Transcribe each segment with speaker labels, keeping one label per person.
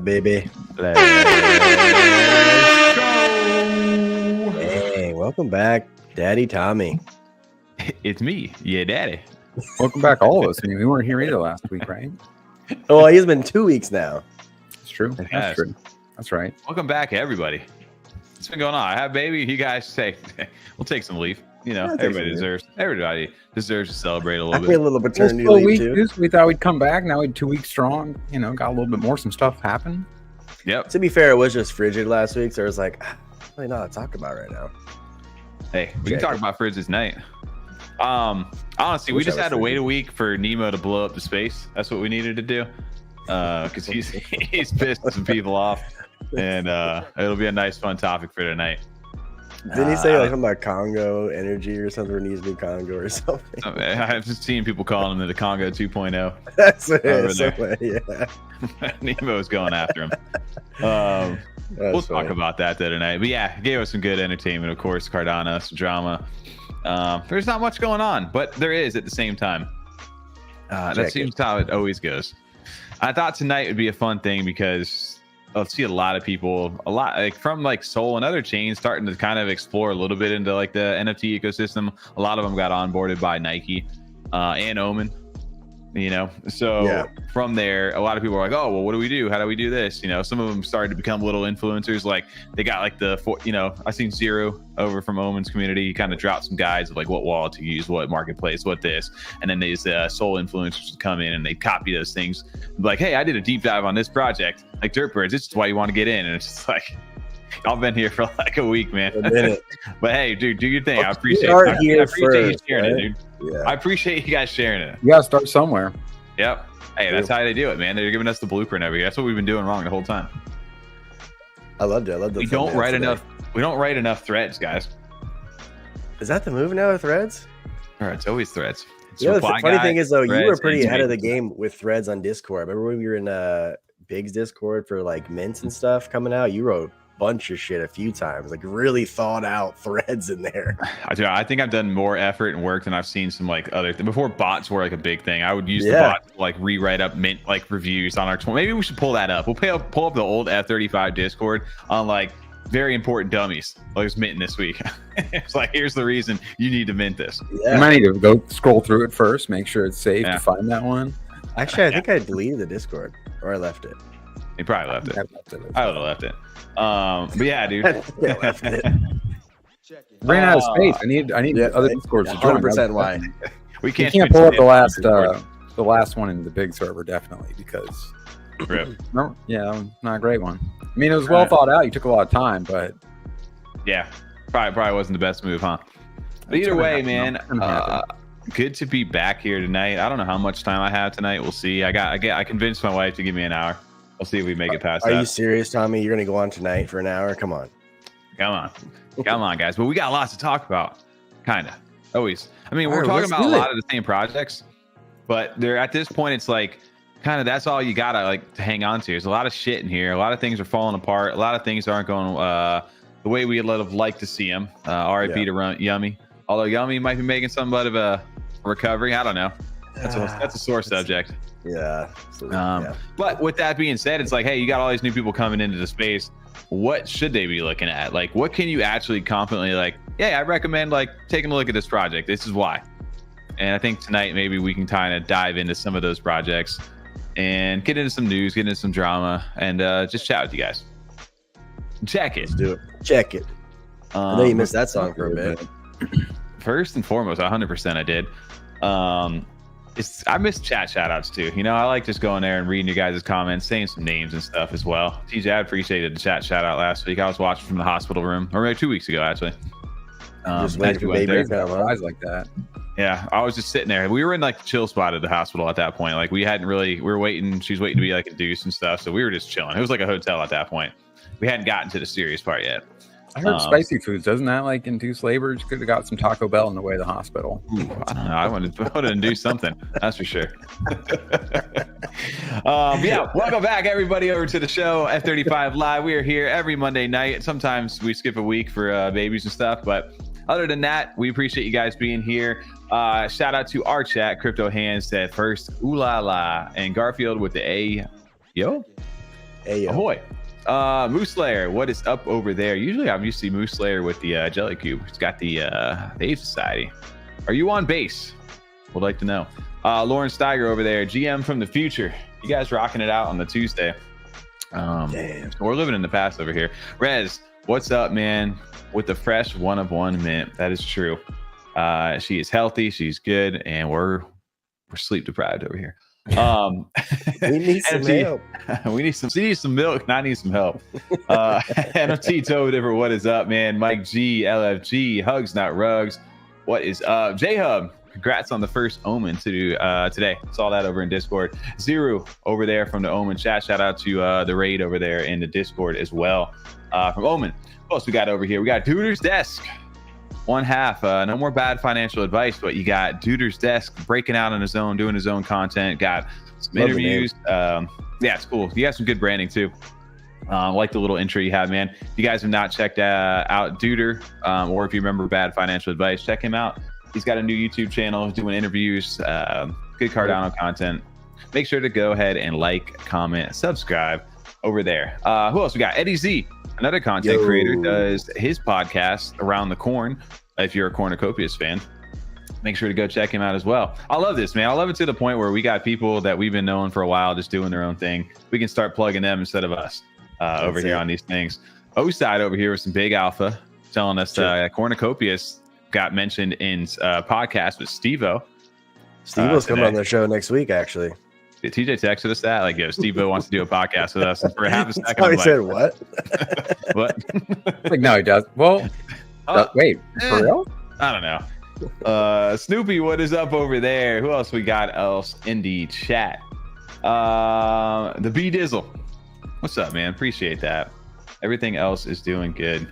Speaker 1: baby.
Speaker 2: Let's go.
Speaker 1: Hey, welcome back, Daddy Tommy.
Speaker 2: It's me, yeah, Daddy.
Speaker 3: Welcome back, all of us. I mean, we weren't here either last week, right?
Speaker 1: Oh, he's been 2 weeks now.
Speaker 3: It's true. That's true. That's right.
Speaker 2: Welcome back, everybody. What's been going on? I have baby. You guys say we'll take some leave. You know, everybody deserves to celebrate a little bit.
Speaker 1: A little paternity leave too.
Speaker 3: We thought we'd come back. Now we're 2 weeks strong. You know, got a little bit more. Some stuff happened.
Speaker 2: Yep.
Speaker 1: To be fair, it was just frigid last week, so it was like, really not to talk about right now.
Speaker 2: Hey, we can talk about Frigid's night. Honestly, we just had to wait a week for NEMO to blow up the space. That's what we needed to do. Because he's pissed some people off, and it'll be a nice, fun topic for tonight.
Speaker 1: Didn't he say like something about Congo energy or something, or needs to be Congo or something?
Speaker 2: I've just seen people calling him the Congo 2.0.
Speaker 1: That's it. Yeah.
Speaker 2: Nemo's going after him. We'll talk about that tonight. But yeah, it gave us some good entertainment, of course. Cardano, some drama. There's not much going on, but there is at the same time. That seems how it always goes. I thought tonight would be a fun thing because I'll see a lot of people, from like Sol and other chains starting to kind of explore a little bit into like the NFT ecosystem. A lot of them got onboarded by Nike and OMEN, you know. So from there, a lot of people are like, oh, well, what do we do? How do we do this? You know, some of them started to become little influencers. Like they got like I seen Zero over from OMEN's community. He kind of dropped some guides of like what wallet to use, what marketplace, what this. And then these Sol influencers would come in and they copy those things. Like, hey, I did a deep dive on this project. Like Derpers, this is why you want to get in. And it's just like, I've been here for like a week, man. But hey, dude, do your thing. I appreciate you sharing it, dude. Yeah. I appreciate you guys sharing it.
Speaker 3: You gotta start somewhere.
Speaker 2: Yep. Hey, that's how they do it, man. They're giving us the blueprint every year. That's what we've been doing wrong the whole time.
Speaker 1: I loved it.
Speaker 2: We don't write enough threads, guys.
Speaker 1: Is that the move now with threads?
Speaker 2: All right, it's always threads.
Speaker 1: The funny thing is though, you were pretty ahead of the game with threads on Discord. Remember when we were in Big's Discord for like mints and stuff coming out? You wrote bunch of shit a few times, like really thought out threads in there.
Speaker 2: I think I've done more effort and work than I've seen some like other before bots were like a big thing. I would use the bot to like rewrite up mint like reviews on our maybe we should pull that up. We'll pull up the old F35 Discord on like very important dummies. Like it's minting this week. It's like, here's the reason you need to mint this.
Speaker 3: You might need to go scroll through it first, make sure it's safe to find that one.
Speaker 1: Actually, I think I deleted the Discord or I left it.
Speaker 2: You probably left it. I would have left it. But yeah, dude.
Speaker 3: Ran out of space. I need other Discords to join.
Speaker 1: 100% why.
Speaker 3: We can't pull up the last one in the big server, definitely, because not a great one. I mean, it was well thought out. You took a lot of time, but
Speaker 2: probably wasn't the best move, huh? But either way, man, good to be back here tonight. I don't know how much time I have tonight. We'll see. I convinced my wife to give me an hour. We'll see if we make it past that.
Speaker 1: Are you serious, Tommy? You're going to go on tonight for an hour? Come on, guys. But we got lots to talk about. Kind of. Always. I mean, we're talking about a lot of the same projects, but they're at this point, it's like kind of that's all you got to like to hang on to. There's a lot of shit in here. A lot of things are falling apart. A lot of things aren't going the way we would have liked to see them. RIP to Yummi. Although Yummi might be making somewhat of a recovery. I don't know. That's a sore subject. But with that being said, it's like, hey, you got all these new people coming into the space. What should they be looking at? Like, what can you actually confidently like, yeah, I recommend like taking a look at this project. This is why. And I think tonight maybe we can kind of dive into some of those projects and get into some news, get into some drama, and just chat with you guys. Check it. Let's do it. Check it. I know you missed that song for a bit.
Speaker 2: First and foremost, 100% I did. I miss chat shoutouts too. You know, I like just going there and reading you guys' comments, saying some names and stuff as well. TJ, I appreciated the chat shout out last week. I was watching from the hospital room, or maybe 2 weeks ago actually.
Speaker 1: Just waiting for baby
Speaker 3: eyes like that.
Speaker 2: Yeah, I was just sitting there. We were in like the chill spot at the hospital at that point. Like we were waiting. She was waiting to be like induced and stuff. So we were just chilling. It was like a hotel at that point. We hadn't gotten to the serious part yet.
Speaker 3: I heard spicy foods. Doesn't that like induce labor? You could have got some Taco Bell on the way to the hospital.
Speaker 2: Ooh, I don't know. I would have induced something. That's for sure. Welcome back, everybody, over to the show, F35 Live. We are here every Monday night. Sometimes we skip a week for babies and stuff. But other than that, we appreciate you guys being here. Shout out to our chat. Crypto Hands said first, ooh la la. And Garfield with the A. Yo.
Speaker 4: Hey, yo.
Speaker 2: Ahoy. Moose Slayer, what is up over there? Usually I'm used to see Moose Slayer with the Jelly Cube. It's got the Ape Society. Are you on base? Would like to know. Lauren Steiger over there, GM from the future. You guys rocking it out on the Tuesday.
Speaker 4: Damn.
Speaker 2: We're living in the past over here. Rez, what's up, man? With the fresh 1 of 1 mint. That is true. She is healthy, she's good, and we're sleep deprived over here.
Speaker 4: We need some help.
Speaker 2: We need some milk, and I need some help. NFT Toad Ever, what is up, man? Mike G, LFG, Hugs Not Rugs, what is up? J-Hub, congrats on the first Omen to do today. Saw that over in Discord. Zero over there from the Omen chat. Shout out to the raid over there in the Discord as well. From Omen. What else we got over here? We got Duder's Desk. 1/2. No more bad financial advice, but you got Duder's Desk breaking out on his own, doing his own content. Got some interviews. Yeah, it's cool. You got some good branding too. Like the little intro you had, man. If you guys have not checked out Duder, or if you remember bad financial advice, check him out. He's got a new YouTube channel doing interviews, good Cardano content. Make sure to go ahead and like, comment, subscribe over there. Who else we got? Eddie Z, another content creator, does his podcast Around the Corn. If you're a Cornucopias fan, make sure to go check him out as well. I love this, man. I love it to the point where we got people that we've been knowing for a while just doing their own thing. We can start plugging them instead of us over here on these things. O-Side over here with some big alpha telling us Cornucopias got mentioned in podcast with Steve-O.
Speaker 4: Steve-O's coming on the show next week, actually.
Speaker 2: TJ texted us that, like, yo, Steve-O wants to do a podcast with us. And for half a second,
Speaker 4: he said, what?
Speaker 2: What?
Speaker 3: Like, no, he does. Well, wait, for real?
Speaker 2: I don't know. Snoopy, what is up over there? Who else we got else in the chat? The B Dizzle. What's up, man? Appreciate that. Everything else is doing good.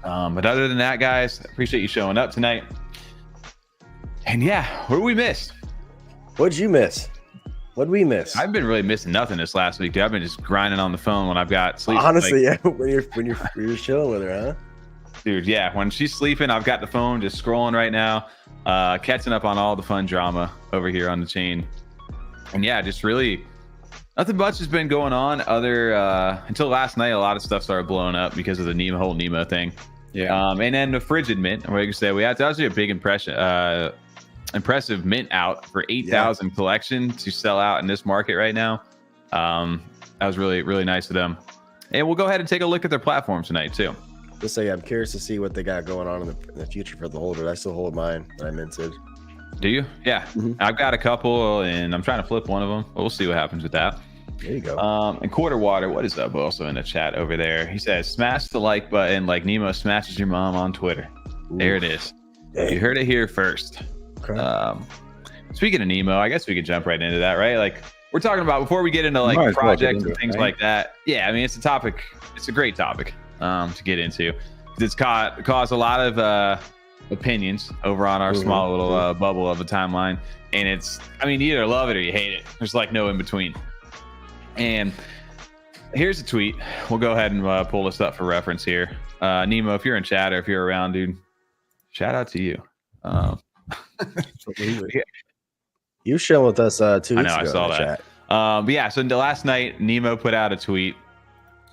Speaker 2: But other than that, guys, appreciate you showing up tonight. And yeah, what did we miss?
Speaker 4: What'd you miss? What'd we miss?
Speaker 2: I've been really missing nothing this last week, dude. I've been just grinding on the phone when I've got sleep.
Speaker 4: Honestly, yeah, when you're chilling with her, huh?
Speaker 2: Dude, yeah, when she's sleeping, I've got the phone just scrolling right now, catching up on all the fun drama over here on the chain. And yeah, just really nothing much has been going on other until last night. A lot of stuff started blowing up because of the whole NEMO thing.
Speaker 3: Yeah.
Speaker 2: And then the Frigid mint, I'm going to say, that was a big impressive mint out for 8,000 collection to sell out in this market right now. That was really, really nice of them. And we'll go ahead and take a look at their platform tonight too.
Speaker 4: Just say I'm curious to see what they got going on in the future for the holder. I still hold mine that I minted.
Speaker 2: Do you? Yeah. Mm-hmm. I've got a couple and I'm trying to flip one of them. We'll see what happens with that.
Speaker 4: There you go.
Speaker 2: And Quarter Water, what is up? Also in the chat over there. He says, smash the like button like Nemo smashes your mom on Twitter. Oof. There it is. Dang. You heard it here first. Okay. Speaking of NEMO, I guess we could jump right into that, right? Like we're talking about before we get into like projects and things like that. Yeah, I mean, it's a topic. It's a great topic to get into. It's caused a lot of opinions over on our small little bubble of a timeline. And it's, I mean, you either love it or you hate it. There's like no in between. And here's a tweet. We'll go ahead and pull this up for reference here. Nemo, if you're in chat or if you're around, dude, shout out to you.
Speaker 4: You shared with us 2 weeks ago.
Speaker 2: I know, I saw that. But yeah, so last night, Nemo put out a tweet.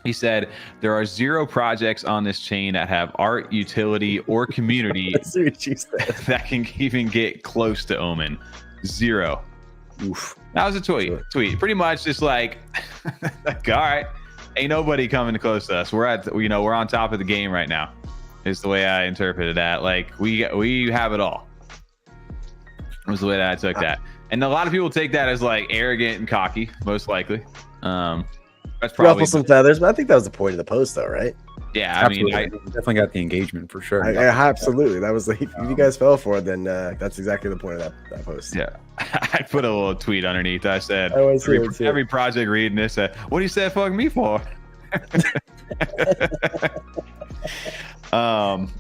Speaker 2: He said, there are 0 projects on this chain that have art, utility, or community that can even get close to Omen. 0.
Speaker 4: Oof.
Speaker 2: That was a tweet. Pretty much just like, all right, ain't nobody coming close to us. We're on top of the game right now. Is the way I interpreted that. Like we have it all. Was the way that I took that. And a lot of people take that as like arrogant and cocky, most likely. That's probably
Speaker 4: ruffle some feathers, but I think that was the point of the post, though, right?
Speaker 2: Yeah,
Speaker 3: absolutely.
Speaker 2: I mean,
Speaker 3: I definitely got the engagement for sure.
Speaker 4: Absolutely, that was like, if you guys fell for it, then that's exactly the point of that post.
Speaker 2: Yeah, I put a little tweet underneath. I said, every project reading this, what do you say fuck me for? And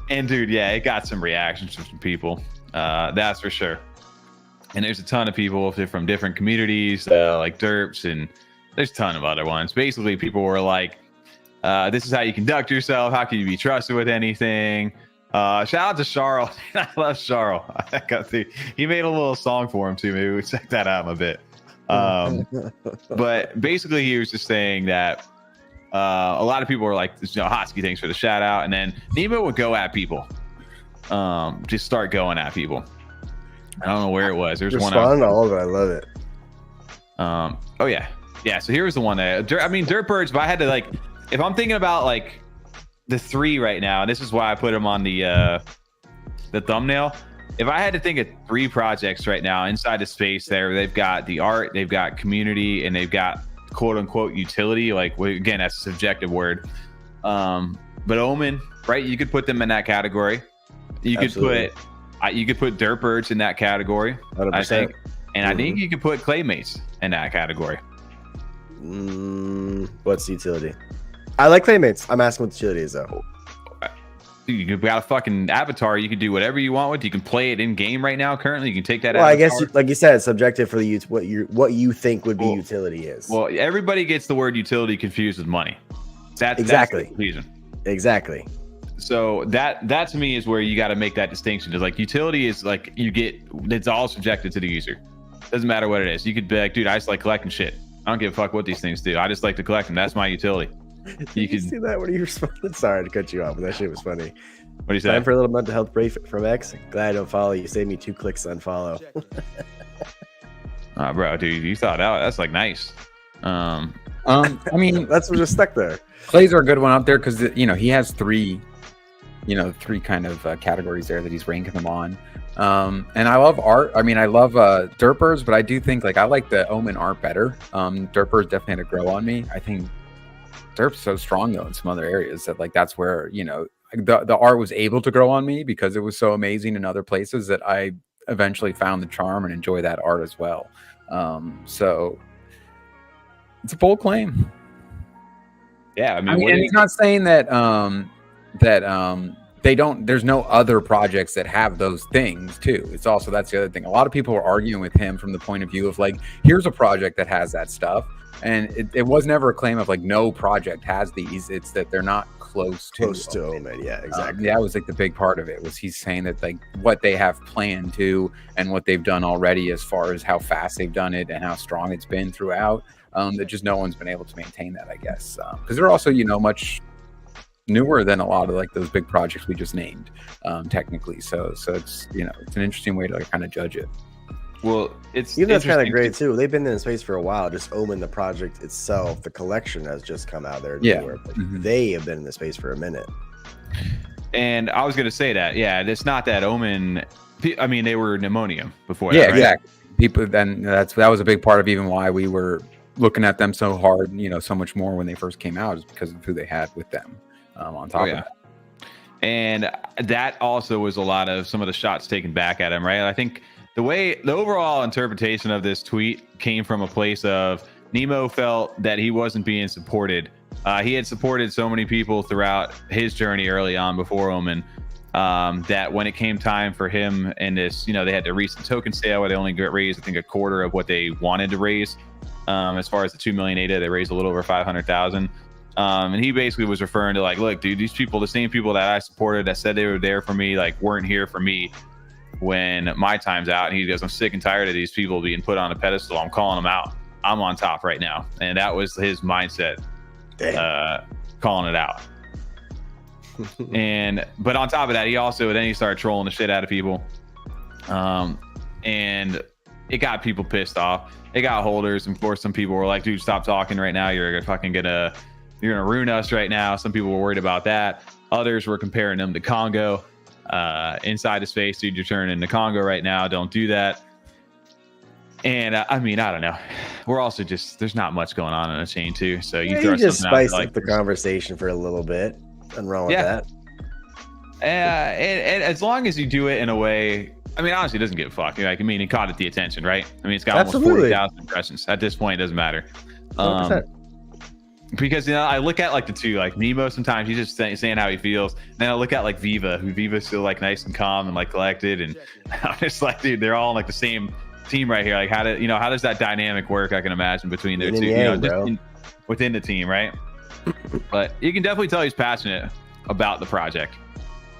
Speaker 2: dude, yeah, it got some reactions from some people. That's for sure. And there's a ton of people from different communities, like Derps, and there's a ton of other ones. Basically, people were like, this is how you conduct yourself. How can you be trusted with anything? Shout out to Charles. I love Charles. He made a little song for him too. Maybe we check that out in a bit. But basically, he was just saying that a lot of people were like, Hotsky, thanks for the shout out. And then NEMO would go at people, just start going at people. I don't know where it was. There's one.
Speaker 4: On all of it. I love it.
Speaker 2: Oh yeah. Yeah. So here was the one that, Dirt Birds, but I had to like, if I'm thinking about like the three right now, and this is why I put them on the thumbnail. If I had to think of three projects right now inside the space there, they've got the art, they've got community, and they've got quote unquote utility. Like, again, that's a subjective word. But OMEN, right? You could put them in that category. You could put Dirt Birds in that category.
Speaker 4: 100%.
Speaker 2: I think, and I think you could put Claymates in that category.
Speaker 4: What's the utility? I like Claymates. I'm asking what the utility is though.
Speaker 2: You've got a fucking avatar. You can do whatever you want with. You can play it in game right now. Currently, you can take that.
Speaker 4: Well,
Speaker 2: avatar.
Speaker 4: I guess, like you said, it's subjective for the what you think would be utility is.
Speaker 2: Well, everybody gets the word utility confused with money.
Speaker 4: Exactly.
Speaker 2: That's the confusion.
Speaker 4: Exactly.
Speaker 2: So that to me is where you got to make that distinction. Is like utility is like it's all subjected to the user. Doesn't matter what it is. You could be like, dude, I just like collecting shit. I don't give a fuck what these things do. I just like to collect them. That's my utility.
Speaker 4: You can see that when you responded. Sorry to cut you off, but that shit was funny.
Speaker 2: What do you say?
Speaker 4: Time for a little mental health break from X. Glad I don't follow you. Saved me 2 clicks to unfollow.
Speaker 2: Bro, dude, you thought that's like nice.
Speaker 3: I mean,
Speaker 4: that's what just stuck there.
Speaker 3: Plays are a good one up there because he has three kind of categories there that he's ranking them on. And I love art. I mean, I love Derpers, but I do think I like the OMEN art better. Derpers definitely had to grow on me. I think Derp's so strong though in some other areas that that's where the art was able to grow on me because it was so amazing in other places that I eventually found the charm and enjoy that art as well. So it's a bold claim.
Speaker 2: Yeah,
Speaker 3: I mean, and he's not saying that they don't. There's no other projects that have those things too. It's also, that's the other thing. A lot of people are arguing with him from the point of view of here's a project that has that stuff, and it was never a claim of no project has these. It's that they're not close to
Speaker 4: OMEN. Yeah, exactly.
Speaker 3: That was the big part of it. Was he's saying that what they have planned to and what they've done already as far as how fast they've done it and how strong it's been throughout. That just no one's been able to maintain that, I guess, because they're also much newer than a lot of those big projects we just named, technically. So it's it's an interesting way to kind of judge it.
Speaker 2: Well, it's
Speaker 4: that's kind of great too. They've been in space for a while. Just OMEN, the project itself, the collection has just come out there.
Speaker 3: Yeah,
Speaker 4: they have been in the space for a minute.
Speaker 2: And I was going to say that, yeah, it's not that OMEN. I mean, they were pneumonium before.
Speaker 3: Yeah,
Speaker 2: that, right?
Speaker 3: Exactly. People then that was a big part of even why we were looking at them so hard, so much more when they first came out, is because of who they had with them on top of that.
Speaker 2: And that also was a lot of some of the shots taken back at him, right? I think the overall interpretation of this tweet came from a place of NEMO felt that he wasn't being supported. He had supported so many people throughout his journey early on before OMEN, that when it came time for him and this, they had the recent token sale where they only raised, I think, a quarter of what they wanted to raise. As far as the 2 million ADA, they raised a little over 500,000. And he basically was referring to look, dude, these people, the same people that I supported that said they were there for me, weren't here for me when my time's out. And he goes, I'm sick and tired of these people being put on a pedestal. I'm calling them out. I'm on top right now. And that was his mindset, calling it out. But on top of that, he started trolling the shit out of people. And it got people pissed off. It got holders, and of course some people were like, dude, stop talking right now. You're gonna ruin us right now. Some people were worried about that. Others were comparing them to Congo. Inside the space, dude, you're turning into Congo right now. Don't do that. And I mean, I don't know. We're also there's not much going on in the chain too. So you
Speaker 4: just spice up the conversation for a little bit. Nothing wrong with that.
Speaker 2: And as long as you do it in a way, I mean, honestly, it doesn't give a fuck. It caught the attention, right? I mean, it's got almost 40,000 impressions. At this point, it doesn't matter. Because I look at the two, NEMO. Sometimes he's just saying how he feels. And then I look at Viva, who Viva's still nice and calm and collected, and I'm just dude, they're all on the same team right here. How does that dynamic work? I can imagine between their two, within the team, right? But you can definitely tell he's passionate about the project.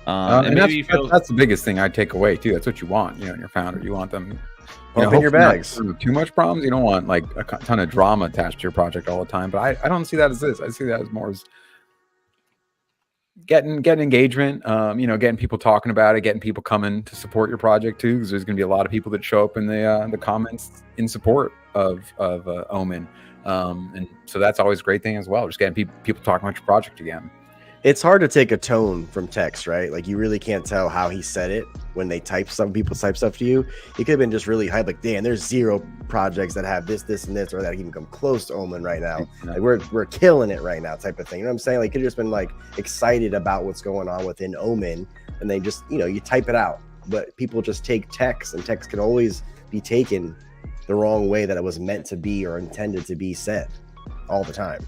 Speaker 3: And maybe that's the biggest thing I take away too. That's what you want, in your founder. You want them
Speaker 4: Open your bags.
Speaker 3: Too much problems. You don't want like a ton of drama attached to your project all the time. But I don't see that as this. I see that as more as getting engagement. Getting people talking about it, getting people coming to support your project too. Because there's going to be a lot of people that show up in the comments in support of OMEN. And so that's always a great thing as well. Just getting people talking about your project again.
Speaker 4: It's hard to take a tone from text, right? Like you really can't tell how he said it when they type. Some people type stuff to you. It could have been just really hype, like, damn, there's 0 projects that have this, and this, or that even come close to OMEN right now. Like we're killing it right now, type of thing. You know what I'm saying? Like, could have just been like excited about what's going on within OMEN, and they just, you type it out. But people just take text, and text can always be taken the wrong way that it was meant to be or intended to be said all the time.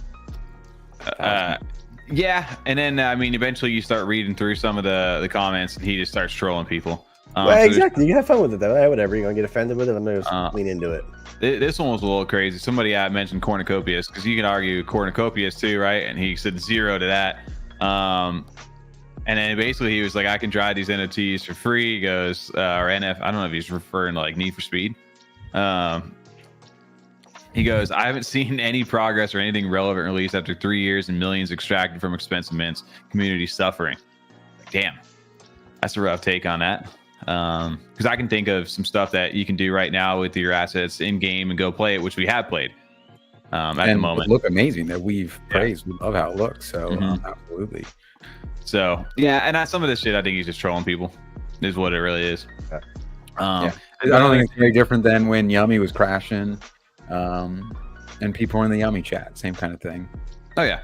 Speaker 2: Yeah, and then eventually you start reading through some of the comments, and he just starts trolling people.
Speaker 4: Exactly. You have fun with it though. Whatever. You're gonna get offended with it. I'm gonna just lean into it.
Speaker 2: This one was a little crazy. Somebody mentioned Cornucopias, because you can argue Cornucopias too, right? And he said 0 to that. And then basically he was like, I can try these NFTs for free. He goes, or NF. I don't know if he's referring to like Need for Speed. He goes, I haven't seen any progress or anything relevant released after 3 years and millions extracted from expensive mints. Community suffering. Damn, that's a rough take on that. Because I can think of some stuff that you can do right now with your assets in game and go play it, which we have played at the moment.
Speaker 3: Look amazing that we've praised. We love how it looks. So absolutely.
Speaker 2: So yeah, and some of this shit, I think he's just trolling people. Is what it really is.
Speaker 3: I don't think it's very different than when Yummi was crashing. And people were in the Yummi chat, same kind of thing.
Speaker 2: Oh yeah.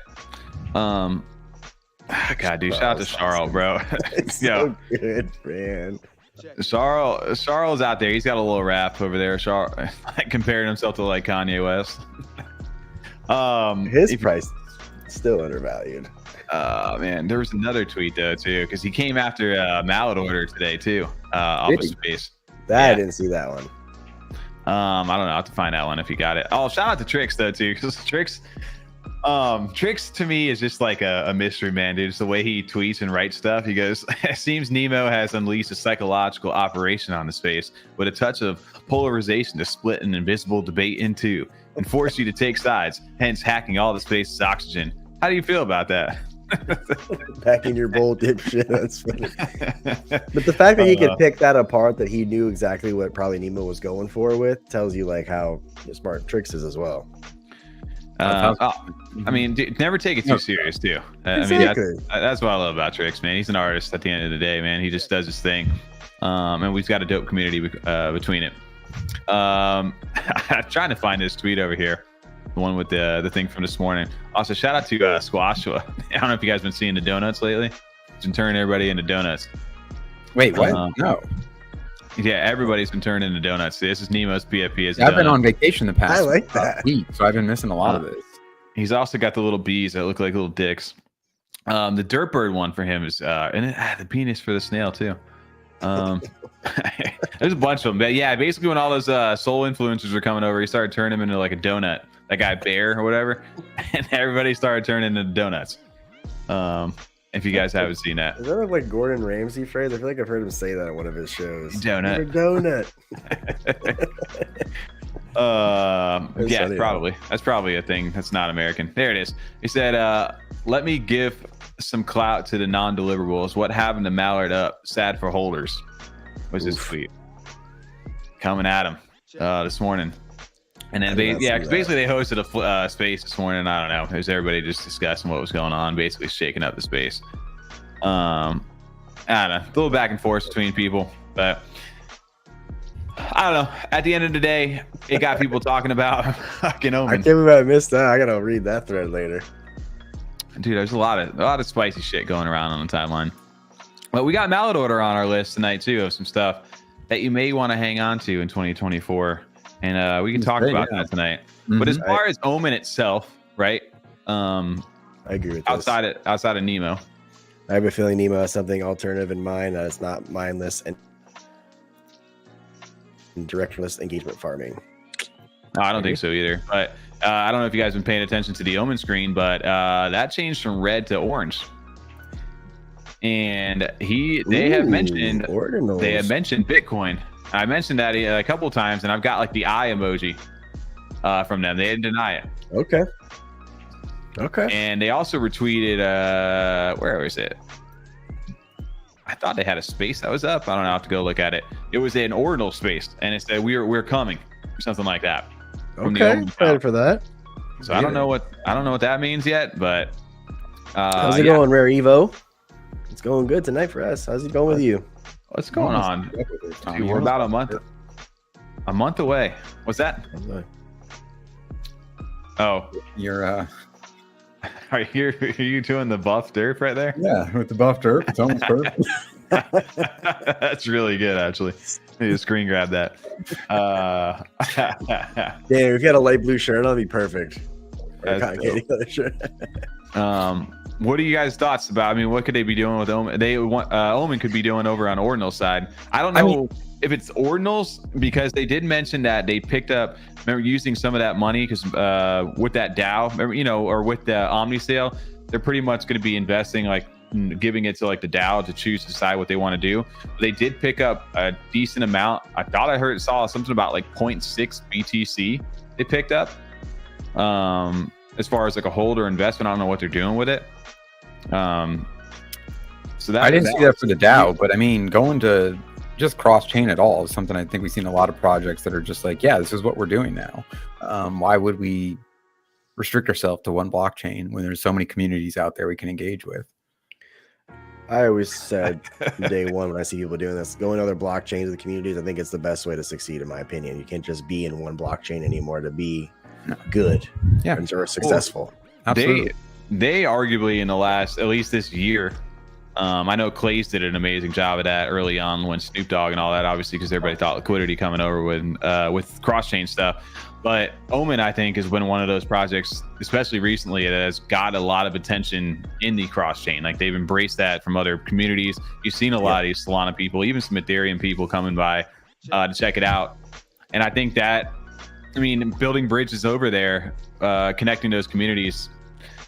Speaker 2: God, dude, shout out to Charles, bro.
Speaker 4: It's so good, man.
Speaker 2: Charles out there. He's got a little rap over there. Charles, comparing himself to like Kanye West.
Speaker 4: His price is still undervalued.
Speaker 2: Man, there was another tweet though too, because he came after Mallard order today too, off of space.
Speaker 4: I didn't see that one.
Speaker 2: I don't know. I'll have to find that one if you got it. Oh, shout out to Trix though too, because Trix to me is just like a mystery man, dude. It's the way he tweets and writes stuff. He goes, it seems NEMO has unleashed a psychological operation on the space with a touch of polarization to split an invisible debate in two and force you to take sides, hence hacking all the space's oxygen. How do you feel about that?
Speaker 4: Back in your bowl, dipshit. That's funny. But the fact that he could pick that apart, that he knew exactly what probably NEMO was going for with, tells you like how smart Trix is as well.
Speaker 2: Dude, never take it too serious too.
Speaker 4: Exactly.
Speaker 2: That's what I love about Trix, man. He's an artist at the end of the day, man. He just does his thing. And we've got a dope community between it. I'm trying to find this tweet over here. The one with the thing from this morning. Also, shout out to Squash. I don't know if you guys been seeing the donuts lately. It's been turning everybody into donuts.
Speaker 3: Wait, what? No.
Speaker 2: Yeah, everybody's been turning into donuts. This is Nemo's PFP.
Speaker 3: I've been on vacation the past
Speaker 4: week,
Speaker 3: so I've been missing a lot of this.
Speaker 2: He's also got the little bees that look like little dicks. The Derp bird one for him is, and the penis for the snail too. There's a bunch of them. But yeah, basically when all those soul influencers were coming over, he started turning them into like a donut. That guy Bear or whatever, and everybody started turning into donuts. If you guys haven't seen that,
Speaker 4: is that like Gordon Ramsay phrase? I feel like I've heard him say that in one of his shows.
Speaker 2: Donut.
Speaker 4: Donut.
Speaker 2: Yeah, probably. That's probably a thing that's not American. There it is. He said, "Let me give some clout to the non-deliverables. What happened to Mallard up? Sad for holders." Was his tweet coming at him this morning? And then because basically they hosted a space this morning. I don't know. It was everybody just discussing what was going on, basically shaking up the space. I don't know, a little back and forth between people, but I don't know. At the end of the day, it got people talking about fucking OMEN.
Speaker 4: I can't believe I missed that. I gotta read that thread later.
Speaker 2: Dude, there's a lot of spicy shit going around on the timeline. But we got Mallard order on our list tonight too, of some stuff that you may want to hang on to in 2024. And we can talk about that tonight. Mm-hmm. But as far as OMEN itself, right?
Speaker 4: I agree with
Speaker 2: outside of NEMO.
Speaker 4: I have a feeling NEMO has something alternative in mind that is not mindless and directionless engagement farming.
Speaker 2: No, I don't think so either. But I don't know if you guys have been paying attention to the OMEN screen, but that changed from red to orange. And they have mentioned
Speaker 4: Ordinals.
Speaker 2: They have mentioned Bitcoin I mentioned that a couple times, and I've got like the eye emoji from them. They didn't deny it.
Speaker 4: Okay.
Speaker 2: And they also retweeted, where was it? I thought they had a space that was up. I don't know. I have to go look at it. It was an Ordinal space, and it said we're coming or something like that.
Speaker 4: Okay, excited for that.
Speaker 2: So I don't know what that means yet, but
Speaker 4: how's it going, Rare Evo? It's going good tonight for us. How's it going with you?
Speaker 2: What's going on? Dude, we're about a month away. What's that? Oh,
Speaker 3: you're
Speaker 2: are you doing the buff derp right there?
Speaker 3: Yeah, with the buff derp. It's almost perfect.
Speaker 2: That's really good, actually. Need to screen grab that.
Speaker 4: Yeah, if you had a light blue shirt, that'll be perfect.
Speaker 2: What are you guys' thoughts about? I mean, what could they be doing with Omen? Omen could be doing over on Ordinals side. I don't know if it's Ordinals, because they did mention that they picked up, remember, using some of that money because with that DAO, remember, or with the Omni sale, they're pretty much going to be investing, like giving it to like the DAO to choose to decide what they want to do. But they did pick up a decent amount. I thought I saw something about like 0.6 BTC they picked up. As far as like a hold or investment, I don't know what they're doing with it. So that
Speaker 3: I didn't see that for the DAO, but I mean, going to just cross chain at all is something I think we've seen a lot of projects that are just like, yeah, this is what we're doing now. Why would we restrict ourselves to one blockchain when there's so many communities out there we can engage with?
Speaker 4: I always said day one when I see people doing this, going to other blockchains of the communities, I think it's the best way to succeed, in my opinion. You can't just be in one blockchain anymore to be good or successful.
Speaker 3: Absolutely.
Speaker 2: They arguably in the last, at least this year, I know Clay's did an amazing job of that early on when Snoop Dogg and all that, obviously, because everybody thought liquidity coming over with cross-chain stuff. But OMEN, I think, has been one of those projects, especially recently, that has got a lot of attention in the cross-chain. Like, they've embraced that from other communities. You've seen a lot of these Solana people, even some Ethereum people coming by to check it out. And I think that, I mean, building bridges over there, connecting those communities,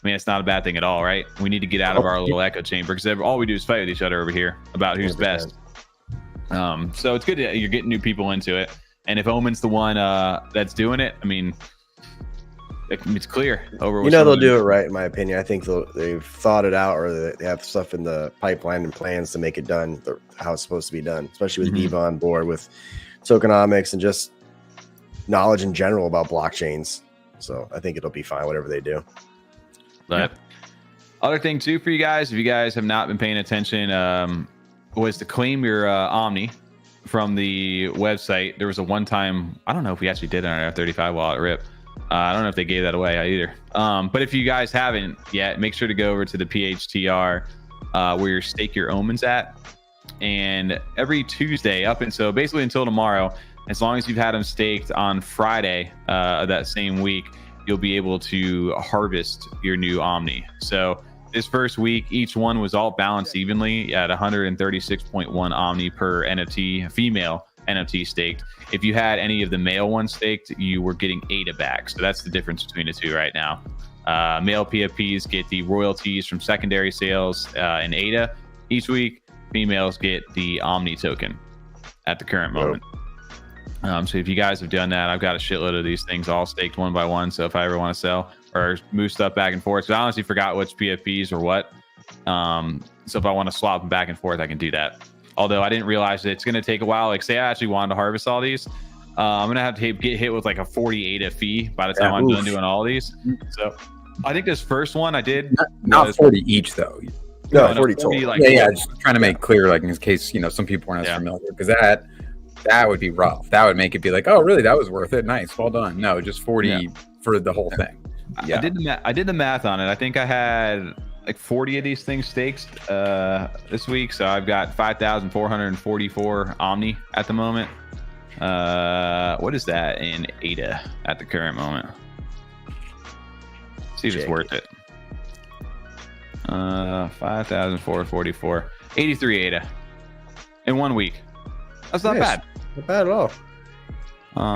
Speaker 2: I mean, it's not a bad thing at all, right? We need to get out of our little echo chamber, because all we do is fight with each other over here about who's best. So it's good that you're getting new people into it. And if Omen's the one that's doing it, I mean, it's clear over.
Speaker 4: They'll do it right, in my opinion. I think they've thought it out, or they have stuff in the pipeline and plans to make it done how it's supposed to be done, especially with Diva on board, with tokenomics and just knowledge in general about blockchains. So I think it'll be fine, whatever they do.
Speaker 2: But other thing too for you guys, if you guys have not been paying attention, was to claim your Omni from the website. There was a one-time, I don't know if we actually did it on our F35 wallet, rip. I don't know if they gave that away either. But if you guys haven't yet, make sure to go over to the PHTR where you stake your omens at. And every Tuesday basically until tomorrow, as long as you've had them staked on Friday of that same week, you'll be able to harvest your new Omni. So this first week, each one was all balanced evenly at 136.1 Omni per NFT, female NFT staked. If you had any of the male ones staked, you were getting ADA back. So that's the difference between the two right now. Male PFPs get the royalties from secondary sales in ADA each week. Females get the Omni token at the current moment. So if you guys have done that, I've got a shitload of these things all staked one by one. So if I ever want to sell or move stuff back and forth, because I honestly forgot which PFPs or what. So if I want to swap them back and forth, I can do that. Although I didn't realize that it's going to take a while. Like, say I actually wanted to harvest all these, I'm going to have to get hit with like a 40 ADA fee by the time I'm done doing all these. So I think this first one I did.
Speaker 3: Not 40 each, though.
Speaker 4: No, 40 total.
Speaker 2: Like,
Speaker 3: just trying to make clear, like, in case, some people weren't as familiar, because that would be rough. That would make it be like, oh, really? That was worth it. Nice. Well done. No, just 40 for the whole thing. Yeah.
Speaker 2: I did the math on it. I think I had like 40 of these things staked this week. So I've got 5,444 Omni at the moment. What is that in ADA at the current moment? See if it's worth it. 5,444, 83 ADA in 1 week. That's not bad.
Speaker 4: Not bad at all.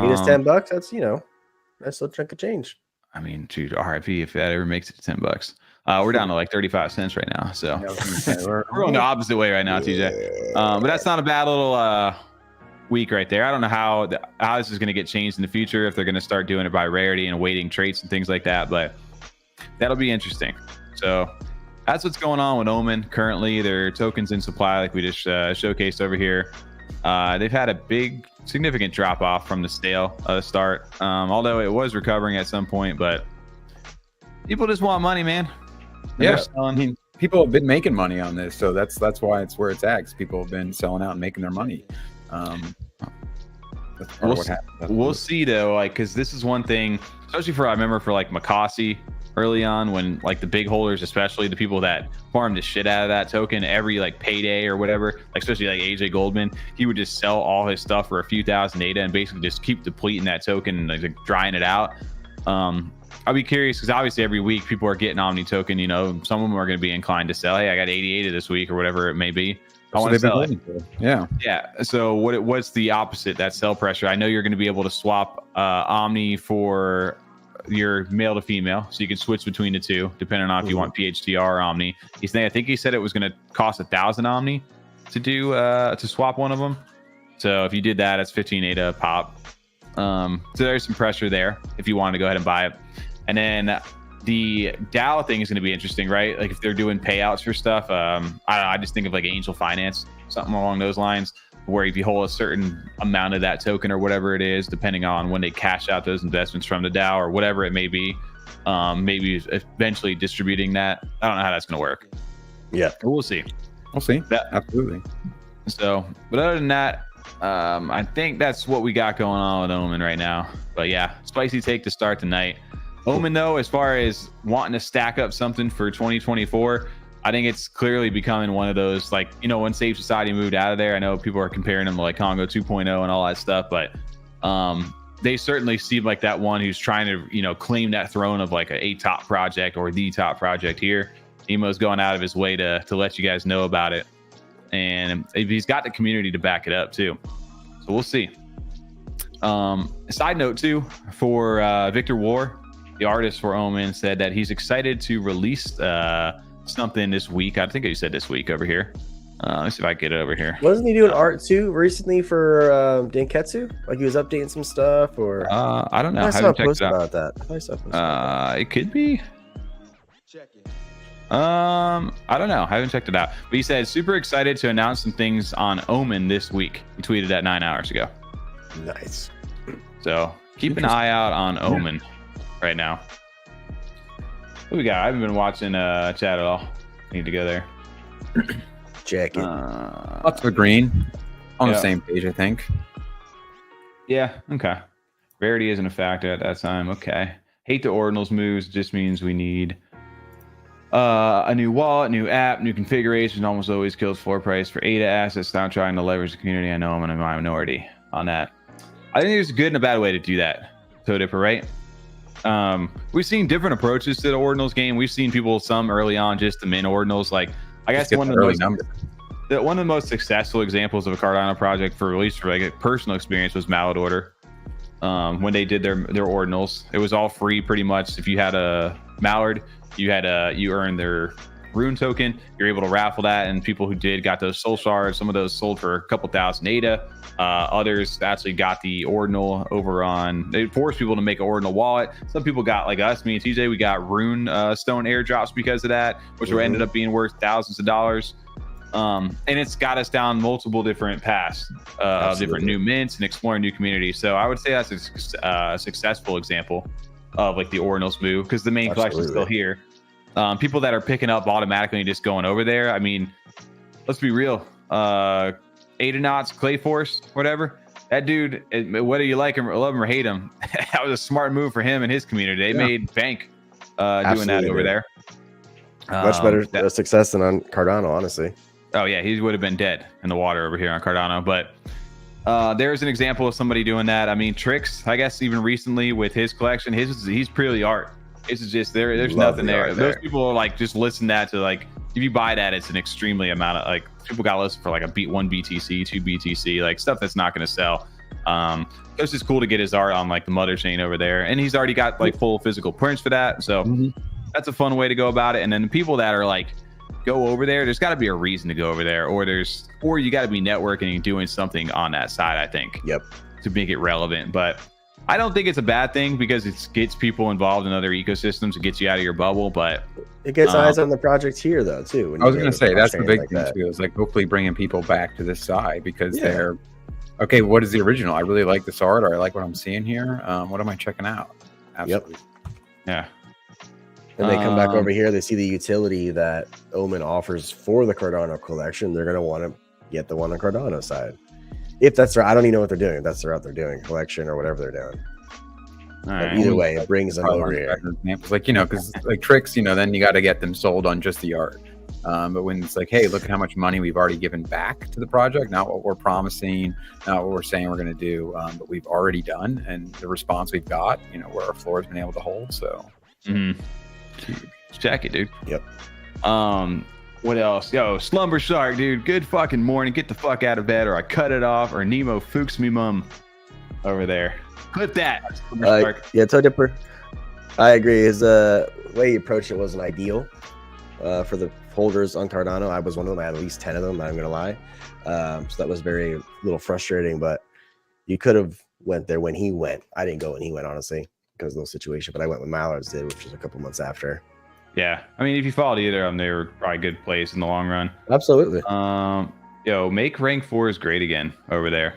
Speaker 4: It's $10. That's nice little chunk of change.
Speaker 2: I mean, dude, RIP if that ever makes it to $10. We're down to like 35 cents right now. So we're going the opposite way right now, TJ. But that's not a bad little week right there. I don't know how this is going to get changed in the future, if they're going to start doing it by rarity and weighting traits and things like that, but that'll be interesting. So that's what's going on with OMEN currently. Their tokens in supply, like we just showcased over here. They've had a big, significant drop off from the start, although it was recovering at some point, but people just want money, man.
Speaker 3: Yeah, I mean, people have been making money on this, so that's why it's where it's at. 'Cause people have been selling out and making their money.
Speaker 2: We'll see though, like, because this is one thing, especially I remember for like Makasi early on, when like the big holders, especially the people that farmed the shit out of that token every like payday or whatever, like especially like AJ Goldman, he would just sell all his stuff for a few thousand ADA and basically just keep depleting that token and like drying it out. I'll be curious, because obviously every week people are getting Omni token. You know, some of them are going to be inclined to sell. Hey, I got 88 of this week or whatever it may be. I want to sell it.
Speaker 3: Yeah.
Speaker 2: So what's the opposite? That sell pressure. I know you're going to be able to swap Omni for your male to female, so you can switch between the two depending on if you want PHTR or Omni. I think he said it was going to cost 1,000 Omni to do to swap one of them. So if you did that, it's 15 ADA a pop. So there's some pressure there if you want to go ahead and buy it. And then the DAO thing is going to be interesting, right? Like if they're doing payouts for stuff, I just think of like Angel Finance, something along those lines, where if you hold a certain amount of that token or whatever it is, depending on when they cash out those investments from the DAO or whatever it may be, maybe eventually distributing that. I don't know how that's going to work.
Speaker 4: Yeah,
Speaker 2: but we'll see.
Speaker 3: Absolutely.
Speaker 2: So, but other than that, I think that's what we got going on with OMEN right now. But yeah, spicy take to start the night. OMEN though, as far as wanting to stack up something for 2024, I think it's clearly becoming one of those, like, you know, when Safe Society moved out of there, I know people are comparing them to like Congo 2.0 and all that stuff, but they certainly seem like that one who's trying to, you know, claim that throne of like a top project or the top project here. Nemo's going out of his way to let you guys know about it, and he's got the community to back it up too. So we'll see. Side note too, for Victor War, the artist for OMEN, said that he's excited to release something this week. I think you said this week over here. Let's see if I can get it over here.
Speaker 4: Wasn't he doing art too recently for Danketsu? Like he was updating some stuff, or
Speaker 2: I don't know.
Speaker 4: I saw a post
Speaker 2: out
Speaker 4: about that. I saw a post about that.
Speaker 2: It could be. I don't know. I haven't checked it out. But he said super excited to announce some things on OMEN this week. He tweeted that 9 hours ago.
Speaker 4: Nice.
Speaker 2: So keep an eye out on OMEN right now. What we got? I haven't been watching chat at all. Need to go there.
Speaker 4: Check it.
Speaker 3: Lots of green. On the same page, I think.
Speaker 2: Yeah. Okay. Rarity isn't a factor at that time. Okay. Hate the Ordinals moves. Just means we need a new wallet, new app, new configuration. Almost always kills floor price for ADA assets. Stop trying to leverage the community. I know I'm in a minority on that. I think there's a good and a bad way to do that, Toe Dipper, right? We've seen different approaches to the Ordinals game. We've seen people, some early on, just the min Ordinals. Like, I guess one of the most successful examples of a Cardano project, for at least for like a personal experience, was Mallard Order. When they did their Ordinals, it was all free pretty much. If you had a Mallard, you earned their rune token. You're able to raffle that, and people who did got those soul shards. Some of those sold for a couple thousand ADA. Others actually got the Ordinal over on. They forced people to make an Ordinal wallet. Some people got, like us, me and TJ, we got rune stone airdrops because of that, which ended up being worth thousands of dollars. And it's got us down multiple different paths of different new mints and exploring new communities. So I would say that's a successful example of like the Ordinals move, because the main collection is still here. People that are picking up automatically and just going over there. I mean, let's be real. Adenauts, Clayforce, whatever. That dude, whether you like him or love him or hate him, that was a smart move for him and his community. They made bank doing that over there.
Speaker 4: Much better success than on Cardano, honestly.
Speaker 2: Oh yeah, he would have been dead in the water over here on Cardano. But there's an example of somebody doing that. I mean, Trix, I guess even recently with his collection, he's purely art. It's just there's nothing there. Those people are like, just listen that to like, if you buy that, it's an extremely amount of like, people got listed for like one BTC, 2 BTC, like stuff that's not going to sell. It's just cool to get his art on like the mother chain over there, and he's already got like full physical prints for that. So that's a fun way to go about it. And then the people that are like go over there, there's got to be a reason to go over there, or you got to be networking and doing something on that side, I think.
Speaker 4: Yep.
Speaker 2: To make it relevant. But I don't think it's a bad thing because it gets people involved in other ecosystems. It gets you out of your bubble, but
Speaker 4: it gets eyes on the project here, though, too.
Speaker 3: I was going to say that's the big thing too. Is like hopefully bringing people back to this side because they're okay. What is the original? I really like this art, or I like what I'm seeing here. What am I checking out? Absolutely.
Speaker 2: Yeah.
Speaker 4: And they come back over here. They see the utility that OMEN offers for the Cardano collection. They're going to want to get the one on Cardano side. If that's right, I don't even know what they're doing. If that's the route they're doing, collection or whatever they're doing. Right. Either way, it brings them over here.
Speaker 3: It's like, because like tricks, then you got to get them sold on just the art. But when it's like, hey, look at how much money we've already given back to the project, not what we're promising, not what we're saying we're going to do, but we've already done, and the response we've got, where our floor has been able to hold. So
Speaker 2: check it, dude.
Speaker 4: Yep.
Speaker 2: What else? Yo, Slumber Shark, dude. Good fucking morning. Get the fuck out of bed, or I cut it off, or Nemo fooks me mum over there. Clip that.
Speaker 4: Yeah, Toe Dipper. I agree. His way he approached it wasn't ideal for the holders on Cardano. I was one of them. I had at least 10 of them. I'm gonna lie. So that was very little frustrating. But you could have went there when he went. I didn't go when he went, honestly, because of the situation. But I went when Mallard's did, which was a couple months after.
Speaker 2: Yeah, I mean, if you followed either of them, they were probably a good place in the long run.
Speaker 4: Absolutely.
Speaker 2: Make rank 4 is great again over there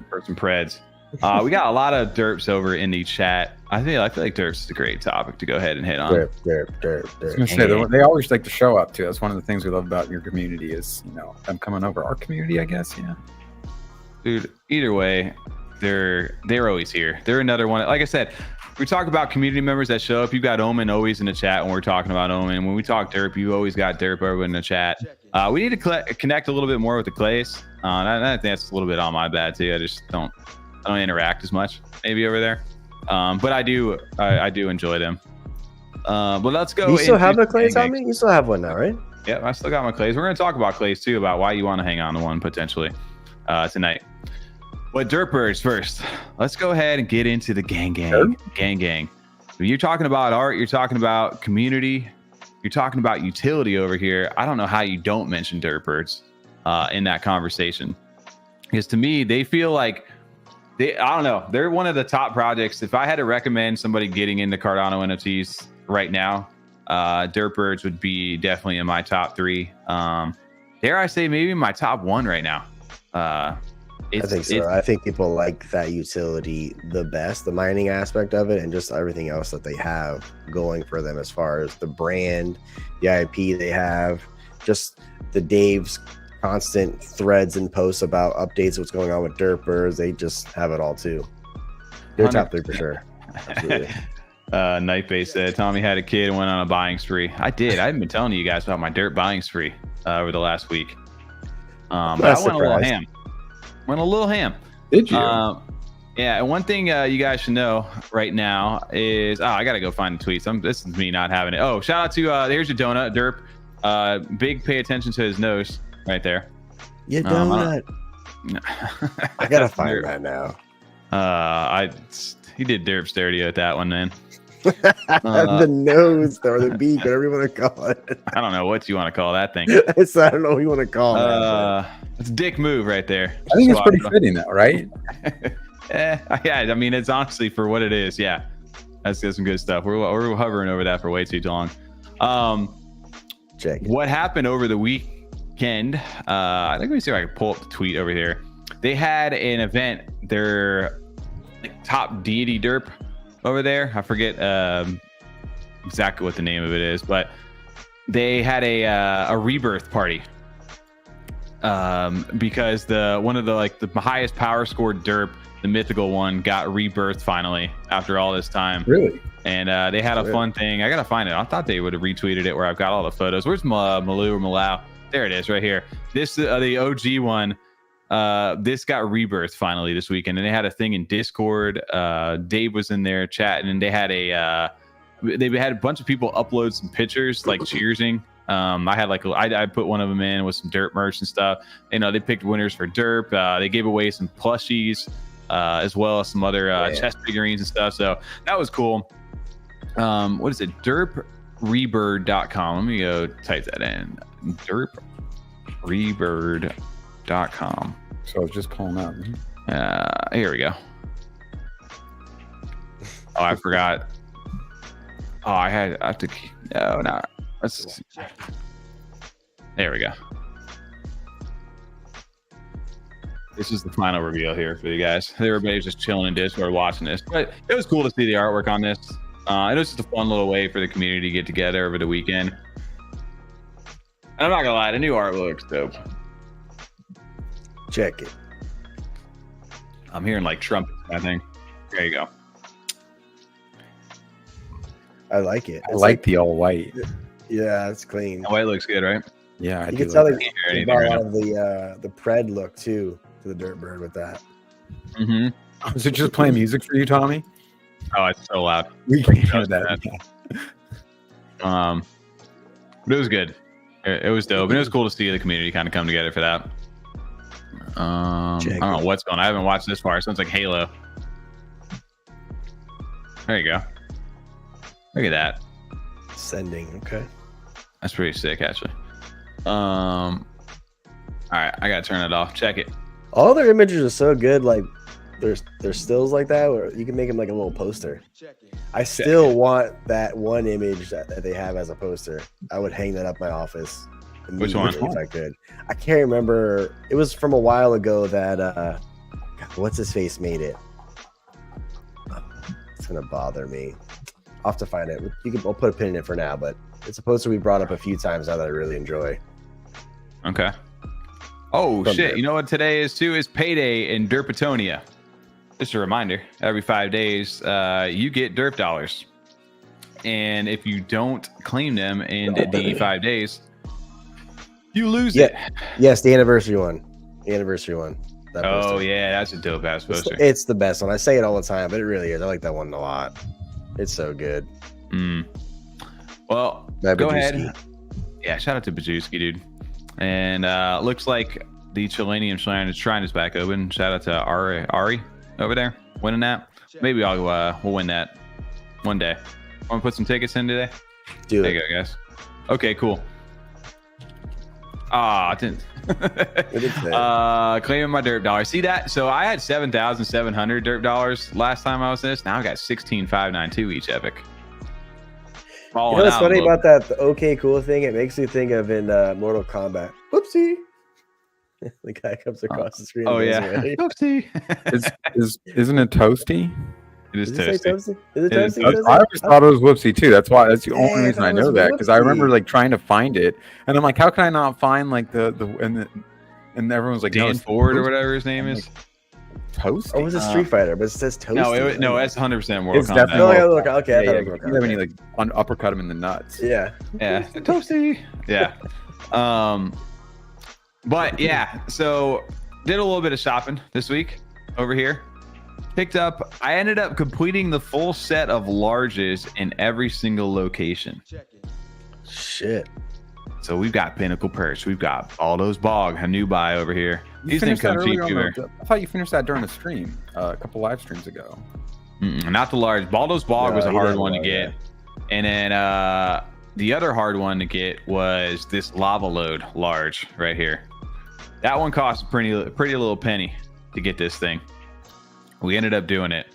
Speaker 2: for some Preds. We got a lot of derps over in the chat. I feel like derps is a great topic to go ahead and hit on.
Speaker 3: Derp. I was gonna say they always like to show up too. That's one of the things we love about your community is them coming over our community, I guess. Yeah.
Speaker 2: Dude, either way, they're always here. They're another one. Like I said, we talk about community members that show up. You got OMEN always in the chat when we're talking about OMEN. When we talk Derp, you always got Derp over in the chat. We need to connect a little bit more with the Clays. I think that's a little bit on my bad too. I just don't interact as much maybe over there. But I do enjoy them. But let's go.
Speaker 4: You still have the Clays on me? You still have one now, right?
Speaker 2: Yeah, I still got my Clays. We're going to talk about Clays too, about why you want to hang on to one potentially tonight. But Derpers first. Let's go ahead and get into the gang. When you're talking about art, you're talking about community, you're talking about utility over here. I don't know how you don't mention Derpers in that conversation. Because to me, they feel like I don't know. They're one of the top projects. If I had to recommend somebody getting into Cardano NFTs right now, Derpers would be definitely in my top 3. Dare I say maybe my top 1 right now.
Speaker 4: I think so. I think people like that utility the best, the mining aspect of it, and just everything else that they have going for them as far as the brand, the IP they have, just the Dave's constant threads and posts about updates, what's going on with Derpers. They just have it all too. They're top 3 for sure. Absolutely.
Speaker 2: Nightbase said Tommy had a kid and went on a buying spree. I did. I haven't been telling you guys about my Derp buying spree over the last week. But I went a little ham.
Speaker 3: Did you?
Speaker 2: Yeah, and one thing you guys should know right now is I gotta go find the tweets. This is me not having it. Oh, shout out to there's your donut, Derp. Big pay attention to his nose right there.
Speaker 4: Your donut. I gotta find that now.
Speaker 2: He did Derp stereo at that one, man.
Speaker 4: The nose or the beak, whatever you want to call it.
Speaker 2: I don't know what you want to call that thing.
Speaker 4: I don't know what you want to call it.
Speaker 2: It's a dick move right there.
Speaker 3: I think it's pretty fitting though, right?
Speaker 2: Yeah, I mean, it's honestly for what it is. Yeah, that's some good stuff. We're hovering over that for way too long. What happened over the weekend? I think let me see if I can pull up the tweet over here. They had an event. Their top deity derp over there. I forget exactly what the name of it is, but they had a rebirth party because one of the highest power scored derp, the mythical one, got rebirthed finally after all this time.
Speaker 3: Really?
Speaker 2: And they had a fun thing. I gotta find it. I thought they would have retweeted it where I've got all the photos. Where's Melau? There it is, right here. This the OG one. This got rebirthed finally this weekend, and they had a thing in Discord. Dave was in there chatting, and they had a bunch of people upload some pictures like cheersing. I had I put one of them in with some Derp merch and stuff. They picked winners for Derp. They gave away some plushies as well as some other chest figurines and stuff. So that was cool. What is it? Derp Rebirth.com. Let me go type that in. Derp Rebirth.com.
Speaker 3: So I was just pulling up.
Speaker 2: Here we go. Oh, I forgot. Oh, I have to. No. Let's. There we go. This is the final reveal here for you guys. Everybody's just chilling in Discord watching this, but it was cool to see the artwork on this. It was just a fun little way for the community to get together over the weekend. And I'm not gonna lie, the new art looks dope.
Speaker 4: Check it.
Speaker 2: I'm hearing like trumpets, I think. There you go.
Speaker 4: I like it.
Speaker 3: I like the all white.
Speaker 4: Yeah, it's clean.
Speaker 2: The white looks good, right?
Speaker 3: Yeah,
Speaker 4: you can tell
Speaker 3: like
Speaker 4: they brought a lot of the pred look too to the Dirt Bird with that.
Speaker 2: Mm-hmm.
Speaker 3: Is it just playing music for you, Tommy?
Speaker 2: Oh, it's so loud.
Speaker 3: We can hear that.
Speaker 2: But it was good. It was dope, and it was cool to see the community kind of come together for that. I don't know what's going on. I haven't watched this far. It sounds like Halo. There you go. Look at that.
Speaker 4: Sending. Okay.
Speaker 2: That's pretty sick, actually. All right, I gotta turn it off. Check it.
Speaker 4: All their images are so good. Like there's stills like that where you can make them like a little poster. I still want that one image that they have as a poster. I would hang that up in my office.
Speaker 2: Which one?
Speaker 4: If I could. I can't remember. It was from a while ago that God, what's his face made it. It's gonna bother me. I'll have to find it. I'll put a pin in it for now, but it's a poster we brought up a few times now that I really enjoy.
Speaker 2: Okay. Oh,
Speaker 4: From
Speaker 2: shit.
Speaker 4: Derp.
Speaker 2: You know what today is, too? Is Payday in Derpetonia. Just a reminder, every 5 days, you get Derp dollars. And if you don't claim them in the 5 days, you lose it.
Speaker 4: Yes, the anniversary one. The anniversry one.
Speaker 2: Oh, yeah. That's a dope-ass poster.
Speaker 4: It's the best one. I say it all the time, but it really is. I like that one a lot. It's so good.
Speaker 2: Well, go ahead. Yeah, shout out to Bajewski, dude. And looks like the Chilean Shrine is back open. Shout out to Ari over there winning that. Maybe we'll win that one day. Want to put some tickets in today?
Speaker 4: Do
Speaker 2: there you go, guys. Okay, cool. I didn't. Claiming my Derp dollars. See that? So I had 7,700 Derp dollars last time I was this. Now I got 16,592 each epic.
Speaker 4: You know what's funny about that? The okay, cool thing. It makes me think of in Mortal Kombat. Whoopsie. The guy comes across the screen.
Speaker 2: Oh yeah. Whoopsie.
Speaker 3: Isn't it Toasty?
Speaker 2: It is Toasty.
Speaker 4: Is it Toasty?
Speaker 3: I always thought it was Whoopsie too. That's the only reason I know that, because I remember like trying to find it, and I'm like, how can I not find like and everyone's like
Speaker 2: Dan Ford or whatever his name is.
Speaker 3: Toasty?
Speaker 4: Oh, it was a Street Fighter, but it says Toasty.
Speaker 2: No, it's 100% Mortal Kombat.
Speaker 4: Definitely okay.
Speaker 3: Yeah, when you like uppercut him in the nuts.
Speaker 4: Yeah.
Speaker 2: Toasty. Yeah. But yeah, so did a little bit of shopping this week over here. I ended up completing the full set of larges in every single location.
Speaker 4: Shit.
Speaker 2: So we've got Pinnacle Perch, we've got Baldo's Bog, a new buy over here. These things come cheap here.
Speaker 3: I thought you finished that during the stream, a couple live streams ago.
Speaker 2: Not the large. Baldo's Bog was a hard one to get. And then the other hard one to get was this Lava Load large right here. That one cost a pretty little penny to get this thing. We ended up doing it,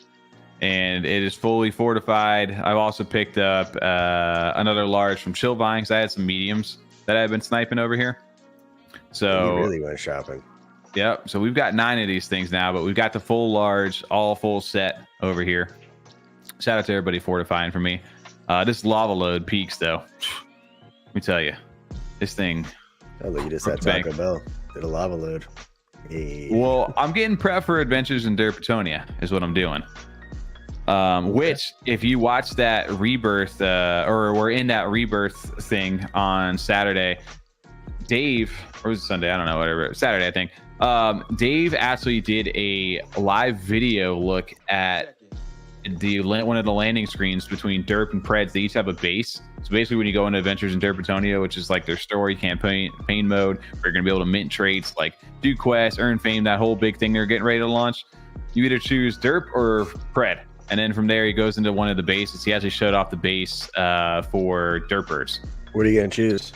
Speaker 2: and it is fully fortified. I've also picked up another large from Chill Vine, because I had some mediums that I've been sniping over here. So
Speaker 4: you really went shopping.
Speaker 2: Yep. So we've got 9 of these things now, but we've got the full large, all full set over here. Shout out to everybody fortifying for me. This Lava Load peaks though. Let me tell you, this thing.
Speaker 4: Oh, look, you just had Taco Bell. Did a Lava Load. Hey.
Speaker 2: Well, I'm getting prep for adventures in Derpetonia is what I'm doing. Which, if you watch that Rebirth, or we're in that Rebirth thing on Saturday, Dave, or was it Sunday? I don't know, whatever. Saturday, I think. Dave actually did a live video look at one of the landing screens between Derp and Preds. They each have a base. So basically, when you go into Adventures in Derpetonia, which is like their story campaign mode, where you're gonna be able to mint traits, like do quests, earn fame, that whole big thing they're getting ready to launch. You either choose Derp or Pred. And then from there, he goes into one of the bases. He actually showed off the base for Derpers.
Speaker 4: What are you going to choose?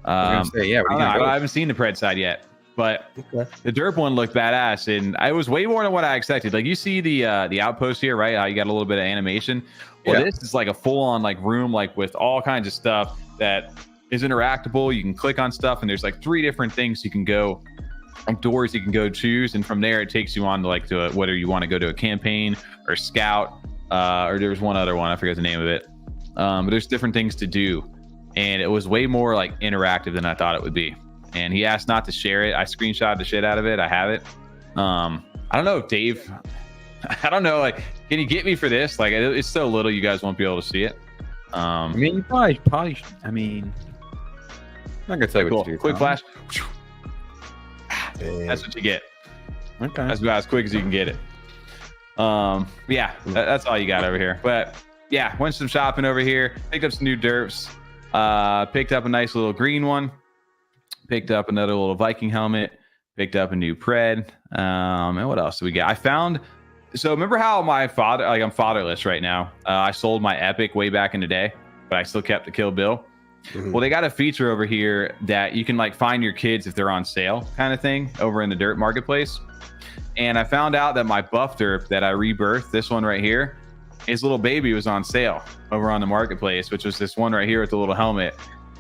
Speaker 2: I haven't seen the Pred side yet, but the Derp one looked badass, and it was way more than what I expected. Like, you see the Outpost here, right? How you got a little bit of animation. Well, this is like a full-on like room, like with all kinds of stuff that is interactable. You can click on stuff, and there's like 3 different things you can go, doors you can go choose, and from there it takes you on to like to whether you want to go to a campaign or scout, or there was one other one, I forget the name of it. But there's different things to do, and it was way more like interactive than I thought it would be. And he asked not to share it. I screenshotted the shit out of it. I have it. I don't know if Dave, I don't know, like, can you get me for this? Like, it's so little, you guys won't be able to see it.
Speaker 3: I mean, you probably. I mean, I'm not gonna tell you what to do.
Speaker 2: Quick flash. That's what you get.
Speaker 3: Okay.
Speaker 2: That's about as quick as you can get it. Yeah, that's all you got over here. But yeah, went some shopping over here. Picked up some new derps. Picked up a nice little green one. Picked up another little Viking helmet. Picked up a new Pred. And what else do we get? I found. So remember how my father, like, I'm fatherless right now. I sold my Epic way back in the day, but I still kept the Kill Bill. Mm-hmm. Well, they got a feature over here that you can like find your kids if they're on sale, kind of thing, over in the Derp marketplace. And I found out that my buff derp that I rebirthed, this one right here, his little baby was on sale over on the marketplace, which was this one right here with the little helmet.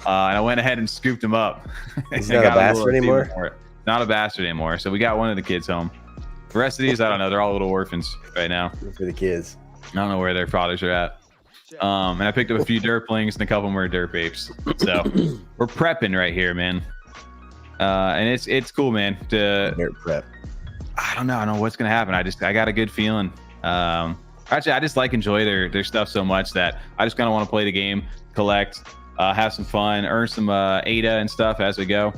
Speaker 2: And I went ahead and scooped him up.
Speaker 4: He's not a bastard anymore?
Speaker 2: Not a bastard anymore. So we got one of the kids home. The rest of these, I don't know. They're all little orphans right now.
Speaker 4: Good for the kids.
Speaker 2: I don't know where their fathers are at. And I picked up a few derplings, and a couple more derp apes. So we're prepping right here, man. And it's cool, man.
Speaker 4: Derp prep.
Speaker 2: I don't know what's gonna happen. I got a good feeling. Actually, I just enjoy their stuff so much that I just kind of want to play the game, collect, have some fun, earn some ADA and stuff as we go,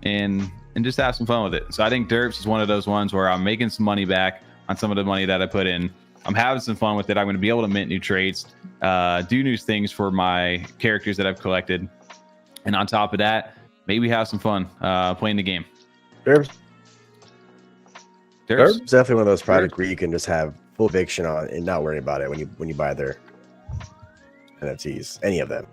Speaker 2: and just have some fun with it. So I think Derps is one of those ones where I'm making some money back on some of the money that I put in. I'm having some fun with it. I'm going to be able to mint new traits, do new things for my characters that I've collected, and on top of that, maybe have some fun playing the game.
Speaker 4: Derp's definitely one of those products where you can just have full eviction on and not worry about it when you buy their NFTs, any of them.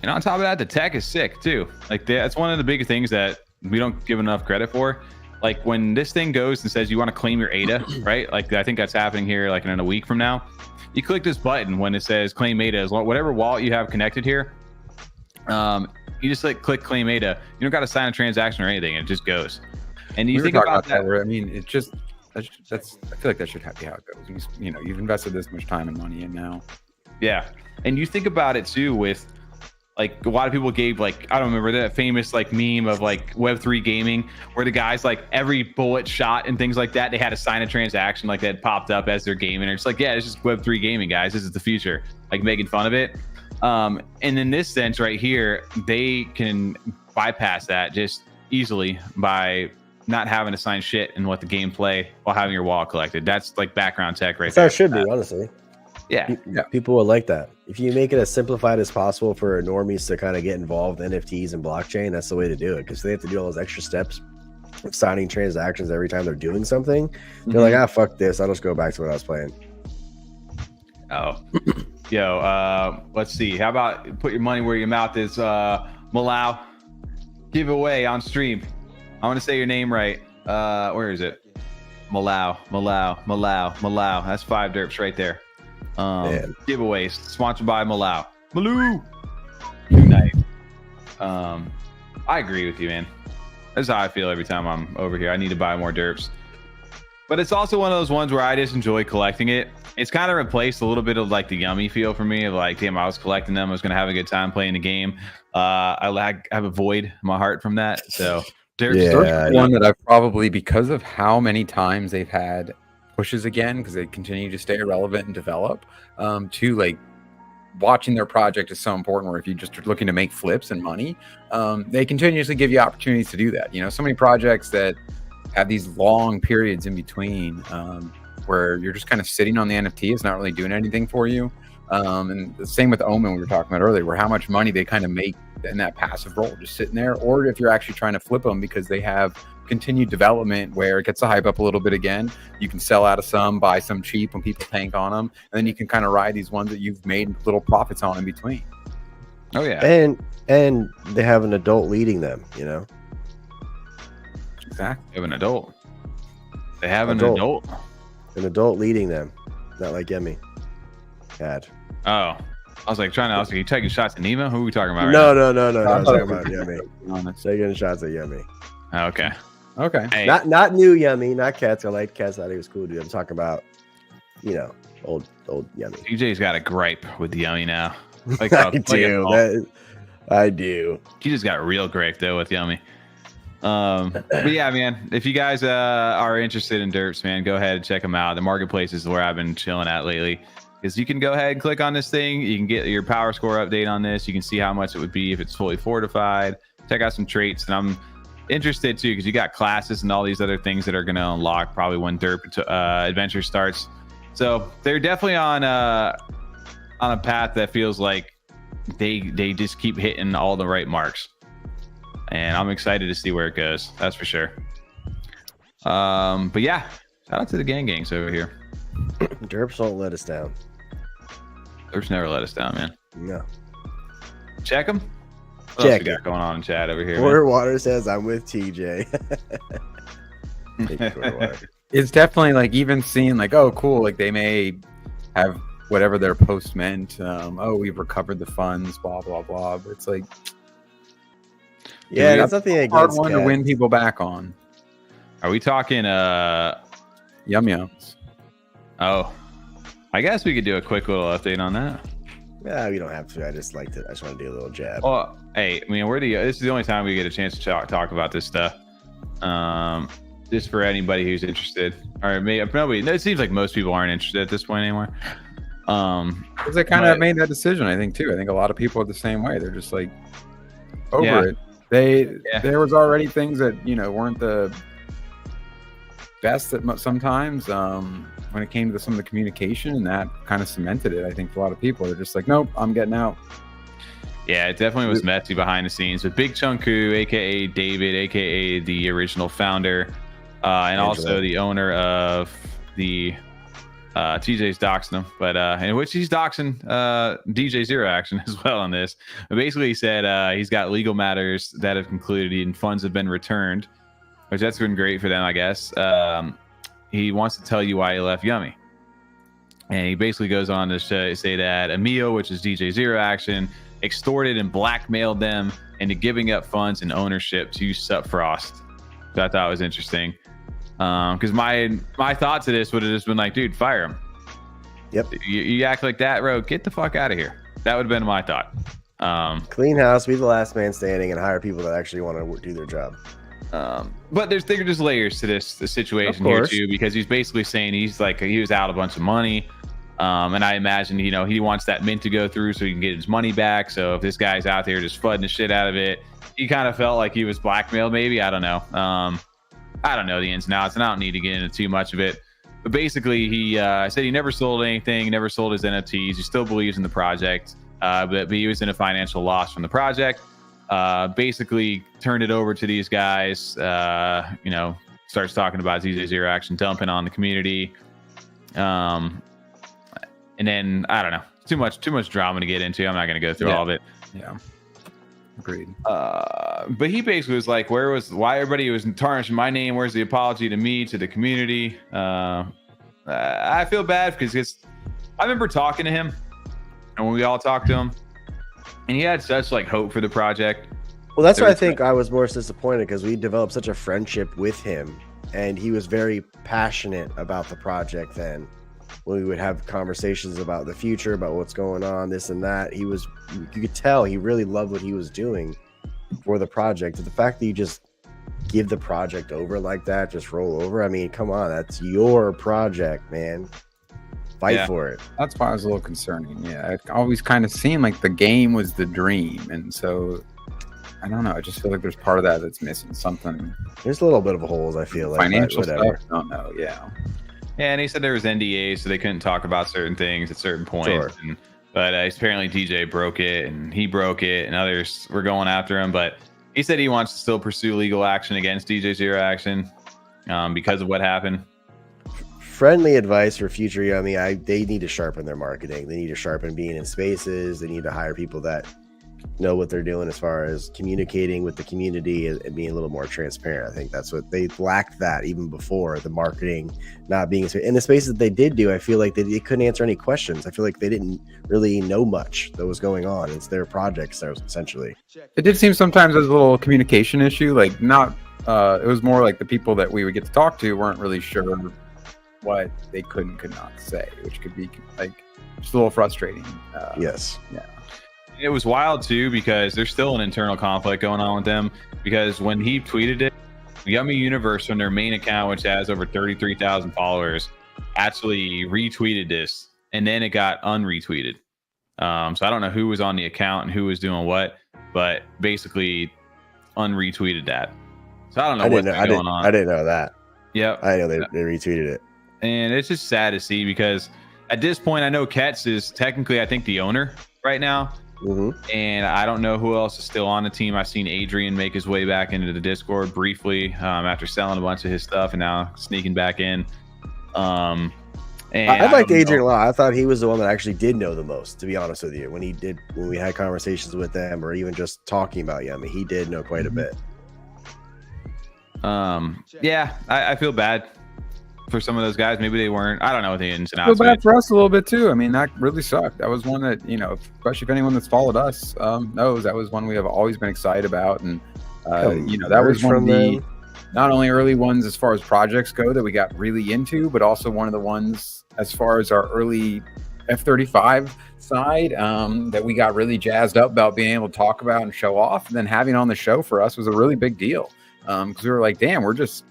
Speaker 2: And on top of that, the tech is sick too. Like, that's one of the big things that we don't give enough credit for. Like, when this thing goes and says you want to claim your ADA, right? Like, I think that's happening here like in a week from now. You click this button when it says claim ADA, whatever wallet you have connected here. You just click claim ADA. You don't got to sign a transaction or anything. It just goes. And you think about that.
Speaker 3: Where, I mean, it just I feel like that should be how it goes. You've invested this much time and money in now.
Speaker 2: Yeah, and you think about it too with, like, a lot of people gave, like, I don't remember that famous like meme of like Web3 gaming where the guys, like, every bullet shot and things like that, they had to sign a transaction like that popped up as they're gaming. And it's like, yeah, it's just Web3 gaming, guys. This is the future, like, making fun of it. And in this sense right here, they can bypass that just easily by not having to sign shit in what the gameplay while having your wallet collected. That's like background tech right there.
Speaker 4: That should be, honestly.
Speaker 2: Yeah.
Speaker 4: People will like that. If you make it as simplified as possible for normies to kind of get involved in NFTs and blockchain, that's the way to do it, because they have to do all those extra steps of signing transactions every time they're doing something. They're like, fuck this. I'll just go back to what I was playing.
Speaker 2: Oh, yo, let's see. How about put your money where your mouth is? Melau, giveaway on stream. I want to say your name right. Where is it? Melau. That's 5 derps right there. Giveaways sponsored by Melau. Nice. I agree with you, man. That's how I feel every time I'm over here. I need to buy more derps, but it's also one of those ones where I just enjoy collecting it. It's kind of replaced a little bit of like the Yummi feel for me of like, damn, I was collecting them, I was gonna have a good time playing the game. I have a void in my heart from that. So
Speaker 3: Derp's one that I've probably, because of how many times they've had pushes again, because they continue to stay relevant and develop, to like watching their project is so important, where if you just are looking to make flips and money, they continuously give you opportunities to do that. So many projects that have these long periods in between, where you're just kind of sitting on the NFT, it's not really doing anything for you. And the same with OMEN we were talking about earlier, where how much money they kind of make in that passive role, just sitting there, or if you're actually trying to flip them because they have continued development where it gets the hype up a little bit again. You can sell out of some, buy some cheap when people tank on them, and then you can kind of ride these ones that you've made little profits on in between.
Speaker 2: Oh yeah,
Speaker 4: and they have an adult leading them, you know.
Speaker 3: Exactly.
Speaker 2: They have an adult. They have an adult.
Speaker 4: An adult leading them, not like Yummi had.
Speaker 2: Oh, I was like you taking shots at NEMO? Who are we talking about?
Speaker 4: No. I was talking about Yummi. Taking shots at Yummi.
Speaker 2: Okay.
Speaker 3: Hey.
Speaker 4: Not new Yummi, not Cats. I like Cats. I think it was cool, dude. I'm talking about, you know, old Yummi.
Speaker 2: TJ's got a gripe with Yummi now. Like,
Speaker 4: I do.
Speaker 2: He just got a real gripe though with Yummi. But yeah, man, if you guys are interested in derps, man, go ahead and check them out. The marketplace is where I've been chilling at lately, because you can go ahead and click on this thing. You can get your power score update on this. You can see how much it would be if it's fully fortified. Check out some traits, and I'm interested too, because you got classes and all these other things that are going to unlock probably when derp adventure starts. So they're definitely on a path that feels like they just keep hitting all the right marks. And I'm excited to see where it goes. That's for sure. But yeah, shout out to the gangs over here.
Speaker 4: Derps won't let us down.
Speaker 2: Derps never let us down, man.
Speaker 4: No.
Speaker 2: Check them. What
Speaker 4: Check
Speaker 2: else we got going on in chat over here?
Speaker 4: Porter Water says I'm with TJ.
Speaker 3: It's definitely like even seeing like, oh cool, like they may have whatever their post meant. Oh, we've recovered the funds, blah blah blah. But it's like,
Speaker 4: yeah, that's nothing against
Speaker 3: hard one to win people back on.
Speaker 2: Are we talking
Speaker 3: Yums?
Speaker 2: Oh, I guess we could do a quick little update on that.
Speaker 4: Yeah, we don't have to. I just want to do a little jab.
Speaker 2: Well, hey, I mean, this is the only time we get a chance to talk about this stuff. Just for anybody who's interested, or maybe nobody. It seems like most people aren't interested at this point anymore.
Speaker 3: Because they kind of made that decision, I think too. I think a lot of people are the same way. They're just like over it. There was already things that weren't the best at sometimes when it came to some of the communication, and that kind of cemented it. I think for a lot of people, they're just like, nope, I'm getting out.
Speaker 2: Yeah, it definitely was messy behind the scenes with Big Chunku, aka David, aka the original founder, and also the owner of the TJ's doxing him, but in which he's doxing DJ Zero Action as well on this. But basically, he said he's got legal matters that have concluded and funds have been returned, which that's been great for them, I guess. He wants to tell you why he left Yummi, and he basically goes on to say that Emilio, which is DJ Zero Action, extorted and blackmailed them into giving up funds and ownership to Supfrost. So I thought it was interesting. Because my thought to this would have just been like, dude, fire him.
Speaker 4: Yep.
Speaker 2: You act like that, bro. Get the fuck out of here. That would have been my thought.
Speaker 4: Clean house, be the last man standing, and hire people that actually want to do their job.
Speaker 2: But there are just layers to the situation here too, because he's basically saying he was out a bunch of money. And I imagine, he wants that mint to go through so he can get his money back. So if this guy's out there just flooding the shit out of it, he kind of felt like he was blackmailed, maybe. I don't know. I don't know the ins and outs, and I don't need to get into too much of it. But basically, he said he never sold anything, never sold his NFTs. He still believes in the project, but he was in a financial loss from the project. Basically, turned it over to these guys. Starts talking about DJ Zero Action dumping on the community. And then I don't know, too much drama to get into. I'm not going to go through all of it.
Speaker 3: Yeah. Agreed.
Speaker 2: But he basically was like, why everybody was tarnishing my name? Where's the apology to me, to the community? I feel bad because I remember talking to him, and when we all talked to him, and he had such hope for the project.
Speaker 4: Well, that's why I think I was more disappointed, because we developed such a friendship with him, and he was very passionate about the project then. When we would have conversations about the future, about what's going on, this and that, you could tell he really loved what he was doing for the project. But the fact that you just give the project over like that, just roll over, I mean, come on, that's your project, man. Fight for it.
Speaker 3: That's why I was a little concerning. Yeah, it always kind of seemed like the game was the dream, and so I don't know. I just feel like there's part of that that's missing. Something.
Speaker 4: There's a little bit of holes, I feel like.
Speaker 3: Financial stuff. I don't know. Yeah.
Speaker 2: Yeah, and he said there was NDAs, so they couldn't talk about certain things at certain points.
Speaker 4: Sure.
Speaker 2: But apparently DJ broke it, and he broke it, and others were going after him. But He said he wants to still pursue legal action against DJ Zero Action because of what happened.
Speaker 4: Friendly advice for future Yummi. They need to sharpen their marketing. They need to sharpen being in spaces. They need to hire people that know what they're doing as far as communicating with the community and being a little more transparent. I think that's what they lacked, that even before the marketing not being in the spaces that they did do. I feel like they couldn't answer any questions. I feel like they didn't really know much that was going on. It's their projects, essentially.
Speaker 3: It did seem sometimes as a little communication issue. Like it was more like the people that we would get to talk to weren't really sure what they could not say, which could be like just a little frustrating.
Speaker 4: Yes.
Speaker 3: Yeah.
Speaker 2: It was wild too because there's still an internal conflict going on with them, because when he tweeted it, Yummi Universe on their main account, which has over 33,000 followers, actually retweeted this, and then it got unretweeted. So I don't know who was on the account and who was doing what, but basically unretweeted that. So I don't know what's going on.
Speaker 4: I didn't know that.
Speaker 2: Yep.
Speaker 4: I know they retweeted it.
Speaker 2: And it's just sad to see, because at this point, I know Ketz is technically, I think, the owner right now.
Speaker 4: Mm-hmm.
Speaker 2: And I don't know who else is still on the team. I've seen Adrian make his way back into the Discord briefly after selling a bunch of his stuff and now sneaking back in. And
Speaker 4: I liked Adrian a lot. I thought he was the one that actually did know the most, to be honest with you. When we had conversations with them or even just talking about Yummi, he did know quite a bit.
Speaker 2: Yeah, I feel bad for some of those guys. Maybe they weren't. I don't know what the ins and
Speaker 3: I
Speaker 2: outs.
Speaker 3: feel bad for us a little bit too. I mean, that really sucked. That was one that, especially if anyone that's followed us knows, that was one we have always been excited about. And that was one of the not only early ones as far as projects go that we got really into, but also one of the ones as far as our early F35 side that we got really jazzed up about being able to talk about and show off. And then having on the show for us was a really big deal, because we were like, damn, we're just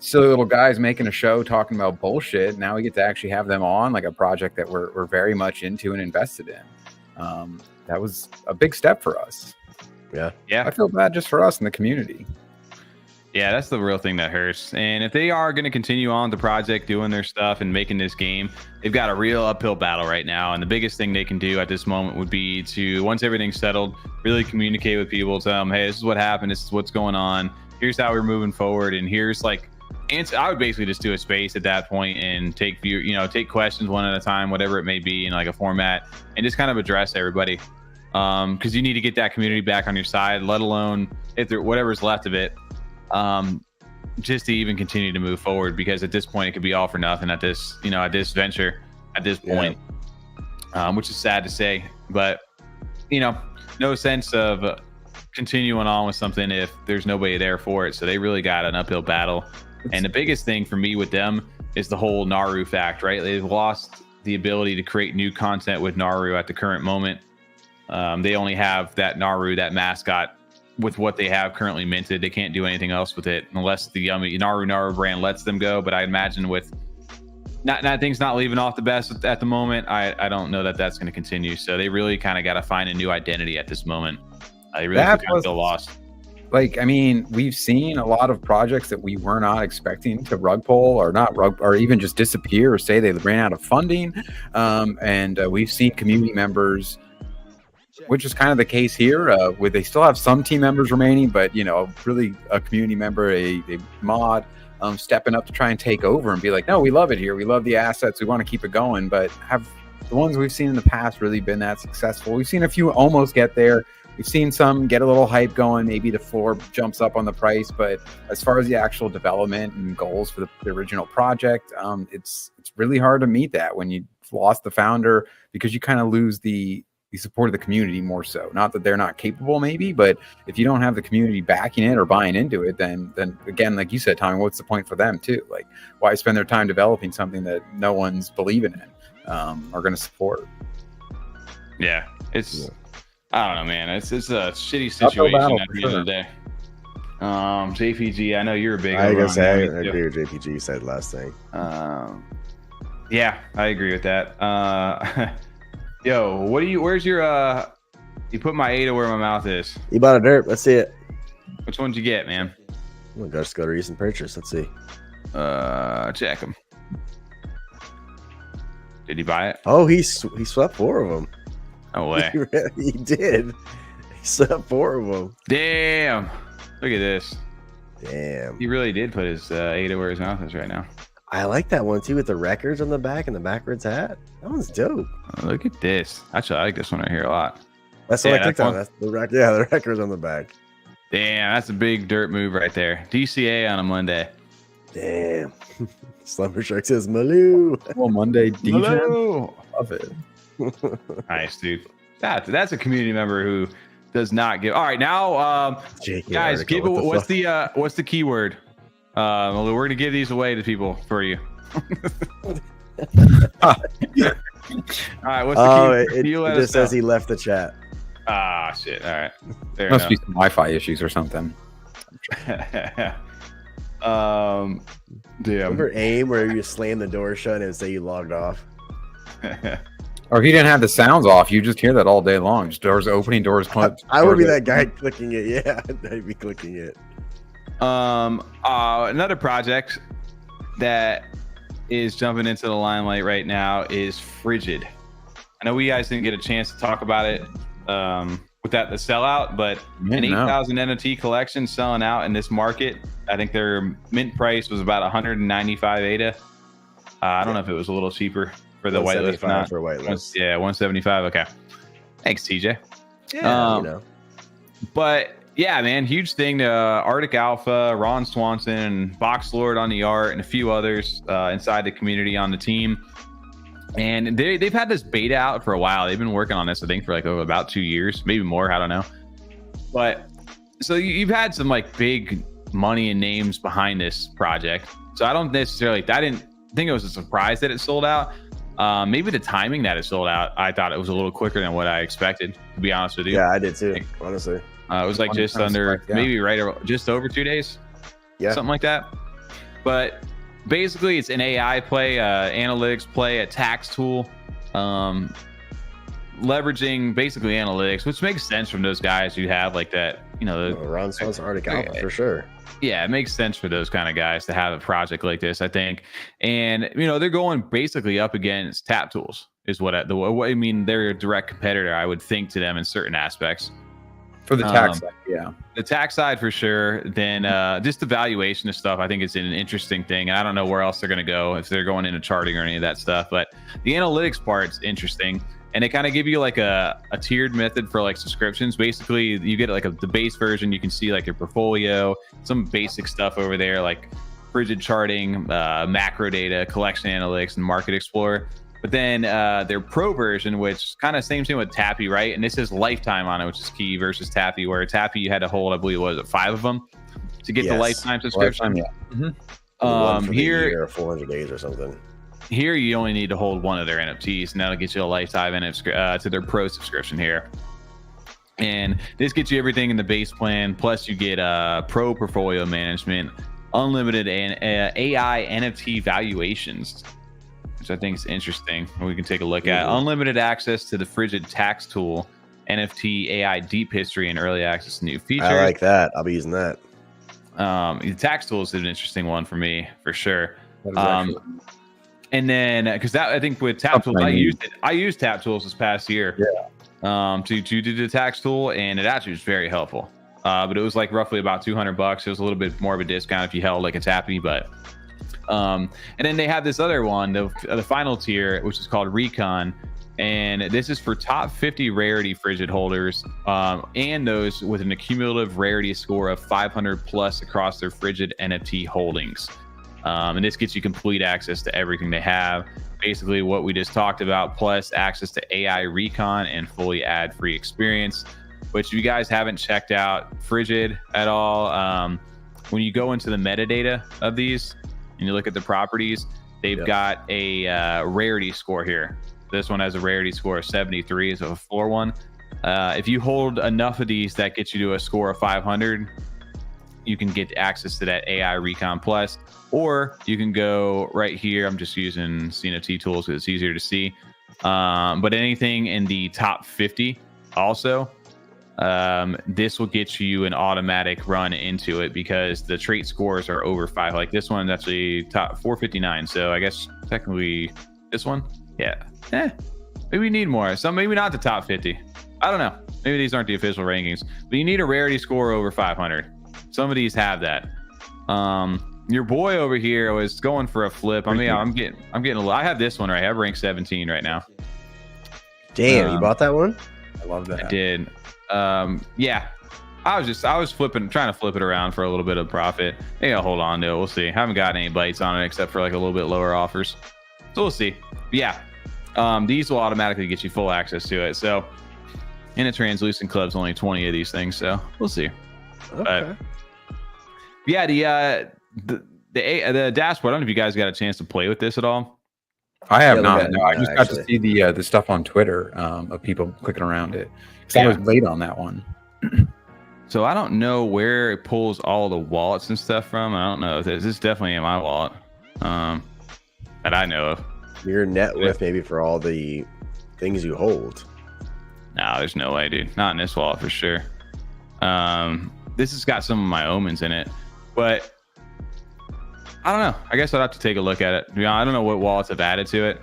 Speaker 3: silly little guys making a show talking about bullshit. Now we get to actually have them on, like a project that we're very much into and invested in. That was a big step for us.
Speaker 2: Yeah.
Speaker 3: I feel bad just for us in the community.
Speaker 2: Yeah, that's the real thing that hurts. And if they are going to continue on the project, doing their stuff and making this game, they've got a real uphill battle right now. And the biggest thing they can do at this moment would be to, once everything's settled, really communicate with people, tell them, hey, this is what happened, this is what's going on, here's how we're moving forward, and here's like, I would basically just do a space at that point and take questions one at a time, whatever it may be, in like a format, and just kind of address everybody. Because you need to get that community back on your side, let alone if there whatever's left of it, just to even continue to move forward. Because at this point, it could be all for nothing at this venture at this point, which is sad to say. But no sense of continuing on with something if there's nobody there for it. So they really got an uphill battle. And the biggest thing for me with them is the whole Naru fact, right? They've lost the ability to create new content with Naru at the current moment. They only have that Naru, that mascot, with what they have currently minted. They can't do anything else with it unless the Yummi Naru brand lets them go. But I imagine with things not leaving off the best at the moment, I don't know that that's going to continue. So they really kind of got to find a new identity at this moment. They really feel lost.
Speaker 3: Like, I mean, we've seen a lot of projects that we were not expecting to rug pull or even just disappear or say they ran out of funding. And we've seen community members, which is kind of the case here, where they still have some team members remaining, but, really a community member, a mod, stepping up to try and take over and be like, no, we love it here. We love the assets. We want to keep it going. But have the ones we've seen in the past really been that successful? We've seen a few almost get there. We've seen some get a little hype going. Maybe the floor jumps up on the price, but as far as the actual development and goals for the original project, it's really hard to meet that when you've lost the founder, because you kind of lose the support of the community more so. Not that they're not capable, maybe, but if you don't have the community backing it or buying into it, then again, like you said, Tommy, what's the point for them too? Like, why spend their time developing something that no one's believing in or going to support?
Speaker 2: Yeah, I don't know, man. It's a shitty situation at the end of the day. JPG, I know you're a big.
Speaker 4: I guess I agree with JPG said last thing.
Speaker 2: Yeah, I agree with that. Yo, where's your you put my A to where my mouth is.
Speaker 4: You bought a Derp. Let's see it.
Speaker 2: Which one did you get, man?
Speaker 4: We'll just go to recent purchase. Let's see.
Speaker 2: Check him. Did he buy it?
Speaker 4: Oh, he swept 4 of them.
Speaker 2: No way.
Speaker 4: He did. 4 of them.
Speaker 2: Damn. Look at this.
Speaker 4: Damn.
Speaker 2: He really did put his Ada where his mouth is right now.
Speaker 4: I like that one too with the records on the back and the backwards hat. That one's dope.
Speaker 2: Oh, look at this. Actually, I like this one right here a lot.
Speaker 4: That's what I clicked on. That's the the records on the back.
Speaker 2: Damn, that's a big dirt move right there. DCA on a Monday.
Speaker 4: Damn. Slumber Shark says Melau.
Speaker 3: Well, Monday defense.
Speaker 2: Melau.
Speaker 3: Love it.
Speaker 2: Nice, dude. That's a community member who does not give. All right, now, guys, give what's the keyword? We're gonna give these away to people for you. All right, what's the keyword?
Speaker 4: It just says he left the chat.
Speaker 2: Ah, shit. All right. There
Speaker 3: Must be some Wi-Fi issues or something.
Speaker 2: Damn.
Speaker 4: Remember AIM where you slam the door shut and say you logged off?
Speaker 3: Or if you didn't have the sounds off, you just hear that all day long. Just doors opening, doors closed.
Speaker 4: I would be that guy clicking it. Yeah, I'd be clicking it.
Speaker 2: Another project that is jumping into the limelight right now is Frigid. I know we guys didn't get a chance to talk about it with the sellout, but an 8,000 NFT collection selling out in this market. I think their mint price was about 195 ADA. I don't know if it was a little cheaper for the whitelist or not.
Speaker 4: For whitelist.
Speaker 2: Yeah, 175. Okay. Thanks, TJ.
Speaker 4: Yeah,
Speaker 2: But yeah, man, huge thing to Arctic Alpha, Ron Swanson, and Box Lord on the art, and a few others inside the community on the team. And they've had this beta out for a while. They've been working on this, I think, for like about 2 years, maybe more. I don't know. But so you've had some like big money and names behind this project. So I don't necessarily, I didn't think it was a surprise that it sold out. Maybe the timing that it sold out, I thought it was a little quicker than what I expected, to be honest with you.
Speaker 4: Yeah, I did too, honestly.
Speaker 2: It was like just under, maybe just over 2 days.
Speaker 4: Yeah.
Speaker 2: Something like that. But basically, it's an AI play, analytics play, a tax tool, leveraging basically analytics, which makes sense from those guys who have like that,
Speaker 4: Ron Swanson, Arctic Alpha for sure.
Speaker 2: Yeah, it makes sense for those kind of guys to have a project like this, I think. And, they're going basically up against Tap Tools is what I mean. They're a direct competitor, I would think, to them in certain aspects.
Speaker 3: For the tax side, yeah.
Speaker 2: The tax side for sure. Then just the valuation of stuff, I think it's an interesting thing. And I don't know where else they're going to go, if they're going into charting or any of that stuff. But the analytics part's interesting. And they kind of give you like a tiered method for like subscriptions. Basically, you get like the base version. You can see like your portfolio, some basic stuff over there, like Frigid charting, macro data, collection analytics, and market explorer. But then their pro version, which kind of same thing with Tappy, right? And this is lifetime on it, which is key, versus Tappy, where Tappy you had to hold, I believe, was it 5 of them to get the lifetime subscription?
Speaker 3: Lifetime, yeah.
Speaker 4: Here, 400 days or something.
Speaker 2: Here, you only need to hold one of their NFTs, and that'll get you a lifetime to their pro subscription here. And this gets you everything in the base plan, plus you get pro portfolio management, unlimited and AI NFT valuations, which I think is interesting. We can take a look at unlimited access to the Frigid tax tool, NFT AI deep history, and early access to new features. I
Speaker 4: like that. I'll be using that.
Speaker 2: The tax tool is an interesting one for me, for sure. And then, because that I think with Tap Tools, I used Tap Tools this past year.
Speaker 3: Yeah.
Speaker 2: To do the tax tool, and it actually was very helpful. But it was like roughly about $200. It was a little bit more of a discount if you held like a Tappy, but. And then they have this other one, the final tier, which is called Recon, and this is for top 50 rarity Frigid holders, and those with an accumulative rarity score of 500 plus across their Frigid NFT holdings. And this gets you complete access to everything they have, basically what we just talked about, plus access to AI Recon and fully ad-free experience. Which, if you guys haven't checked out Frigid at all, when you go into the metadata of these and you look at the properties, they've got a rarity score here. This one has a rarity score of 73, so a floor one. If you hold enough of these that gets you to a score of 500, you can get access to that AI Recon Plus, or you can go right here. I'm just using CNFT tools because it's easier to see. But anything in the top 50 also, this will get you an automatic run into it because the trait scores are over 5. Like this one's actually top 459. So I guess technically this one, maybe we need more. So maybe not the top 50. I don't know. Maybe these aren't the official rankings, but you need a rarity score over 500. Some of these have that. Your boy over here was going for a flip. I mean, I'm getting I have this one right. I have rank 17 right now.
Speaker 4: Damn, you bought that one?
Speaker 3: I love that.
Speaker 2: I did. Yeah. I was trying to flip it around for a little bit of profit. Maybe I'll hold on to it. We'll see. Haven't gotten any bites on it except for like a little bit lower offers. So we'll see. But yeah. These will automatically get you full access to it. So in a translucent club's only 20 of these things, so we'll see.
Speaker 4: Okay.
Speaker 2: But yeah, the dashboard. I don't know if you guys got a chance to play with this at all.
Speaker 3: I have not. No, I just got to see the stuff on Twitter of people clicking around it. Because I was late on that one.
Speaker 2: So I don't know where it pulls all the wallets and stuff from. I don't know. This is definitely in my wallet that I know of.
Speaker 4: Your net worth maybe for all the things you hold.
Speaker 2: No, there's no way, dude. Not in this wallet for sure. This has got some of my omens in it, but I don't know. I guess I'd have to take a look at it. Yeah, I don't know what wallets have added to it.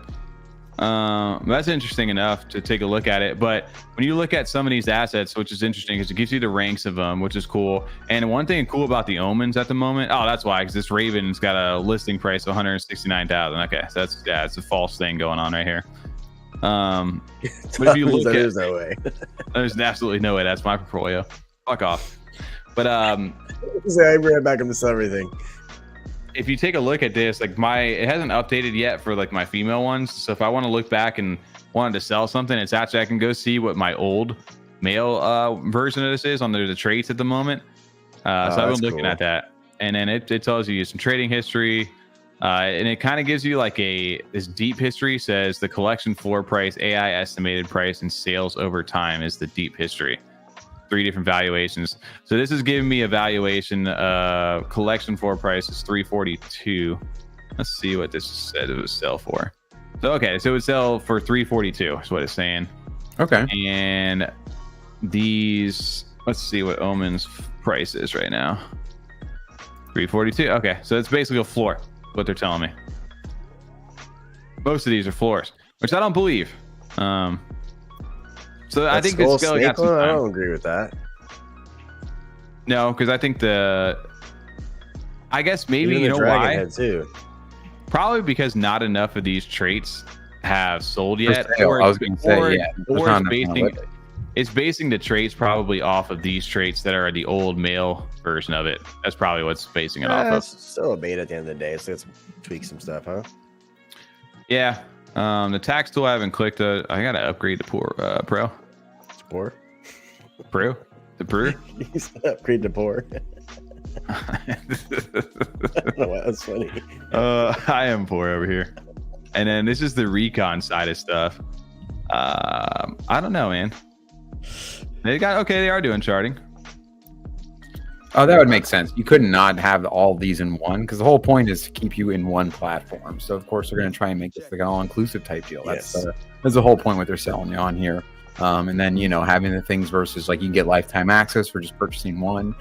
Speaker 2: That's interesting enough to take a look at it. But when you look at some of these assets, which is interesting because it gives you the ranks of them, which is cool. And one thing cool about the omens at the moment, that's why, because this Raven's got a listing price of 169,000. Okay, so it's a false thing going on right here. But if you look
Speaker 4: there's no way.
Speaker 2: There's absolutely no way. That's my portfolio. Fuck off. But
Speaker 4: I ran back into everything.
Speaker 2: If you take a look at this, like it hasn't updated yet for like my female ones. So if I want to look back and wanted to sell something, it's actually I can go see what my old male version of this is on the traits at the moment. So I've been looking at that, and then it tells you some trading history, and it kind of gives you like this deep history. Says the collection floor price, AI estimated price, and sales over time is the deep history. 3 different valuations. So this is giving me a valuation. Collection floor price is 342. Let's see what this said it would sell for. So okay, so it would sell for 342 is what it's saying.
Speaker 3: Okay.
Speaker 2: And these, let's see what Omen's price is right now. 342. Okay, so it's basically a floor. What they're telling me. Most of these are floors, which I don't believe. So I think this still got some time.
Speaker 4: I don't agree with that.
Speaker 2: No, because I think I guess maybe
Speaker 4: even
Speaker 2: you know why?
Speaker 4: Head too.
Speaker 2: Probably because not enough of these traits have sold yet.
Speaker 3: Or, I was going to say, yeah.
Speaker 2: Or it's basing the traits probably off of these traits that are the old male version of it. That's probably what's basing it off of.
Speaker 4: It's still a beta at the end of the day, so let's tweak some stuff, huh?
Speaker 2: Yeah. The tax tool I haven't clicked. I gotta upgrade to Pro.
Speaker 4: It's poor.
Speaker 2: Pro? The Pro?
Speaker 4: Upgrade to poor. I don't know why that's funny.
Speaker 2: I am poor over here. And then this is the recon side of stuff. I don't know, man. They are doing charting.
Speaker 3: Oh, that would make sense. You could not have all these in one because the whole point is to keep you in one platform. So of course they're going to try and make this like an all-inclusive type deal. That's the whole point what they're selling you on here. And then having the things versus like you can get lifetime access for just purchasing one,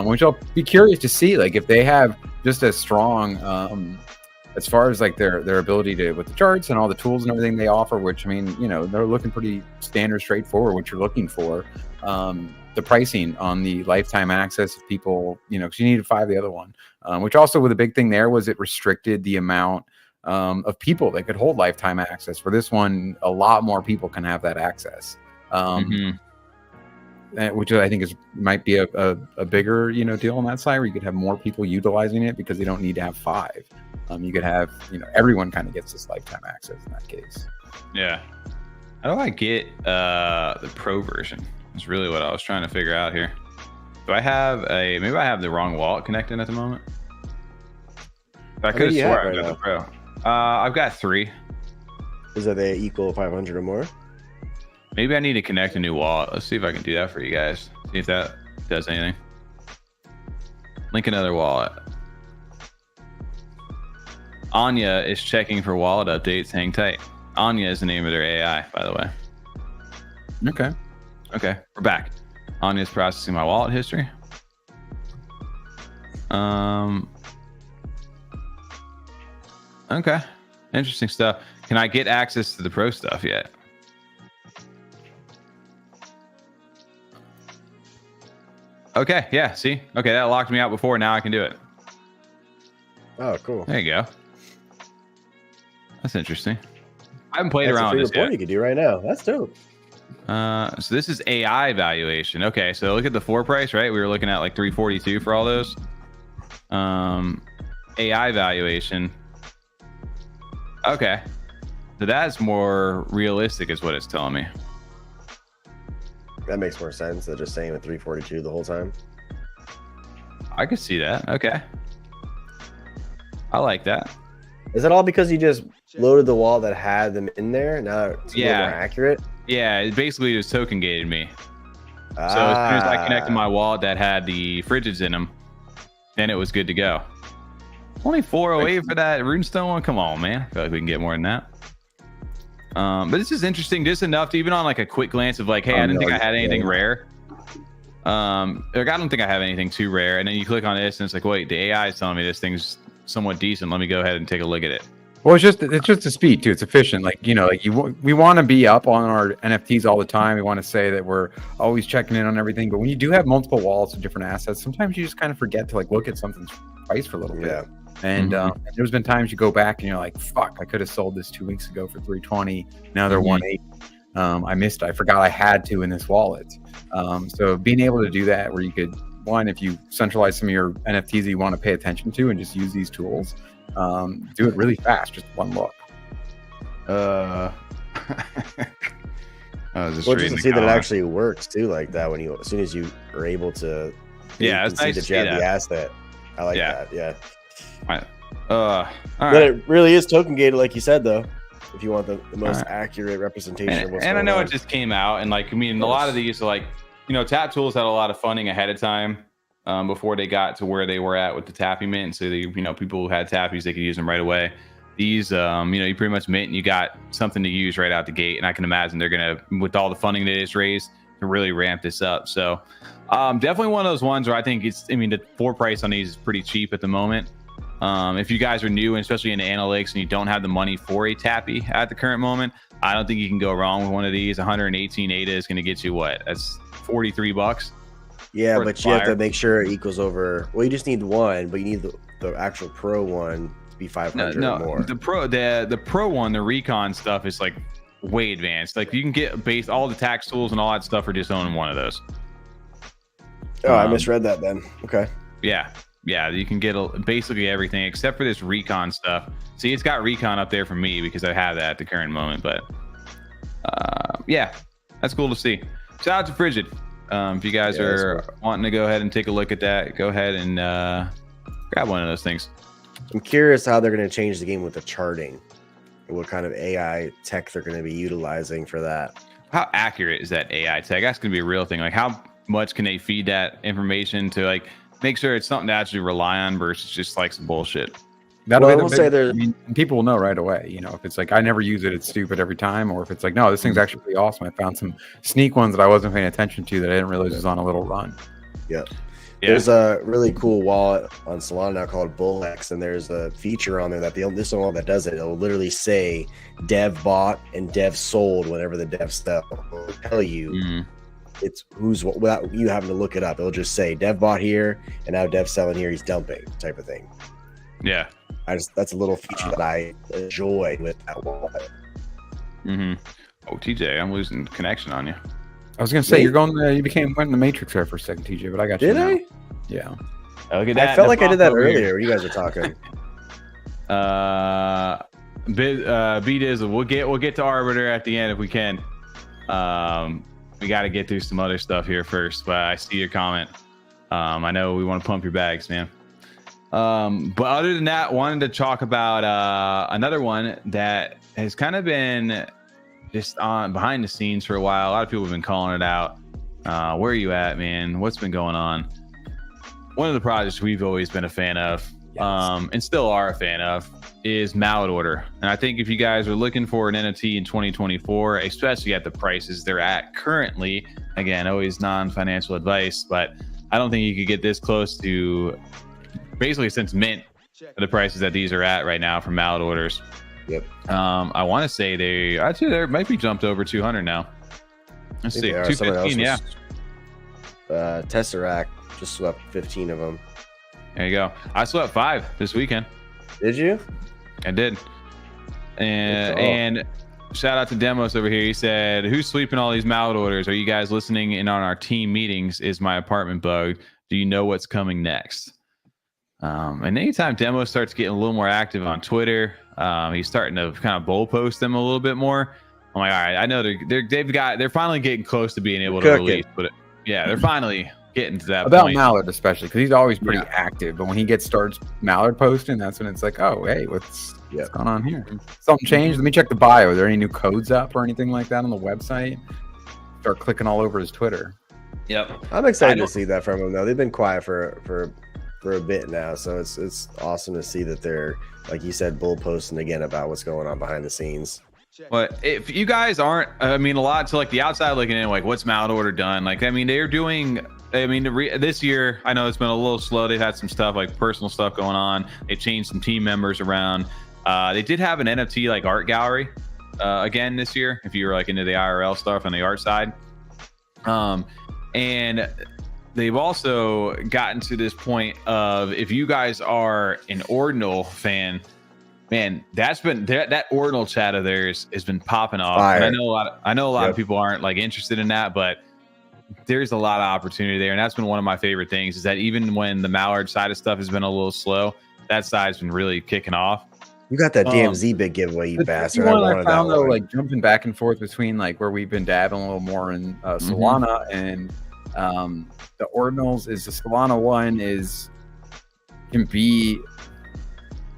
Speaker 3: which I'll be curious to see like if they have just as strong as far as like their ability to with the charts and all the tools and everything they offer. Which I mean they're looking pretty standard, straightforward. What you're looking for. The pricing on the lifetime access of people, because you need to buy the other one, which also with a big thing there was it restricted the amount of people that could hold lifetime access. For this one, a lot more people can have that access, which I think might be a bigger deal on that side where you could have more people utilizing it because they don't need to have 5. You could have everyone kind of gets this lifetime access in that case.
Speaker 2: Yeah. How do I get the Pro version? That's really what I was trying to figure out here. Do I have maybe I have the wrong wallet connected at the moment? I could have sworn I got the Pro. I've got 3.
Speaker 4: Is that they equal 500 or more?
Speaker 2: Maybe I need to connect a new wallet. Let's see if I can do that for you guys. See if that does anything. Link another wallet. Anya is checking for wallet updates. Hang tight. Anya is the name of their AI, by the way. Okay, we're back. Anya's processing my wallet history. Okay, interesting stuff. Can I get access to the Pro stuff yet? Okay, yeah, see? Okay, that locked me out before. Now I can do it.
Speaker 4: Oh, cool.
Speaker 2: There you go. That's interesting. I haven't played around with this yet.
Speaker 4: You could do right now. That's dope.
Speaker 2: So this is AI valuation. Okay, so look at the floor price, right? We were looking at like 342 for all those. AI valuation. Okay, so that's more realistic, is what it's telling me.
Speaker 4: That makes more sense than just saying at 342 the whole time.
Speaker 2: I could see that. Okay, I like that.
Speaker 4: Is it all because you just loaded the wall that had them in there? Now it's a little more accurate.
Speaker 2: Yeah, it basically just token gated me. So as soon as I connected my wallet that had the Frigids in them, then it was good to go. Only 408 for that runestone one. Come on, man. I feel like we can get more than that. But this is interesting, just enough to even on like a quick glance of like, hey, I didn't think I had anything rare. Like, I don't think I have anything too rare. And then you click on this and it's like, wait, the AI is telling me this thing's somewhat decent. Let me go ahead and take a look at it.
Speaker 3: Well, it's just the speed too. It's efficient. Like, you know, like we want to be up on our NFTs all the time. We want to say that we're always checking in on everything. But when you do have multiple wallets of different assets, sometimes you just kind of forget to like look at something's price for a little bit. Yeah. And there's been times you go back and you're like, fuck, I could have sold this 2 weeks ago for 320. Now they're 180. I forgot I had to in this wallet. So being able to do that where you could, one, if you centralize some of your NFTs that you want to pay attention to and just use these tools, do it really fast, just one look.
Speaker 2: I was just
Speaker 4: just to see that it actually works too, like that when you, as soon as you are able to,
Speaker 2: it's nice to see
Speaker 4: the asset. I like that. Yeah.
Speaker 2: All right.
Speaker 4: But it really is token gated, like you said, though. If you want the most accurate representation of what's going on.
Speaker 2: And I know it just came out, and like, I mean, a lot of these are like, you know, Tap Tools had a lot of funding ahead of time before they got to where they were at with the Tappy mint. So they, you know, people who had Tappies, they could use them right away. These, you know, you pretty much mint and you got something to use right out the gate. And I can imagine they're gonna, with all the funding they just raised, to really ramp this up. So definitely one of those ones where I think it's, I mean, the floor price on these is pretty cheap at the moment. If you guys are new, and especially into analytics, and you don't have the money for a Tappy at the current moment, I don't think you can go wrong with one of these. 118 ADA is going to get you what? That's $43.
Speaker 4: Yeah, but you have to make sure it equals over. Well, you just need one, but you need the actual Pro one to be 500 or more.
Speaker 2: The Pro one, the Recon stuff is like way advanced. Like you can get based all the tax tools and all that stuff for just owning one of those.
Speaker 4: Oh, I misread that then. Okay.
Speaker 2: Yeah, you can get basically everything except for this Recon stuff. See, it's got Recon up there for me because I have that at the current moment. But yeah, that's cool to see. Shout out to Frigid. If you guys are wanting to go ahead and take a look at that, go ahead and grab one of those things.
Speaker 4: I'm curious how they're going to change the game with the charting. What kind of AI tech they're going to be utilizing for that.
Speaker 2: How accurate is that AI tech? That's going to be a real thing. Like, how much can they feed that information to, like, make sure it's something to actually rely on versus just like some bullshit.
Speaker 3: I will say I mean, people will know right away, you know, if it's like, I never use it, it's stupid every time, or if it's like, no, this thing's actually pretty awesome. I found some sneak ones that I wasn't paying attention to that I didn't realize was on a little run.
Speaker 4: Yeah. There's a really cool wallet on Solana now called Bullhex, and there's a feature on there that this one that does it. It'll literally say dev bought and dev sold whenever the dev sell. It'll tell you it's who's without you having to look it up. It'll just say dev bought here and now dev selling here, he's dumping type of thing.
Speaker 2: Yeah.
Speaker 4: That's a little feature that I enjoy with that wallet.
Speaker 2: Oh, TJ, I'm losing connection on you.
Speaker 3: I was gonna say you went in the Matrix there for a second, TJ, but I got you. Did I? Yeah.
Speaker 2: Look at that.
Speaker 4: I felt like I did that earlier when you guys were talking.
Speaker 2: B-Dizzle, we'll get to Arbiter at the end if we can. We got to get through some other stuff here first, but I see your comment. I know we want to pump your bags, man. But other than that, wanted to talk about another one that has kind of been just on behind the scenes for a while. A lot of people have been calling it out. Where are you at, man? What's been going on? One of the projects we've always been a fan of, and still are a fan of, is Mallard. And I think if you guys are looking for an NFT in 2024, especially at the prices they're at currently, again, always non-financial advice, but I don't think you could get this close to basically since mint the prices that these are at right now for Mallard orders.
Speaker 4: Yep.
Speaker 2: I want to say they might be jumped over 200 now. Let's see, 215. Yeah.
Speaker 4: Tesseract. Just swept 15 of them.
Speaker 2: There you go. I swept 5 this weekend.
Speaker 4: Did you?
Speaker 2: I did. And shout out to Demos over here. He said, "Who's sweeping all these Mallard orders? Are you guys listening in on our team meetings? Is my apartment bugged? Do you know what's coming next?" And anytime Demo starts getting a little more active on Twitter, he's starting to kind of bull post them a little bit more. I'm like, all right, I know they're finally getting close to being able to release, but they're finally getting to that
Speaker 3: about
Speaker 2: point.
Speaker 3: Mallard, especially because he's always pretty active, but when he starts Mallard posting, that's when it's like, oh, hey, what's going on here? Something changed. Let me check the bio. Are there any new codes up or anything like that on the website? Start clicking all over his Twitter.
Speaker 2: Yep,
Speaker 4: I'm excited to see that from him though. They've been quiet for a bit now, so it's awesome to see that they're, like you said, bull posting again about what's going on behind the scenes.
Speaker 2: But if you guys aren't, I mean, a lot to like the outside looking in, like what's Mallard order done? Like, I mean, they're doing. I mean, this year, I know it's been a little slow. They've had some stuff like personal stuff going on. They changed some team members around. They did have an NFT like art gallery again this year. If you were like into the IRL stuff on the art side, and they've also gotten to this point of if you guys are an Ordinal fan. Man, that's been that Ordinal chat of theirs has been popping off. And I know a lot of people aren't like interested in that, but there's a lot of opportunity there. And that's been one of my favorite things is that even when the Mallard side of stuff has been a little slow, that side's been really kicking off.
Speaker 4: You got that damn Z-Bit giveaway, you bastard.
Speaker 3: I found though, like jumping back and forth between like where we've been dabbing a little more in Solana and the Ordinals is the Solana one can be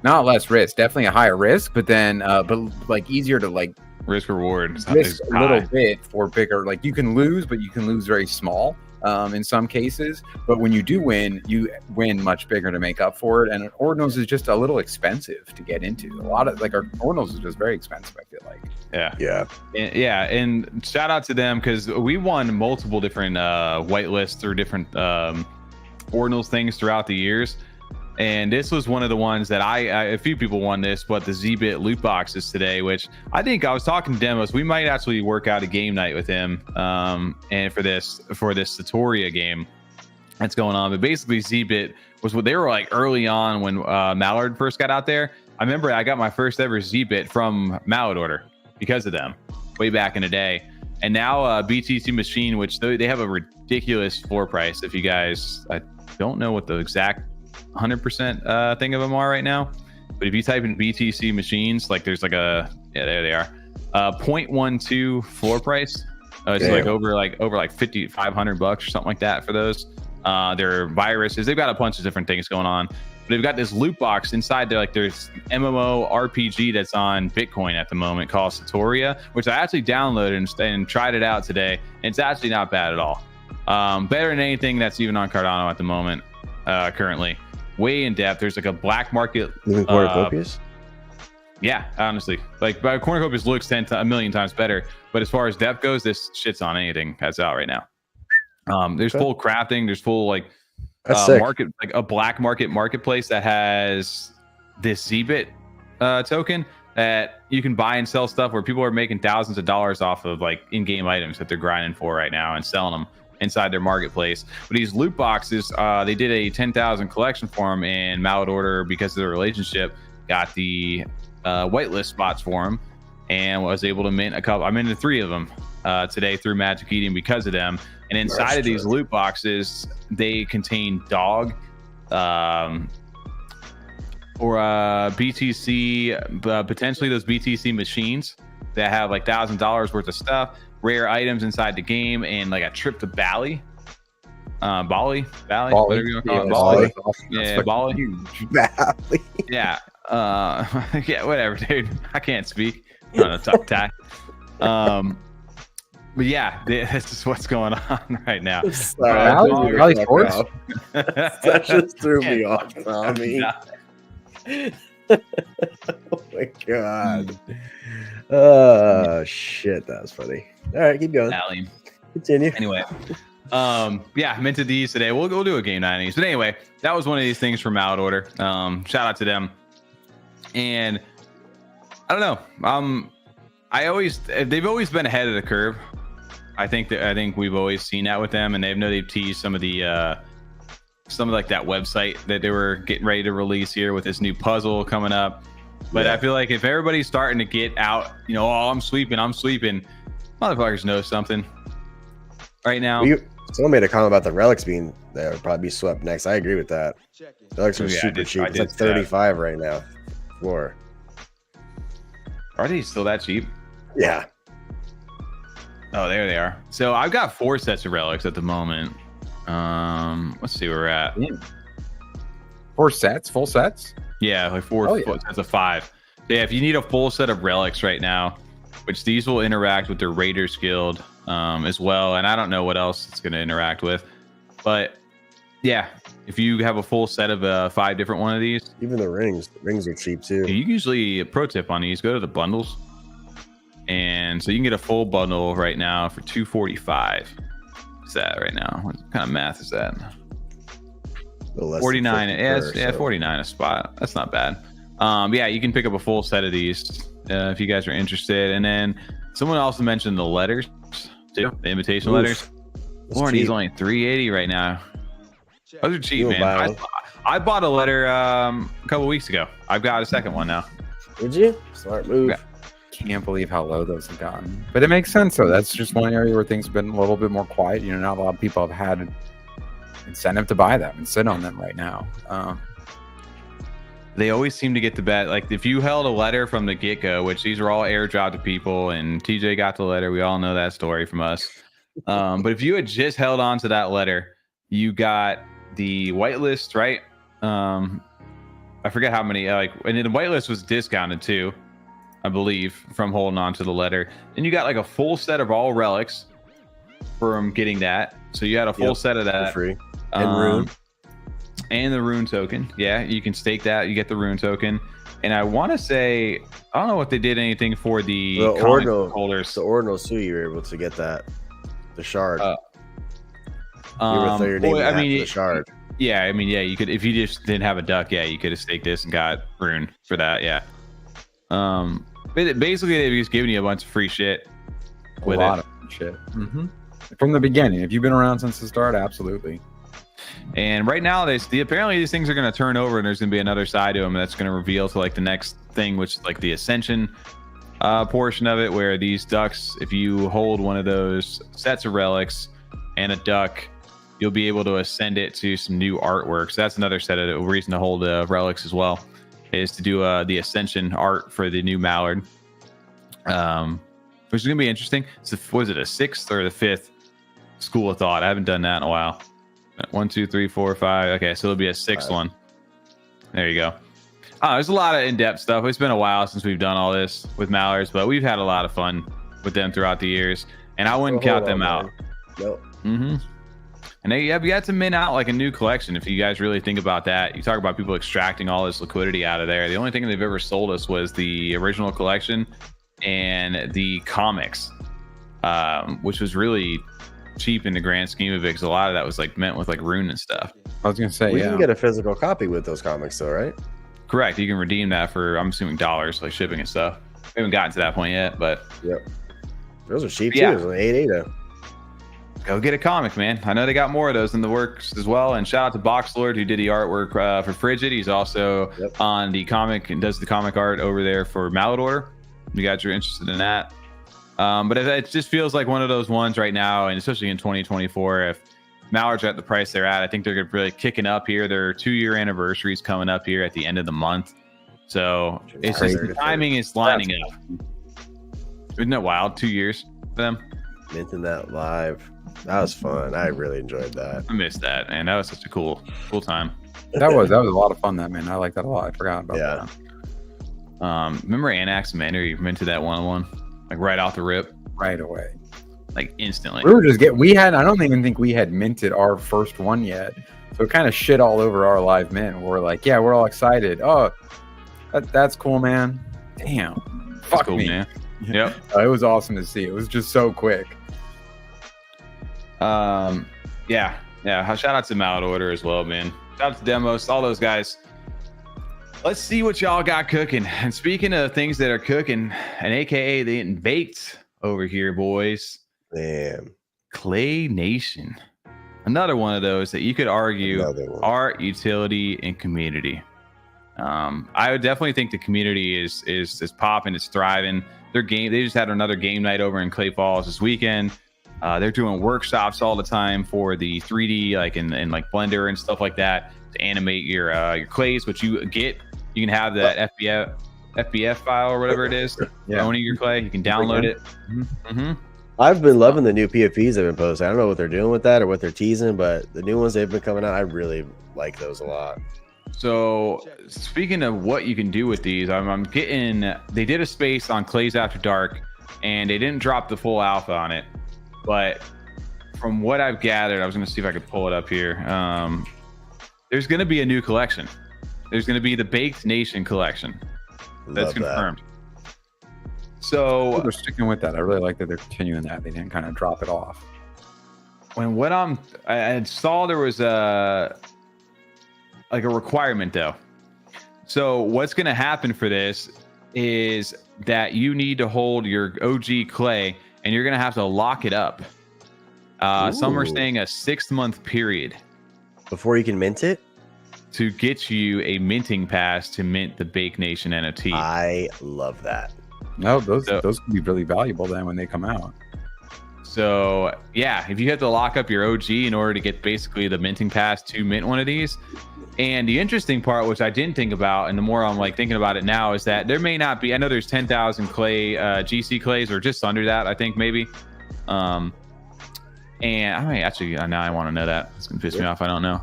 Speaker 3: not less risk, definitely a higher risk, but then but like easier to like
Speaker 2: risk reward
Speaker 3: risk a little bit for bigger. Like you can lose, but you can lose very small in some cases. But when you do win, you win much bigger to make up for it. And Ordinals is just a little expensive to get into. A lot of like our Ordinals is just very expensive, I feel like.
Speaker 2: And shout out to them because we won multiple different whitelists or different Ordinals things throughout the years. And this was one of the ones that a few people won this, but the Z-Bit loot boxes today, which I think I was talking to Demos. We might actually work out a game night with him and for this Satoria game that's going on. But basically Z-Bit was what they were like early on when Mallard first got out there. I remember I got my first ever Z-Bit from Mallard order because of them way back in the day. And now BTC Machine, which they have a ridiculous floor price. If you guys, I don't know what the exact 100% thing of them are right now, but if you type in BTC machines, like there's like there they are, 0.12 floor price. It's like over $500 or something like that for those. Their viruses, they've got a bunch of different things going on, but they've got this loot box inside there. Like there's MMO RPG that's on Bitcoin at the moment called Satoria, which I actually downloaded and tried it out today. And it's actually not bad at all. Better than anything that's even on Cardano at the moment currently. Way in depth. There's like a black market.
Speaker 4: Even Cornucopias?
Speaker 2: Yeah, honestly, like Cornucopias looks a million times better. But as far as depth goes, this shit's on anything that's out right now. There's full crafting. There's full like market, like a black marketplace that has this Z-Bit token that you can buy and sell stuff where people are making thousands of dollars off of like in-game items that they're grinding for right now and selling them inside their marketplace. But these loot boxes, they did a 10,000 collection for them, and Mallard order, because of the relationship, got the whitelist spots for them and was able to mint a couple. I minted 3 of them today through Magic Eden because of them. And inside of these loot boxes, they contain dog or BTC, potentially those BTC machines that have like $1,000 worth of stuff, rare items inside the game, and like a trip to Bali, whatever you want to call it, Bali.
Speaker 4: Bali.
Speaker 2: Yeah, yeah, whatever, dude. I can't speak. I'm on a tough tack. But yeah, this is what's going on right now.
Speaker 3: Bali Sports.
Speaker 4: That just threw me off, Tommy. Oh my god. Oh shit, that was funny. All right, keep going. Continue.
Speaker 2: Anyway, yeah, minted these today. We'll do a game night on these. But anyway, that was one of these things from Mallard order. Shout out to them. And I don't know. They've always been ahead of the curve. I think we've always seen that with them, and they've teased some of like that website that they were getting ready to release here with this new puzzle coming up. But I feel like if everybody's starting to get out, oh, I'm sweeping, motherfuckers know something right now.
Speaker 4: Someone made a comment about the relics being there, would probably be swept next. I agree with that. Relics are super cheap. It's like 35 right now. Floor.
Speaker 2: Are they still that cheap?
Speaker 4: Yeah.
Speaker 2: Oh, there they are. So I've got 4 sets of relics at the moment. Let's see where we're at.
Speaker 3: 4 sets, full sets?
Speaker 2: Yeah, like 4 sets of 5. Yeah, if you need a full set of relics right now, which these will interact with the Raiders Guild as well, and I don't know what else it's going to interact with, but yeah, if you have a full set of 5 different one of these,
Speaker 4: even the rings are cheap too.
Speaker 2: You usually, pro tip on these, go to the bundles, and so you can get a full bundle right now for $245. What's that right now? What kind of math is that? 49. Yeah, 49 a spot. That's not bad. Yeah, you can pick up a full set of these if you guys are interested. And then someone also mentioned the letters too, the invitation letters. Warren's only $380 right now. Those are cheap, man. I bought a letter a couple weeks ago. I've got a second one now.
Speaker 4: Did you? Smart move.
Speaker 3: Yeah. Can't believe how low those have gotten, but it makes sense though. That's just one area where things have been a little bit more quiet. Not a lot of people have had incentive to buy them and sit on them right now.
Speaker 2: They always seem to get the bet. Like if you held a letter from the get-go, which these are all airdropped to people, and TJ got the letter, we all know that story from us. But if you had just held on to that letter, you got the whitelist, right? I forget how many, and then the whitelist was discounted too, I believe, from holding on to the letter. And you got like a full set of all relics from getting that. So you had a full set of that.
Speaker 4: For free. And rune.
Speaker 2: And the rune token. Yeah, you can stake that. You get the rune token. And I want to say, I don't know if they did anything for the
Speaker 4: Ordinal
Speaker 2: holders.
Speaker 4: The Ordinals too, you were able to get that. The shard. You would throw your name in the shard.
Speaker 2: Yeah, I mean, yeah, you could, if you just didn't have a duck, yeah, you could have staked this and got rune for that, yeah. Basically, they've just given you a bunch of free shit.
Speaker 3: A lot of shit. Mm-hmm. From the beginning. If you've been around since the start, absolutely.
Speaker 2: And right now, apparently these things are going to turn over, and there's going to be another side to them that's going to reveal to like the next thing, which is like the Ascension portion of it, where these ducks, if you hold one of those sets of relics and a duck, you'll be able to ascend it to some new artwork. So that's another set of the reason to hold relics as well, is to do the Ascension art for the new Mallard, which is going to be interesting. So was it a 6th or the 5th school of thought? I haven't done that in a while. 1, 2, 3, 4, 5. Okay, so it'll be a 6th one. There you go. There's a lot of in-depth stuff. It's been a while since we've done all this with Mallards, but we've had a lot of fun with them throughout the years, and I wouldn't count them out.
Speaker 4: Nope.
Speaker 2: Mm-hmm. And you got to mint out like a new collection. If you guys really think about that, you talk about people extracting all this liquidity out of there. The only thing they've ever sold us was the original collection and the comics, which was really cheap in the grand scheme of it, because a lot of that was like meant with like rune and stuff.
Speaker 3: I was gonna say,
Speaker 4: you can get a physical copy with those comics though, right?
Speaker 2: Correct. You can redeem that for, I'm assuming, dollars, like shipping and stuff. We haven't gotten to that point yet, but
Speaker 4: yep, those are cheap too. Those are $8.80.
Speaker 2: Go get a comic, man. I know they got more of those in the works as well. And shout out to Boxlord, who did the artwork for Frigid. He's also on the comic and does the comic art over there for Mallard. You guys are interested in that. But it just feels like one of those ones right now, and especially in 2024, if Mallards are at the price they're at, I think they're going to really kicking up here. Their 2-year anniversary is coming up here at the end of the month. So it's just the timing is lining up. Isn't that wild? 2 years for them.
Speaker 4: Minting that live. That was fun. I really enjoyed that.
Speaker 2: I missed that, man. That was such a cool time.
Speaker 3: That was a lot of fun, that, man. I like that a lot. I forgot about that.
Speaker 2: Remember Anax Commander? You minted that 1-on-1, like right off the rip,
Speaker 3: right away,
Speaker 2: like instantly.
Speaker 3: We were just I don't even think we had minted our first one yet, so it kind of shit all over our live mint. We're like, yeah, we're all excited. Oh, that's cool, man. Damn, fuck
Speaker 2: cool,
Speaker 3: me,
Speaker 2: man. Yep.
Speaker 3: It was awesome to see. It was just so quick.
Speaker 2: Yeah. Shout out to Mallard Order as well, man. Shout out to Demos, all those guys. Let's see what y'all got cooking. And speaking of things that are cooking, and AKA they getting baked over here, boys.
Speaker 4: Damn.
Speaker 2: Clay Nation. Another one of those that you could argue art, utility, and community. I would definitely think the community is popping, it's thriving. They just had another game night over in Clay Falls this weekend. They're doing workshops all the time for the 3D, like in like Blender and stuff like that, to animate your clays, which you can have that FBF file or whatever it is, owning your clay. You can download it. Mm-hmm.
Speaker 4: I've been loving the new PFPs they've been posting. I don't know what they're doing with that or what they're teasing, but the new ones they've been coming out, I really like those a lot.
Speaker 2: So speaking of what you can do with these, I'm getting, they did a space on Clays After Dark and they didn't drop the full alpha on it, but from what I've gathered, I was going to see if I could pull it up here. There's going to be a new collection. There's going to be the Baked Nation collection. That's confirmed. So
Speaker 3: they're sticking with that. I really like that they're continuing that. They didn't kind of drop it off.
Speaker 2: I saw there was a requirement though. So what's going to happen for this is that you need to hold your OG clay and you're going to have to lock it up. Some are saying a 6-month period
Speaker 4: before you can mint it,
Speaker 2: to get you a minting pass to mint the Bake Nation NFT.
Speaker 4: I love that.
Speaker 3: No, those can be really valuable then when they come out.
Speaker 2: So yeah, if you have to lock up your OG in order to get basically the minting pass to mint one of these. And the interesting part, which I didn't think about, and the more I'm like thinking about it now, is that there may not be, I know there's 10,000 clay GC clays, or just under that, I think maybe. And I mean, actually, now I want to know that. It's gonna piss me off. I don't know.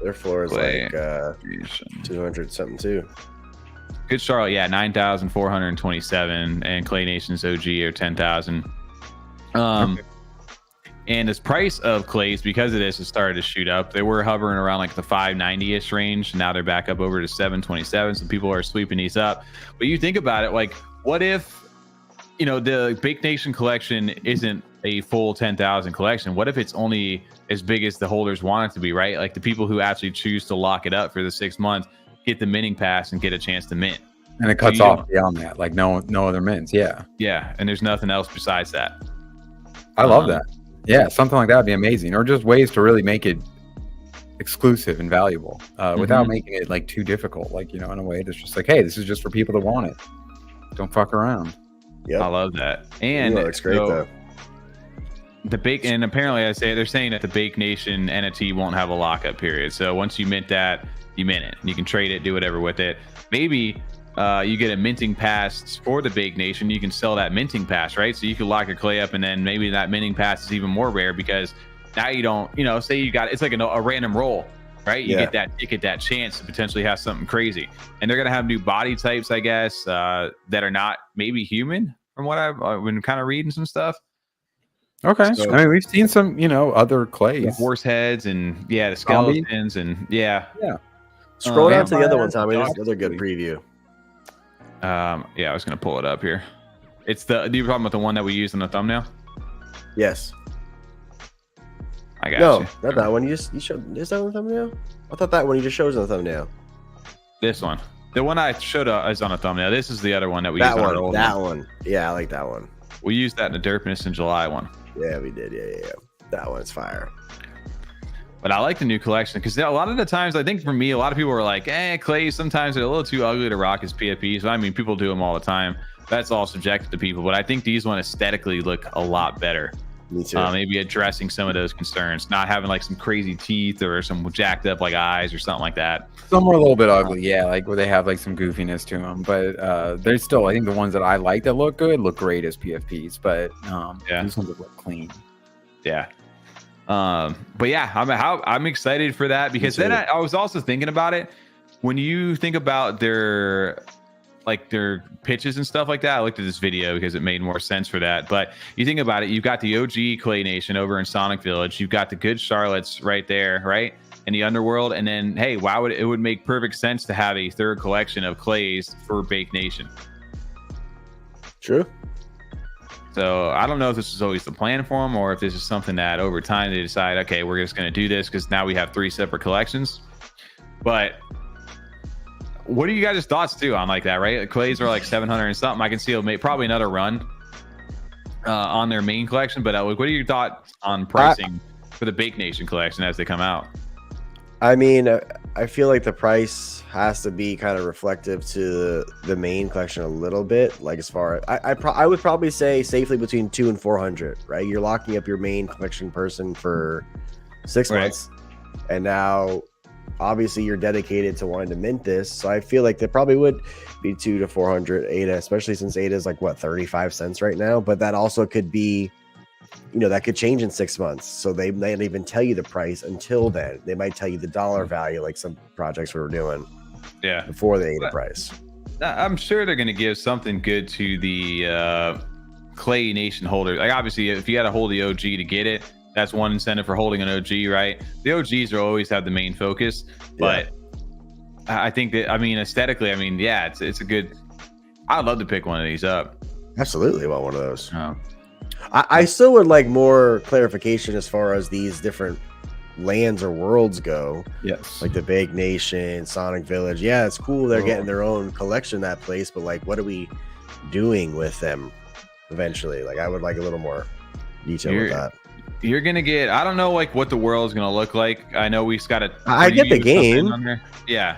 Speaker 4: Their floor is
Speaker 2: clay
Speaker 4: like 200 something too.
Speaker 2: Good Charlotte, yeah, 9,427, and Clay Nation's OG are 10,000. And this price of clays, because of this, has started to shoot up. They were hovering around like the 590-ish range. Now they're back up over to 727. So people are sweeping these up. But you think about it, like, what if, the Bake Nation collection isn't a full 10,000 collection? What if it's only as big as the holders want it to be, right? Like the people who actually choose to lock it up for the 6 months get the minting pass and get a chance to mint.
Speaker 3: And it cuts off beyond that, like no other mints.
Speaker 2: Yeah, and there's nothing else besides that.
Speaker 3: I love that. Yeah, something like that would be amazing. Or just ways to really make it exclusive and valuable without making it like too difficult. Like, in a way that's just like, hey, this is just for people that want it. Don't fuck around.
Speaker 2: Yeah, I love that. And
Speaker 4: it looks great though.
Speaker 2: And apparently they're saying that the Bake Nation NFT won't have a lockup period. So once you mint that, you mint it. You can trade it, do whatever with it. Maybe you get a minting pass for the Bake Nation. You can sell that minting pass, right? So you can lock your clay up, and then maybe that minting pass is even more rare because now you don't, say you got, it's like a random roll, right? You get that ticket, that chance to potentially have something crazy. And they're going to have new body types, I guess, that are not maybe human, from what I've been kind of reading some stuff.
Speaker 3: Okay. So, I mean, we've seen some, other clays.
Speaker 2: The horse heads and the skeletons and
Speaker 4: yeah. Scroll down to the other one, Tommy. There's another good preview.
Speaker 2: I was going to pull it up here. It's you were talking about the one that we used in the thumbnail?
Speaker 4: Yes.
Speaker 2: I got you.
Speaker 4: Not that one. You showed, is that on the thumbnail? I thought that one you just showed on the thumbnail.
Speaker 2: This one. The one I showed is on a thumbnail. This is the other one that we used on our old
Speaker 4: one. Yeah, I like that one.
Speaker 2: We used that in the Derpness in July one.
Speaker 4: Yeah, we did. Yeah. That one's fire.
Speaker 2: But I like the new collection because a lot of the times, I think for me, a lot of people are like, clays sometimes they're a little too ugly to rock as PFPs. I mean, people do them all the time. That's all subjective to people. But I think these ones aesthetically look a lot better.
Speaker 4: Me too.
Speaker 2: Maybe addressing some of those concerns, not having like some crazy teeth or some jacked up like eyes or something like that.
Speaker 3: Some are a little bit ugly, like where they have like some goofiness to them. But they're still, I think the ones that I like that look good look great as PFPs. But these ones look clean.
Speaker 2: Yeah. But yeah, I'm excited for that because then I was also thinking about it. When you think about their pitches and stuff like that, I looked at this video because it made more sense for that. But you think about it, you've got the OG Clay Nation over in Sonic Village. You've got the good Charlottes right there, right? In the underworld. And then, hey, it would make perfect sense to have a third collection of clays for Bake Nation.
Speaker 4: True.
Speaker 2: So I don't know if this is always the plan for them or if this is something that over time they decide, okay, we're just going to do this because now we have 3 separate collections. But what are you guys' thoughts too on like that, right? Clays are like 700 and something. I can see it'll make probably another run. on their main collection. But what are your thoughts on pricing for the Bake Nation collection as they come out?
Speaker 4: I mean, I feel like the price has to be kind of reflective to the main collection a little bit. Like as far as I would probably say safely between 200 and 400, right? You're locking up your main collection person for 6 months, and now obviously you're dedicated to wanting to mint this. So I feel like they probably would be 200 to 400 ADA, especially since ADA is like what 35 cents right now. But that also could be, that could change in 6 months. So they may not even tell you the price until then. They might tell you the dollar value, like some projects we were doing.
Speaker 2: Yeah.
Speaker 4: Before the ADA price.
Speaker 2: I'm sure they're going to give something good to the Clay Nation holders. Like obviously, if you had to hold the OG to get it, that's one incentive for holding an OG, right? The OGs will always have the main focus, but I think that, aesthetically, it's a good. I'd love to pick one of these up.
Speaker 4: Absolutely, want one of those.
Speaker 2: Oh.
Speaker 4: I still would like more clarification as far as these different lands or worlds go.
Speaker 3: Yes,
Speaker 4: like the Bake Nation, Sonic Village. Yeah, it's cool they're getting their own collection in that place, but like, what are we doing with them eventually? Like, I would like a little more detail with that.
Speaker 2: You're gonna get. I don't know like what the world's gonna look like. I know we've got a.
Speaker 4: I get the game.
Speaker 2: Yeah.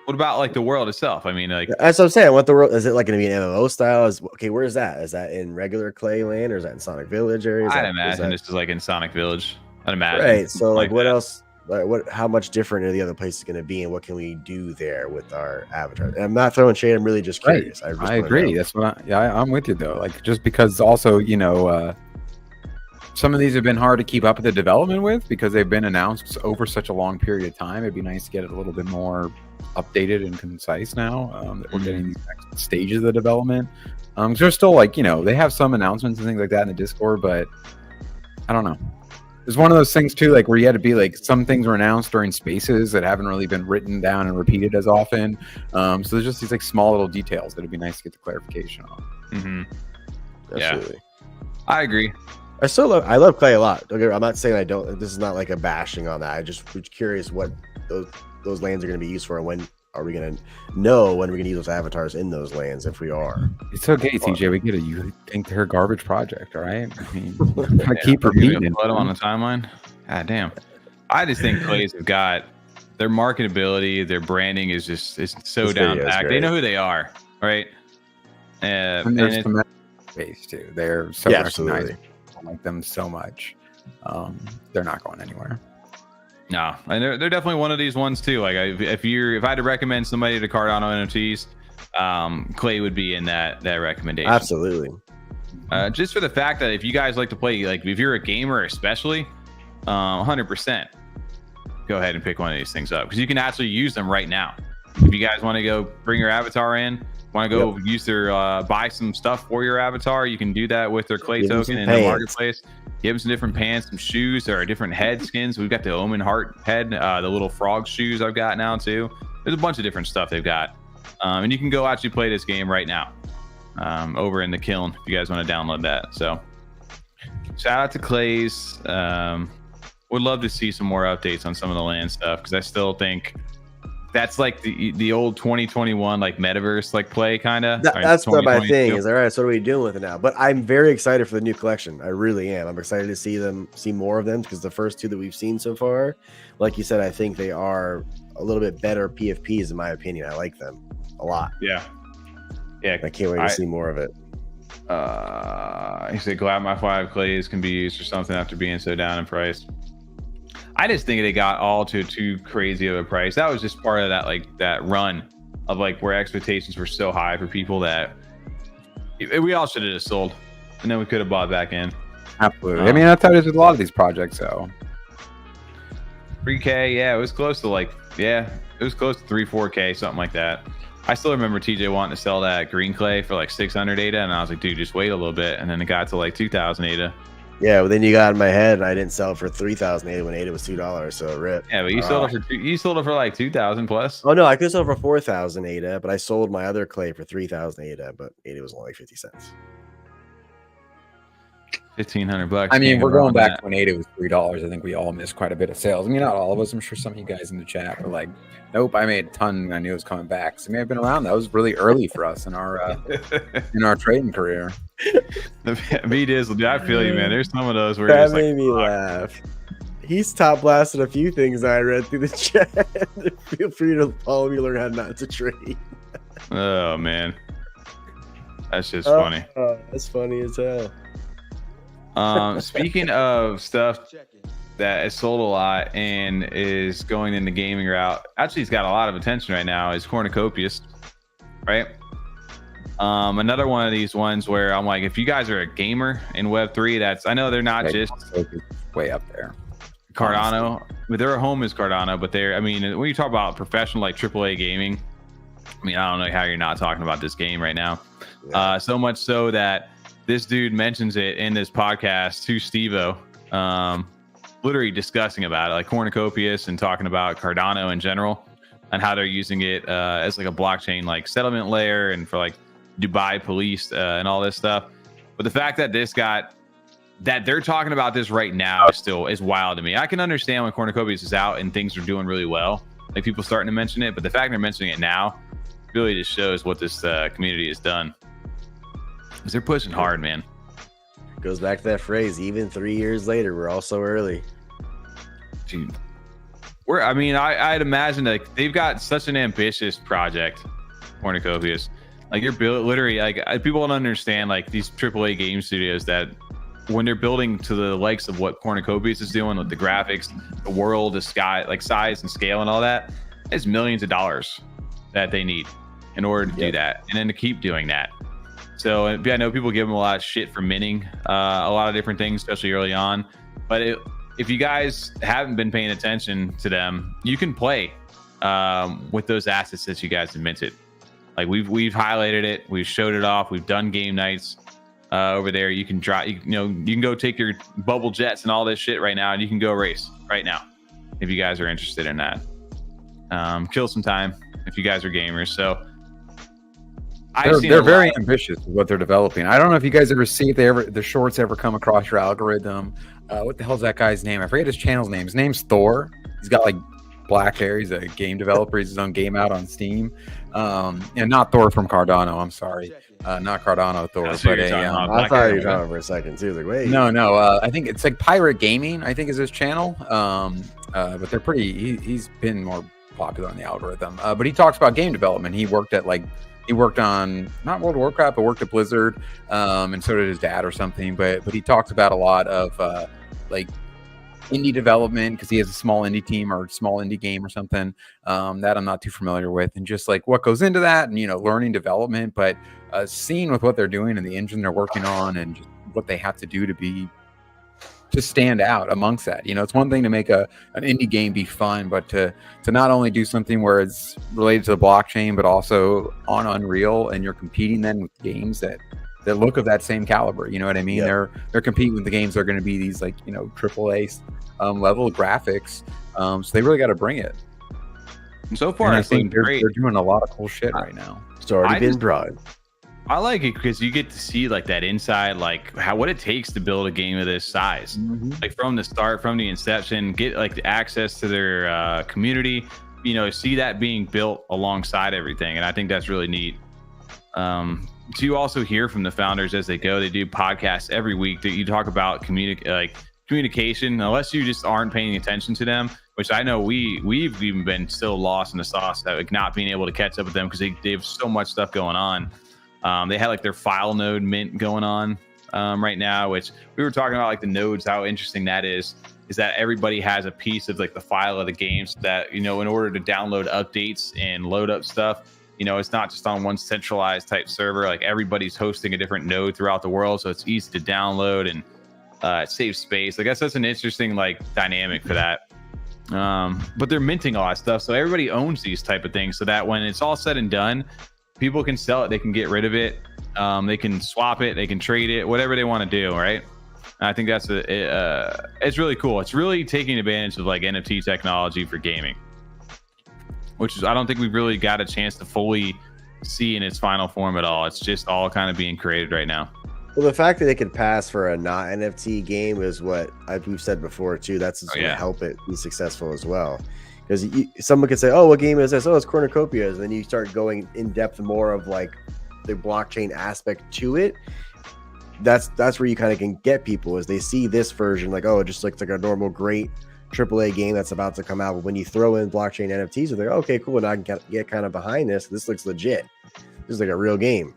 Speaker 2: What about like the world itself? I mean, like
Speaker 4: that's what I'm saying. What the world is it like going to be an MMO style? Where is that? Is that in regular Clay land or is that in Sonic Village area?
Speaker 2: I'd imagine this is like in Sonic Village. I'd imagine.
Speaker 4: Right. So like what else? Like how much different are the other places going to be, and what can we do there with our avatar? And I'm not throwing shade. I'm really just curious.
Speaker 3: Right. I agree. That's what. I'm with you though. Like just because also some of these have been hard to keep up with the development with because they've been announced over such a long period of time. It'd be nice to get it a little bit more updated and concise now that we're getting these next stages of the development. They're still like, they have some announcements and things like that in the Discord, but I don't know. There's one of those things too, like where you had to be like, some things were announced during spaces that haven't really been written down and repeated as often. So there's just these like small little details that it'd be nice to get the clarification on.
Speaker 2: Mm-hmm. Absolutely. Yeah, I agree.
Speaker 4: I love Clay a lot. I'm not saying I don't. This is not like a bashing on that. I just was curious what those lands are going to be used for, and when are we going to know when we're going to use those avatars in those lands if we are.
Speaker 3: It's okay, TJ. We get it. You think they're a garbage project, all right? I mean, I keep repeating it.
Speaker 2: Put them on the timeline. God damn. I just think Clays have got their marketability, their branding is so down packed. They know who they are, right?
Speaker 3: And there's some base too. They're so recognizable. I like them so much. They're not going anywhere.
Speaker 2: No, and they're definitely one of these ones too. Like if I had to recommend somebody to Cardano NFTs, Clay would be in that recommendation.
Speaker 4: Absolutely.
Speaker 2: Just for the fact that if you guys like to play, like if you're a gamer especially, 100%, go ahead and pick one of these things up because you can actually use them right now. If you guys want to go bring your avatar in, want to go use their buy some stuff for your avatar, you can do that with their Clay token in the marketplace. Give them some different pants, some shoes. There are different head skins. We've got the Omen heart head, the little frog shoes I've got now too. There's a bunch of different stuff they've got, and you can go actually play this game right now over in the kiln if you guys want to download that. So shout out to Clays. Would love to see some more updates on some of the land stuff because I still think that's like the old 2021 like metaverse like play kind of.
Speaker 4: That's what my thing is. All right, so what are we doing with it now? But I'm very excited for the new collection. I really am. I'm excited to see more of them because the first two that we've seen so far, like you said, I think they are a little bit better PFPs in my opinion. I like them a lot.
Speaker 2: Yeah.
Speaker 4: I can't wait to see more of it.
Speaker 2: He said, "Glad my 5 clays can be used for something after being so down in price." I just think they got all too crazy of a price. That was just part of that run of like where expectations were so high for people that we all should have just sold, and then we could have bought back in.
Speaker 3: Absolutely. I mean, that's how it is with a lot of these projects. So
Speaker 2: 3K, yeah, it was close to it was close to 3-4K, something like that. I still remember TJ wanting to sell that green clay for like 600 ADA, and I was like, dude, just wait a little bit, and then it got to like 2,000 ADA.
Speaker 4: Yeah, well, then you got in my head, and I didn't sell it for 3,000 ADA when ADA was $2, so rip.
Speaker 2: Yeah, but you sold it for like 2,000 plus.
Speaker 4: Oh no, I could sell it for 4,000 ADA, but I sold my other clay for 3,000 ADA, but ADA was only like 50 cents.
Speaker 2: $1,500.
Speaker 3: I mean, we're going back to when ADA was $3. I think we all missed quite a bit of sales. I mean, not all of us. I'm sure some of you guys in the chat are like, nope, I made a ton. I knew it was coming back. So I may have been around. That was really early for us in our trading career.
Speaker 2: V-Dizzle, dude, I feel you, man. There's some of those where
Speaker 4: that made me laugh. He's top blasted a few things I read through the chat. Feel free to follow me, learn how not to trade.
Speaker 2: Oh man, that's just funny.
Speaker 4: That's funny as hell.
Speaker 2: Speaking of stuff that is sold a lot and is going in the gaming route, actually, it's got a lot of attention right now. Is Cornucopias, right? Another one of these ones where I'm like, if you guys are a gamer in Web3, that's, I know they're not just
Speaker 3: way up there.
Speaker 2: Cardano, but their home is Cardano, but they're, I mean, when you talk about professional like AAA gaming, I mean, I don't know how you're not talking about this game right now. Yeah. So much so that this dude mentions it in this podcast to Steve-O, literally discussing about it, like Cornucopias, and talking about Cardano in general and how they're using it as like a blockchain like settlement layer and for like Dubai police and all this stuff. But the fact that this got that they're talking about this right now is wild to me. I can understand when Cornucopias is out and things are doing really well, like people starting to mention it, but the fact they're mentioning it now really just shows what this community has done. Because they're pushing hard, man.
Speaker 4: Goes back to that phrase, even 3 years later, we're all so early.
Speaker 2: Dude. I mean, I'd imagine like they've got such an ambitious project, Cornucopias. Like you're literally like people don't understand like these AAA game studios that when they're building to the likes of what Cornucopias is doing with the graphics, the world, the sky, like size and scale and all that, it's millions of dollars that they need in order to do that, and then to keep doing that. So I know people give them a lot of shit for minting a lot of different things, especially early on. But if you guys haven't been paying attention to them, you can play with those assets that you guys have minted. Like we've highlighted it, we've showed it off, we've done game nights over there. You can drop, you can go take your bubble jets and all this shit right now, and you can go race right now if you guys are interested in that. Kill some time if you guys are gamers. So
Speaker 3: they're very ambitious with what they're developing. I don't know if you guys ever see if the shorts ever come across your algorithm. What the hell's that guy's name? I forget his channel's name. His name's Thor. He's got like black hair. He's a game developer. He's his own game out on Steam. And not Thor from Cardano. I'm sorry. Not Cardano Thor. But
Speaker 4: I thought you were talking for a second too. Like, wait.
Speaker 3: No. I think it's like Pirate Gaming, I think is his channel. But they're pretty, he's been more popular on the algorithm. But he talks about game development. He worked on not World of Warcraft, but worked at Blizzard, and so did his dad or something. But he talks about a lot of like indie development because he has a small indie team or small indie game or something that I'm not too familiar with, and just like what goes into that, and learning development, but seeing with what they're doing and the engine they're working on and just what they have to do to stand out amongst that. It's one thing to make an indie game be fun, but to not only do something where it's related to the blockchain, but also on Unreal, and you're competing then with games that look of that same caliber. You know what I mean? Yeah. They're competing with the games that are going to be these like AAA level graphics. So they really got to bring it.
Speaker 2: And so far,
Speaker 3: I think they're doing a lot of cool shit right now.
Speaker 4: It's already been brought.
Speaker 2: I like it because you get to see like that inside, like what it takes to build a game of this size, like from the start, from the inception, get like the access to their community, see that being built alongside everything. And I think that's really neat. So you also hear from the founders as they go. They do podcasts every week that you talk about communication, unless you just aren't paying attention to them, which I know we've even been still lost in the sauce, that like not being able to catch up with them because they have so much stuff going on. They had like their file node mint going on right now, which we were talking about, like the nodes, how interesting that is that everybody has a piece of like the file of the game, so that, in order to download updates and load up stuff, it's not just on one centralized type server. Like everybody's hosting a different node throughout the world, so it's easy to download and it saves space. I guess that's an interesting like dynamic for that. But they're minting a lot of stuff, so everybody owns these type of things, so that when it's all said and done, people can sell it, they can get rid of it, they can swap it, they can trade it, whatever they want to do, right? And I think that's it's really cool. It's really taking advantage of like NFT technology for gaming, which is, I don't think we've really got a chance to fully see in its final form at all. It's just all kind of being created right now.
Speaker 4: Well, the fact that it could pass for a not NFT game is what we've said before too. That's going to help it be successful as well. Because someone could say, "Oh, what game is this?" "Oh, it's Cornucopias," and then you start going in depth more of like the blockchain aspect to it. That's where you kind of can get people, is they see this version like, oh, it just looks like a normal great AAA game that's about to come out. But when you throw in blockchain NFTs, they're like, okay, cool, and I can get kind of behind this. This looks legit. This is like a real game.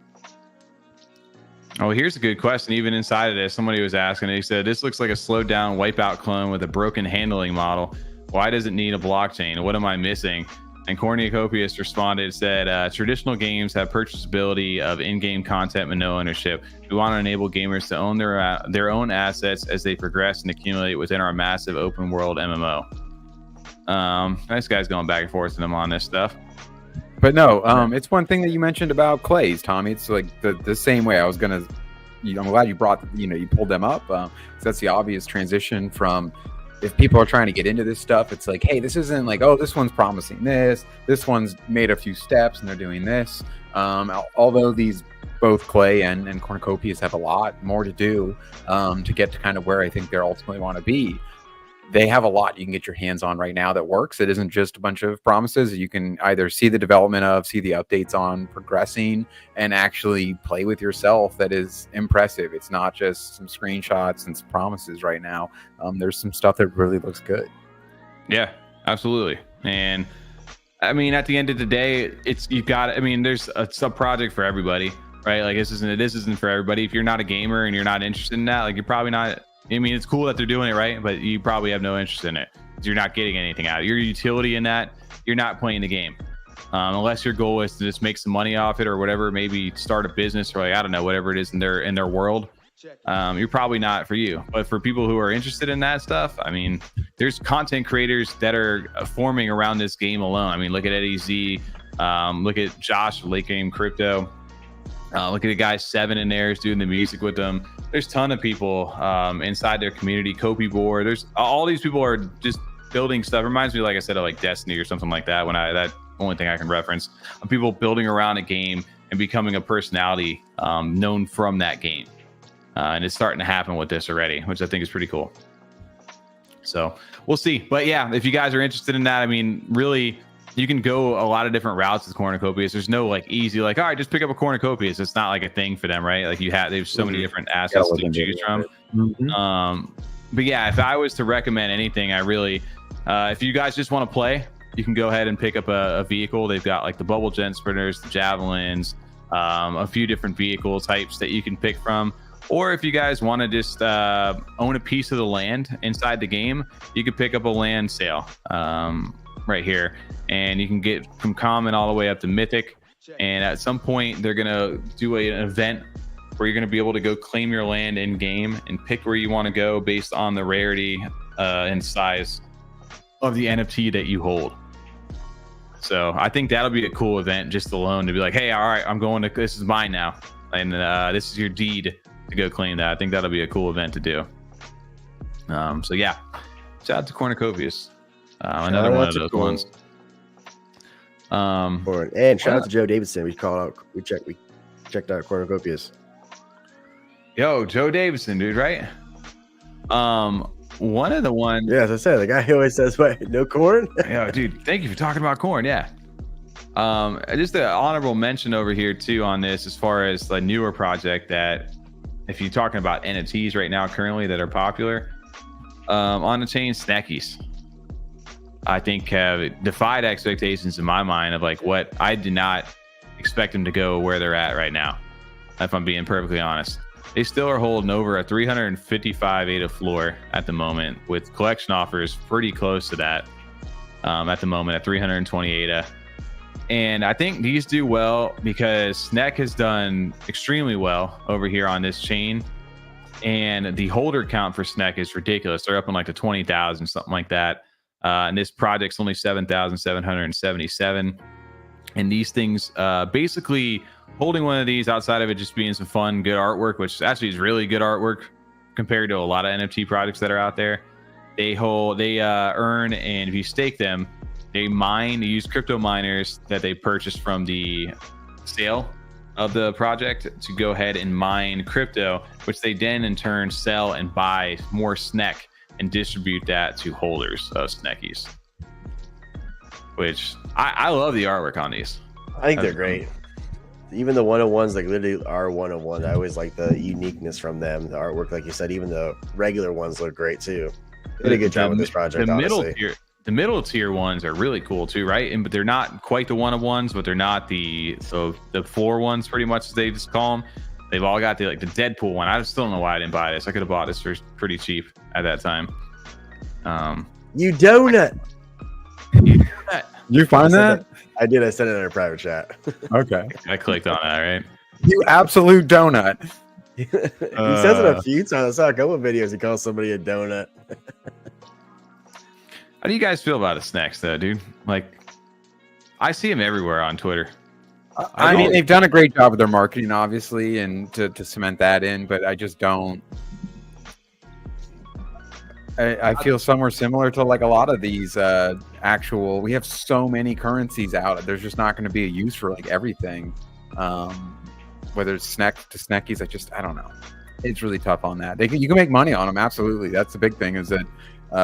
Speaker 2: Oh, here's a good question. Even inside of this, somebody was asking, he said, this looks like a slowed down Wipeout clone with a broken handling model. Why does it need a blockchain? What am I missing? And Cornucopias responded, said, traditional games have purchasability of in-game content with no ownership. We want to enable gamers to own their own assets as they progress and accumulate within our massive open world MMO. Nice guys going back and forth with them on this stuff.
Speaker 3: But no, it's one thing that you mentioned about clays, Tommy. It's like the same way. I'm glad you brought, you pulled them up. So that's the obvious transition from, if people are trying to get into this stuff, it's like, hey, this isn't like, oh, this one's promising this one's made a few steps and they're doing this. Although these both Clay and Cornucopias have a lot more to do to get to kind of where I think they ultimately want to be. They have a lot you can get your hands on right now that works. It isn't just a bunch of promises. You can either see the development of, see the updates on progressing, and actually play with yourself. That is impressive. It's not just some screenshots and some promises right now. There's some stuff that really looks good.
Speaker 2: Yeah, absolutely. And I mean, at the end of the day, there's a sub project for everybody, right? Like this isn't for everybody. If you're not a gamer and you're not interested in that, like you're probably not. I mean, it's cool that they're doing it, right? But you probably have no interest in it. You're not getting anything out of it. Your utility in that, you're not playing the game. Unless your goal is to just make some money off it or whatever, maybe start a business or like, I don't know, whatever it is in their world. You're probably not for you. But for people who are interested in that stuff, I mean, there's content creators that are forming around this game alone. I mean, look at Eddie Z, look at Josh, Late Game Crypto. Look at the guy 7 in there is doing the music with them. There's a ton of people inside their community. Kopi Board. There's all these people are just building stuff. Reminds me, like I said, of like Destiny or something like that. That only thing I can reference. People building around a game and becoming a personality known from that game. And it's starting to happen with this already, which I think is pretty cool. So we'll see. But yeah, if you guys are interested in that, I mean, really, you can go a lot of different routes with Cornucopias. There's no like easy, like, all right, just pick up a Cornucopias. It's not like a thing for them, right? Like there's so many different assets to choose from. But yeah, if I was to recommend anything, I really, if you guys just want to play, you can go ahead and pick up a vehicle. They've got like the bubble gen sprinters, the javelins, a few different vehicle types that you can pick from. Or if you guys want to just own a piece of the land inside the game, you could pick up a land sale. Right here, and you can get from common all the way up to mythic, and at some point they're gonna do an event where you're gonna be able to go claim your land in game and pick where you want to go based on the rarity and size of the NFT that you hold. So I think that'll be a cool event just alone to be like, hey, all right, I'm going to, this is mine now, and this is your deed to go claim that. I think that'll be a cool event to do. So yeah, shout out to Cornucopias. Another one of those ones.
Speaker 4: And shout out to Joe Davidson. We checked out Cornucopias.
Speaker 2: Yo, Joe Davidson, dude, right? One of the ones.
Speaker 4: Yeah, as I said, the guy who always says, "Wait, no corn."
Speaker 2: Yeah, dude, thank you for talking about corn. Yeah. Just an honorable mention over here too on this, as far as the newer project that, if you're talking about NFTs right now currently that are popular, on the chain Snekkies. I think have defied expectations in my mind of like what I did not expect them to go where they're at right now. If I'm being perfectly honest, they still are holding over a 355 ADA floor at the moment, with collection offers pretty close to that at the moment at 320 ADA. And I think these do well because SNEK has done extremely well over here on this chain. And the holder count for SNEK is ridiculous. They're up in like the 20,000, something like that. And this project's only 7,777. And these things, basically holding one of these outside of it just being some fun, good artwork, which actually is really good artwork compared to a lot of NFT projects that are out there. They earn, and if you stake them, they use crypto miners that they purchased from the sale of the project to go ahead and mine crypto, which they then in turn sell and buy more SNEK and distribute that to holders of Snekkies. Which I love the artwork on these.
Speaker 4: I think they're great. Even the 101s, like literally are 101. I always like the uniqueness from them. The artwork, like you said, even the regular ones look great too. They did a good job with this project.
Speaker 2: The middle tier ones are really cool too, right? But they're not quite the 101s, but they're not the 4 ones, pretty much as they just call them. They've all got the Deadpool one. I still don't know why I didn't buy this. I could have bought this for pretty cheap at that time.
Speaker 4: You donut.
Speaker 3: You find that?
Speaker 4: I did. I sent it in a private chat.
Speaker 3: Okay.
Speaker 2: I clicked on that, right?
Speaker 3: You absolute donut.
Speaker 4: He says it a few times. I saw a couple of videos. He calls somebody a donut.
Speaker 2: How do you guys feel about the SNEKs, though, dude? Like, I see them everywhere on Twitter.
Speaker 3: I mean, they've done a great job with their marketing, obviously, and to cement that in, but I just don't. I feel somewhere similar to like a lot of these actual. We have so many currencies out. There's just not going to be a use for like everything. Whether it's SNEK to Snekkies, I don't know. It's really tough on that. You can make money on them, absolutely. That's the big thing. Is that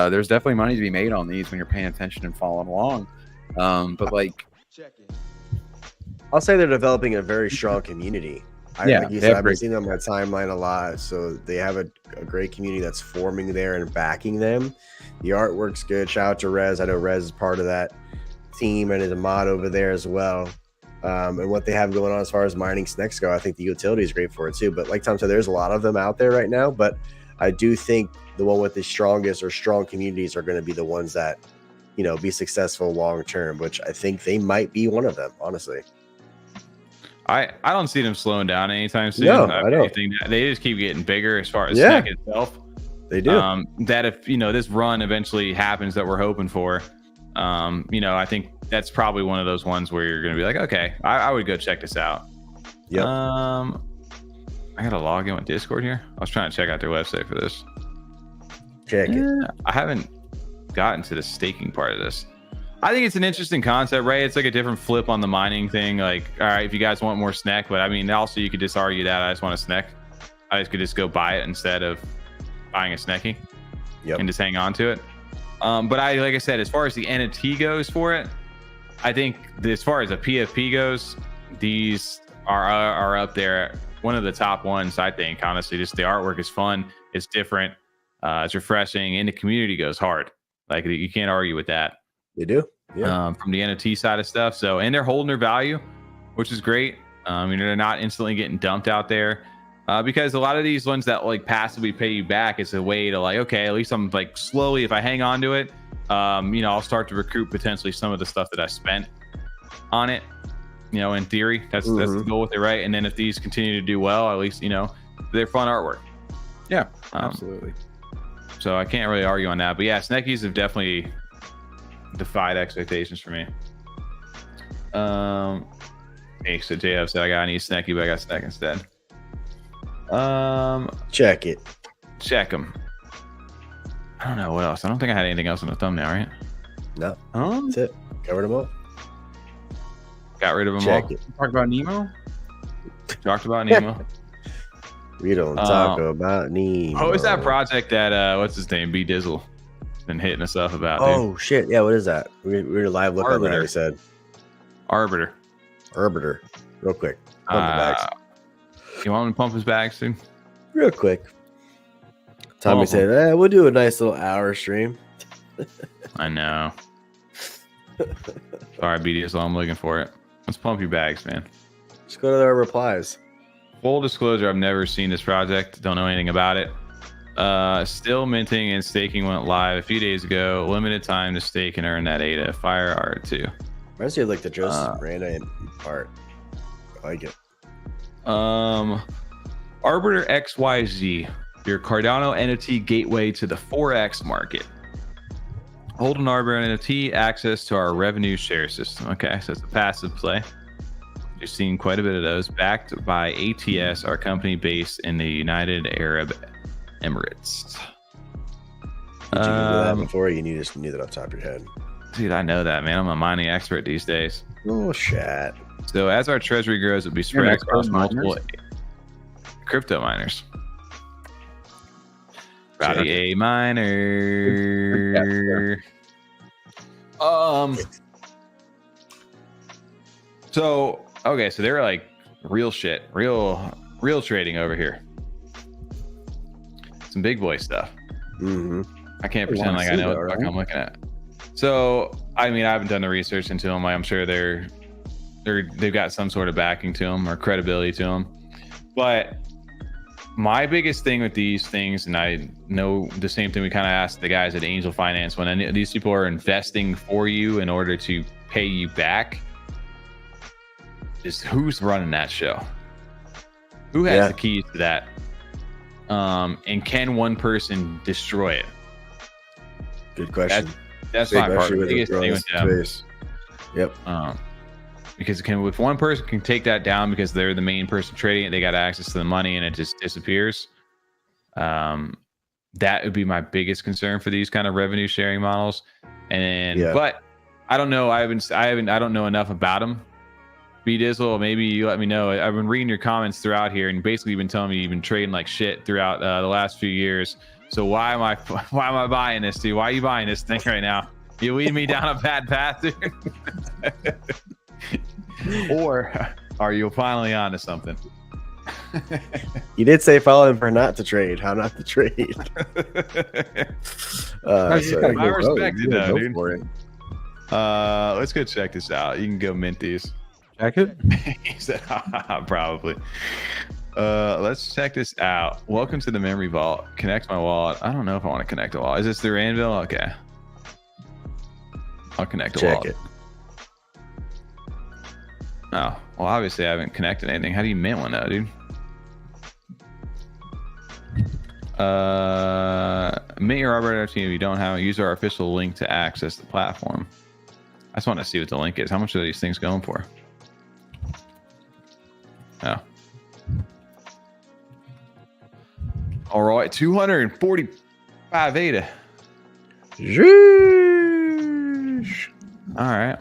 Speaker 3: there's definitely money to be made on these when you're paying attention and following along. But like,
Speaker 4: I'll say they're developing a very strong community. Like you said, I've been seeing them on my timeline a lot. So they have a great community that's forming there and backing them. The artwork's good. Shout out to Rez. I know Rez is part of that team and is a mod over there as well. And what they have going on as far as mining SNEKs go, I think the utility is great for it too. But like Tom said, there's a lot of them out there right now. But I do think the one with the strongest or strong communities are going to be the ones that, be successful long term, which I think they might be one of them, honestly. I
Speaker 2: don't see them slowing down anytime soon.
Speaker 4: No, I don't.
Speaker 2: They just keep getting bigger as far as SNEK itself.
Speaker 4: They do.
Speaker 2: That if this run eventually happens that we're hoping for, I think that's probably one of those ones where you're going to be like, okay, I would go check this out.
Speaker 4: Yep.
Speaker 2: I got to log in with Discord here. I was trying to check out their website for this.
Speaker 4: Check it.
Speaker 2: I haven't gotten to the staking part of this. I think it's an interesting concept, right? It's like a different flip on the mining thing. Like, all right, if you guys want more SNEK, but I mean, also you could just argue that I just want a SNEK. I could just go buy it instead of buying a Snekkie and just hang on to it. But like I said, as far as the NFT goes for it, I think as far as a PFP goes, these are up there. One of the top ones, I think, honestly. Just the artwork is fun. It's different. It's refreshing. And the community goes hard. Like, you can't argue with that.
Speaker 4: They do. Yeah.
Speaker 2: From the NFT side of stuff. So, and they're holding their value, which is great. They're not instantly getting dumped out there. Because a lot of these ones that like passively pay you back is a way to like, okay, at least I'm like slowly, if I hang on to it, I'll start to recoup potentially some of the stuff that I spent on it. In theory, that's the goal with it, right? And then if these continue to do well, at least they're fun artwork.
Speaker 3: Yeah, absolutely.
Speaker 2: So I can't really argue on that. But yeah, Snekkies have definitely defied expectations for me. Hey, so JF said I got any Snekkie, but I got SNEK instead.
Speaker 4: Check it.
Speaker 2: Check them. I don't know what else. I don't think I had anything else in the thumbnail, right?
Speaker 4: No. That's it. Covered them all.
Speaker 2: Got rid of them
Speaker 4: Check
Speaker 2: all.
Speaker 4: it.
Speaker 3: Talk about Nemo.
Speaker 2: Talked about Nemo.
Speaker 4: We don't talk about Nemo.
Speaker 2: Oh, is that project that what's his name? B Dizzle been hitting us up about?
Speaker 4: Oh shit! Yeah, what is that? We're live look on that. We said
Speaker 2: Arbiter.
Speaker 4: Real quick. Pump the bags.
Speaker 2: You want him to pump his bags, dude?
Speaker 4: Real quick. Tommy said, "We'll do a nice little hour stream."
Speaker 2: I know. Sorry, B Dizzle. I'm looking for it. Let's pump your bags, man.
Speaker 4: Just go to our replies.
Speaker 2: Full disclosure, I've never seen this project. Don't know anything about it. Still minting and staking went live a few days ago. Limited time to stake and earn that ADA. Fire R2.
Speaker 4: Reminds me of like the Joseph Miranda part. I like it.
Speaker 2: Arbiter XYZ, your Cardano NFT gateway to the 4X market. Hold an Arbiter NFT, access to our revenue share system. Okay, so it's a passive play. You've seen quite a bit of those. Backed by ATS, our company based in the United Arab Emirates.
Speaker 4: Did you know that before? You just knew that off the top of your head.
Speaker 2: Dude, I know that, man. I'm a mining expert these days.
Speaker 4: Oh, shit.
Speaker 2: So as our treasury grows, it'll be spread across multiple crypto miners. Probably a miner. So okay, so they're like real shit, real trading over here. Some big boy stuff.
Speaker 4: Mm-hmm.
Speaker 2: I can't pretend like I know what the fuck I'm looking at. So I mean, I haven't done the research into them. I'm sure they've got some sort of backing to them or credibility to them. But my biggest thing with these things, and I know the same thing we kind of asked the guys at Angel Finance, when these people are investing for you in order to pay you back, is who's running that show? Who has the keys to that? And can one person destroy it?
Speaker 4: Good question.
Speaker 2: That's my part. Biggest thing with them.
Speaker 4: Yep.
Speaker 2: Because if one person can take that down because they're the main person trading it, they got access to the money and it just disappears. That would be my biggest concern for these kind of revenue sharing models. But I don't know. I don't know enough about them. B-Dizzle, maybe you let me know. I've been reading your comments throughout here, and basically you've been telling me you've been trading like shit throughout the last few years. So why am I buying this, dude? Why are you buying this thing right now? You lead me down a bad path, dude. Or are you finally onto something?
Speaker 4: You did say follow him for not to trade. How not to trade?
Speaker 2: I respect it though, dude. Let's go check this out. You can go mint these.
Speaker 3: Check it.
Speaker 2: He said, probably. Let's check this out. Welcome to the memory vault. Connect my wallet. I don't know if I want to connect a wallet. Is this through Anvil? Okay. I'll connect a wallet.
Speaker 4: Check it.
Speaker 2: Oh, well, obviously I haven't connected anything. How do you mint one though, dude? Mint your Arbiter NFT if you don't have it. Use our official link to access the platform. I just want to see what the link is. How much are these things going for? Oh. All right, 245 ADA. All right.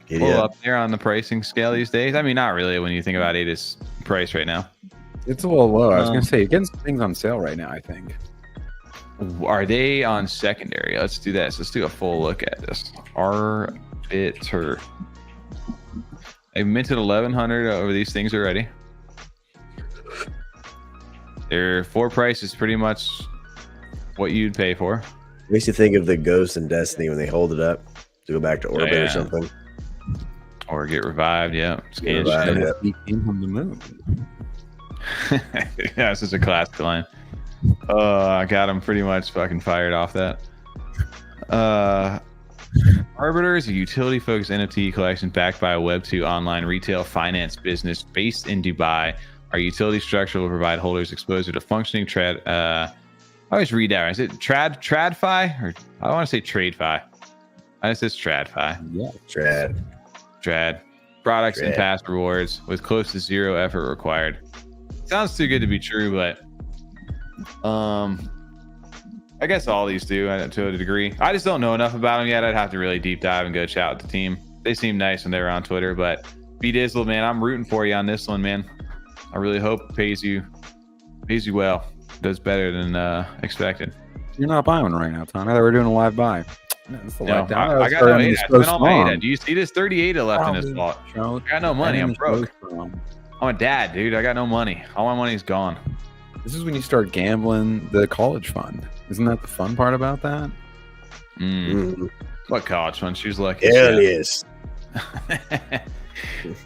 Speaker 2: Pull up there on the pricing scale these days. I mean, not really when you think about ADA's price right now.
Speaker 3: It's a little low. I was going to say, you're getting some things on sale right now, I think.
Speaker 2: Are they on secondary? Let's do this. Let's do a full look at this. Arbiter. They've minted 1,100 over these things already. Their floor price is pretty much what you'd pay for.
Speaker 4: Makes you think of the Ghost and Destiny when they hold it up to go back to orbit or something.
Speaker 2: Or get revived, yeah.
Speaker 3: He came from the moon.
Speaker 2: Yeah, this is a classic line. I got him pretty much fucking fired off that. Arbiter is a utility-focused NFT collection backed by a Web2 online retail finance business based in Dubai. Our utility structure will provide holders exposure to functioning trad. I always read that. Is it TradFi or I want to say TradeFi? I just says TradFi.
Speaker 4: Yeah, Trad.
Speaker 2: Products and past rewards with close to zero effort required. Sounds too good to be true, but I guess all these do to a degree. I just don't know enough about them yet. I'd have to really deep dive and go chat with the team. They seem nice when they're on Twitter, but B-Dizzle, man, I'm rooting for you on this one, man. I really hope it pays you well. Does better than expected.
Speaker 3: You're not buying one right now, Tom. I thought we were doing a live buy.
Speaker 2: No, I got no ADA. It's been on my ADA. Do you see this 38 left in this vault? I got no money. I'm broke. I'm a dad, dude. I got no money. All my money's gone.
Speaker 3: This is when you start gambling the college fund. Isn't that the fun part about that?
Speaker 2: What college fund? She was lucky.
Speaker 4: Yeah, it is.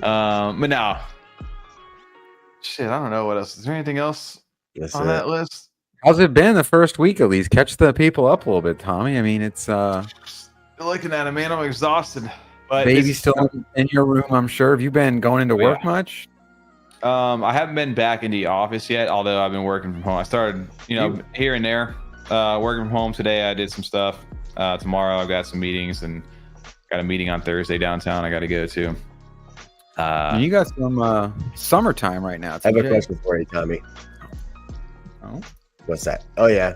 Speaker 2: But now, shit, I don't know what else. Is there anything else on that list?
Speaker 3: How's it been the first week at least? Catch the people up a little bit, Tommy. I mean, it's
Speaker 2: still looking at it, man. I'm exhausted. But
Speaker 3: baby's still in your room, I'm sure. Have you been going into work much?
Speaker 2: I haven't been back in the office yet, although I've been working from home. I started, here and there, working from home today. I did some stuff. Tomorrow I've got some meetings and got a meeting on Thursday downtown I got to go to.
Speaker 3: You got some summertime right now.
Speaker 4: I have a question for you, Tommy.
Speaker 3: Oh,
Speaker 4: what's that? Oh yeah,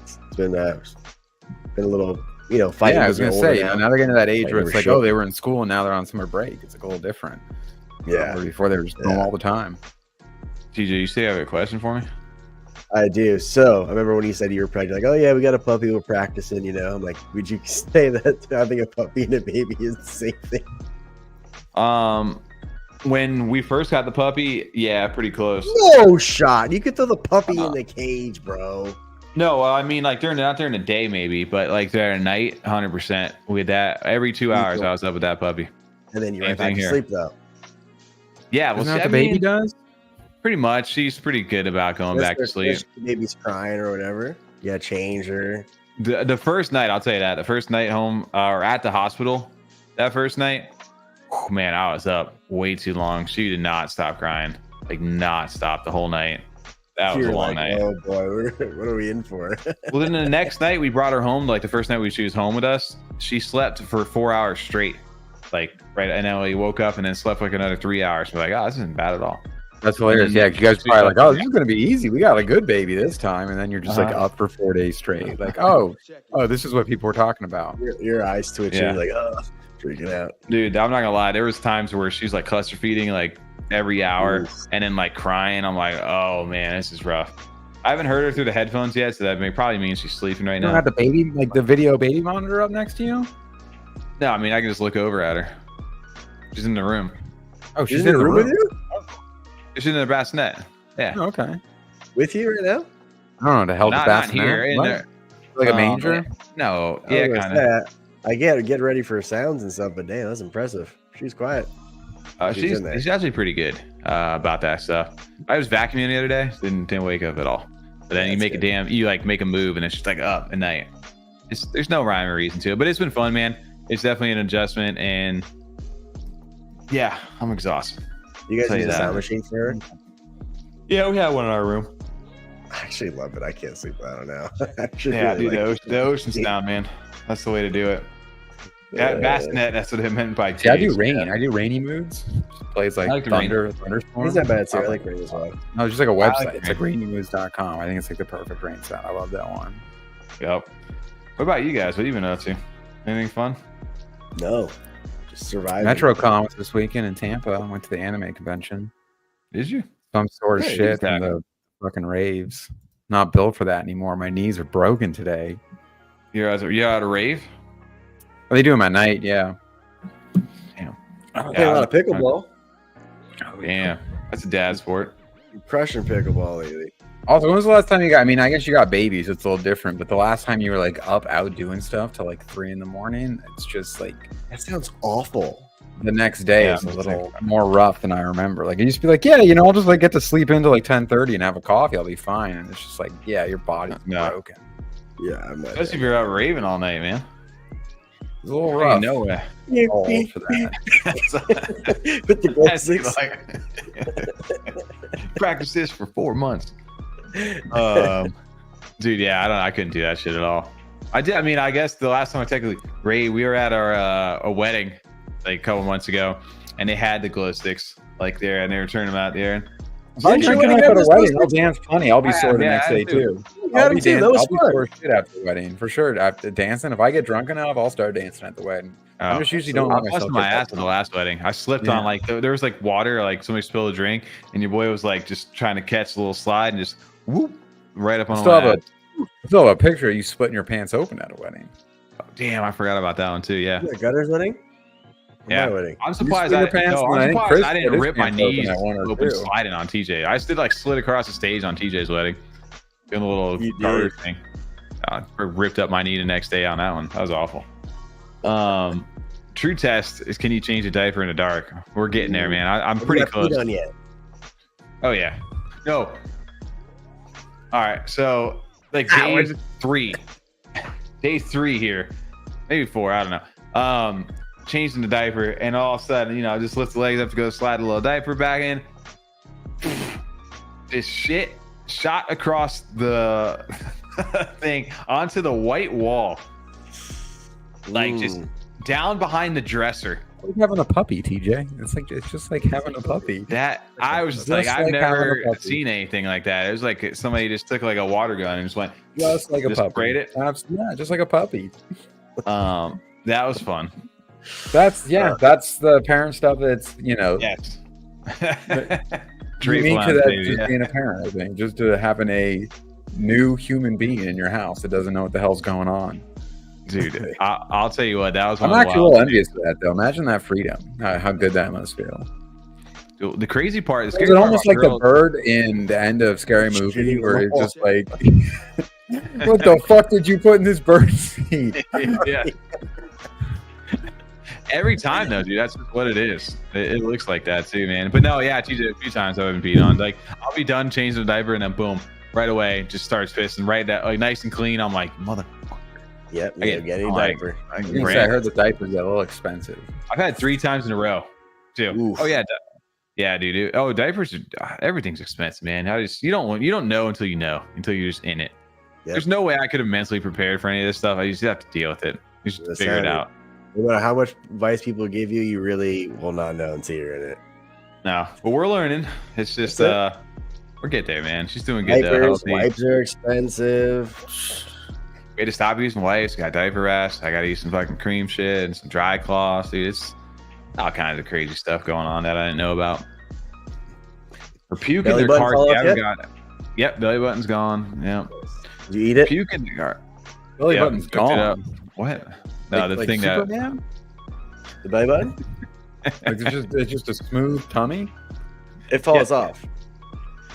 Speaker 4: it's been a little fighting.
Speaker 3: Yeah, I was gonna say, now they're getting to that age where it's like,
Speaker 4: shit.
Speaker 3: they were in school and now they're on summer break. It's like a little different.
Speaker 4: Yeah.
Speaker 3: Before they were just home all the time.
Speaker 2: TJ, you still have a question for me?
Speaker 4: I do. So I remember when you said you were pregnant, like, oh yeah, we got a puppy, we're practicing, I'm like, would you say that having a puppy and a baby is the same thing?
Speaker 2: When we first got the puppy, yeah, pretty close.
Speaker 4: No shot. You could throw the puppy in the cage, bro.
Speaker 2: No, I mean, like not during the day maybe, but like during the night, 100%. With that, every 2 hours I was up with that puppy.
Speaker 4: And then you're right back to sleep though.
Speaker 2: Yeah, well,
Speaker 3: isn't that what the baby does?
Speaker 2: Pretty much. She's pretty good about going back to sleep.
Speaker 4: The baby's crying or whatever. Yeah, change her.
Speaker 2: The first night, I'll tell you that. The first night home or at the hospital, that first night, man, I was up way too long. She did not stop crying. Like, not stop the whole night. That was a long night.
Speaker 4: Oh boy, what are we in for?
Speaker 2: Well, then the next night we brought her home. Like the first night she was home with us, she slept for 4 hours straight. Like, right, and then we woke up and then slept like another 3 hours. We're like, oh, this isn't bad at all.
Speaker 3: That's hilarious. Yeah, you guys are probably like, oh, this is gonna be easy. We got a good baby this time, and then you're just like up for 4 days straight. Like, oh, this is what people were talking about.
Speaker 4: Your eyes twitching, like, oh, freaking out.
Speaker 2: Dude, I'm not gonna lie. There was times where she's like cluster feeding like every hour and then like crying. I'm like, oh man, this is rough. I haven't heard her through the headphones yet, so that probably means she's sleeping right now.
Speaker 3: You don't have the baby, like the video baby monitor up next to you?
Speaker 2: No, I mean I can just look over at her. She's in the room.
Speaker 3: Oh, she's in the room with you?
Speaker 2: She's in the bassinet. Yeah.
Speaker 3: Oh, okay.
Speaker 4: With you right now?
Speaker 3: I don't know. The hell, the bassinet?
Speaker 2: Not here. In there.
Speaker 3: Like a manger?
Speaker 2: No. Yeah, kind of.
Speaker 4: I get ready for sounds and stuff, but damn, that's impressive. She's quiet.
Speaker 2: She's actually pretty good about that stuff. I was vacuuming the other day, didn't wake up at all. But then you make make a move and it's just like up at night. There's no rhyme or reason to it, but it's been fun, man. It's definitely an adjustment, and yeah, I'm exhausted.
Speaker 4: You guys use a sound machine for her?
Speaker 2: Yeah, we have one in our room.
Speaker 4: I actually love it. I can't sleep without it now.
Speaker 2: Yeah, dude, the ocean sound, man. That's the way to do it. Bassinet, that's what it meant by
Speaker 3: I do rain. I do rainy moods. It plays like thunder, thunderstorm.
Speaker 4: It's not bad too. I like rain as well.
Speaker 3: No, it's just like a website. It's like rainymoods.com. I think it's like the perfect rain sound. I love that one.
Speaker 2: Yep. What about you guys? What have you been up to? Anything fun?
Speaker 4: No. Just surviving.
Speaker 3: MetroCon was this weekend in Tampa. I went to the anime convention.
Speaker 2: Did you?
Speaker 3: Some sort of shit from the fucking raves. Not built for that anymore. My knees are broken today.
Speaker 2: You're at a rave?
Speaker 3: Oh, they do them at night, yeah.
Speaker 2: Damn.
Speaker 4: I play a lot of pickleball.
Speaker 2: Oh, damn. That's a dad sport.
Speaker 4: You're crushing pickleball lately.
Speaker 3: Also, when was the last time you got, I guess you got babies, it's a little different, but the last time you were like up out doing stuff till like 3 a.m, it's just like,
Speaker 4: that sounds awful.
Speaker 3: The next day is a little more rough than I remember. Like, it used to be like, yeah, I'll just like get to sleep into like 10:30 and have a coffee. I'll be fine. And it's just like, yeah, your body's broken.
Speaker 4: Yeah, I'm not.
Speaker 2: Especially if you're out raving all night, man.
Speaker 3: It's a little rough.
Speaker 2: No way.
Speaker 3: For that.
Speaker 4: With the basics.
Speaker 2: Practice this for 4 months. Dude, yeah, I couldn't do that shit at all. I did. I guess the last time I technically raved, we were at our a wedding like a couple months ago, and they had the glow sticks like there, and they were turning them out there.
Speaker 3: If I'm drinking up at a wedding, I'll dance funny. I'll be sore the next day too. I'll be sore shit after the wedding for sure. After dancing, if I get drunk enough, I'll start dancing at the wedding. I just usually don't let myself.
Speaker 2: I busted my ass at the last wedding. I slipped on like there was like water, like somebody spilled a drink, and your boy was like just trying to catch a little slide and just whoop right up on.
Speaker 3: I still have a picture of you splitting your pants open at a wedding.
Speaker 2: Oh, damn, I forgot about that one too. Yeah.
Speaker 4: Gutter's wedding.
Speaker 2: Yeah, I'm surprised I didn't rip my knees open sliding on TJ. I still like slid across the stage on TJ's wedding, doing a little garter thing. Ripped up my knee the next day on that one. That was awful. True test is, can you change a diaper in the dark? We're getting there, man. I'm pretty close. Oh yeah. No. All right. So like day 3 here, maybe 4. I don't know. Changing the diaper, and all of a sudden, just lift the legs up to go slide the little diaper back in. This shit shot across the thing onto the white wall, like just down behind the dresser.
Speaker 3: Like having a puppy, TJ. It's just like having a puppy.
Speaker 2: That I was like, I've never seen anything like that. It was like somebody just took like a water gun and just went
Speaker 3: just like a puppy.
Speaker 2: Sprayed it.
Speaker 3: Yeah, just like a puppy.
Speaker 2: That was fun.
Speaker 3: That's the parent stuff. That's
Speaker 2: Yes.
Speaker 3: unique to that just being a parent. I think just to having a new human being in your house that doesn't know what the hell's going on.
Speaker 2: Dude, I'll tell you what, that was.
Speaker 3: I'm actually a little envious of that though. Imagine that freedom. How good that must feel.
Speaker 2: The crazy part is
Speaker 3: almost like the bird in the end of Scary Movie, where it's just like, what the fuck did you put in this bird's feet?
Speaker 2: Yeah. Every time though, dude, that's what it is. It looks like that too, man. But no, yeah, TJ, a few times I've been beat on. Like, I'll be done changing the diaper, and then boom, right away, just starts pissing right that like nice and clean. I'm like, motherfucker.
Speaker 4: Yep, get any diaper.
Speaker 3: I heard the diapers get a little expensive.
Speaker 2: I've had 3 times in a row too. Oof. Oh yeah, yeah, dude. Oh, diapers. Everything's expensive, man. You don't know until you're just in it. Yep. There's no way I could have mentally prepared for any of this stuff. I just have to deal with it. You just figure it out.
Speaker 4: No matter how much advice people give you, you really will not know until you're in it.
Speaker 2: No, but we're learning. It's just we're getting there, man. She's doing good.
Speaker 4: Wipes are expensive.
Speaker 2: We had to stop using wipes. Got diaper rash. I got to use some fucking cream shit and some dry cloths, dude. It's all kinds of crazy stuff going on that I didn't know about. For puking their cart, haven't got it. Yep, belly button's gone. Yep.
Speaker 4: Did you eat it?
Speaker 2: Puke in the cart.
Speaker 3: Belly button's gone.
Speaker 2: What? No, the thing
Speaker 3: Superman?
Speaker 4: The belly button?
Speaker 3: It's just a smooth tummy.
Speaker 4: It falls off.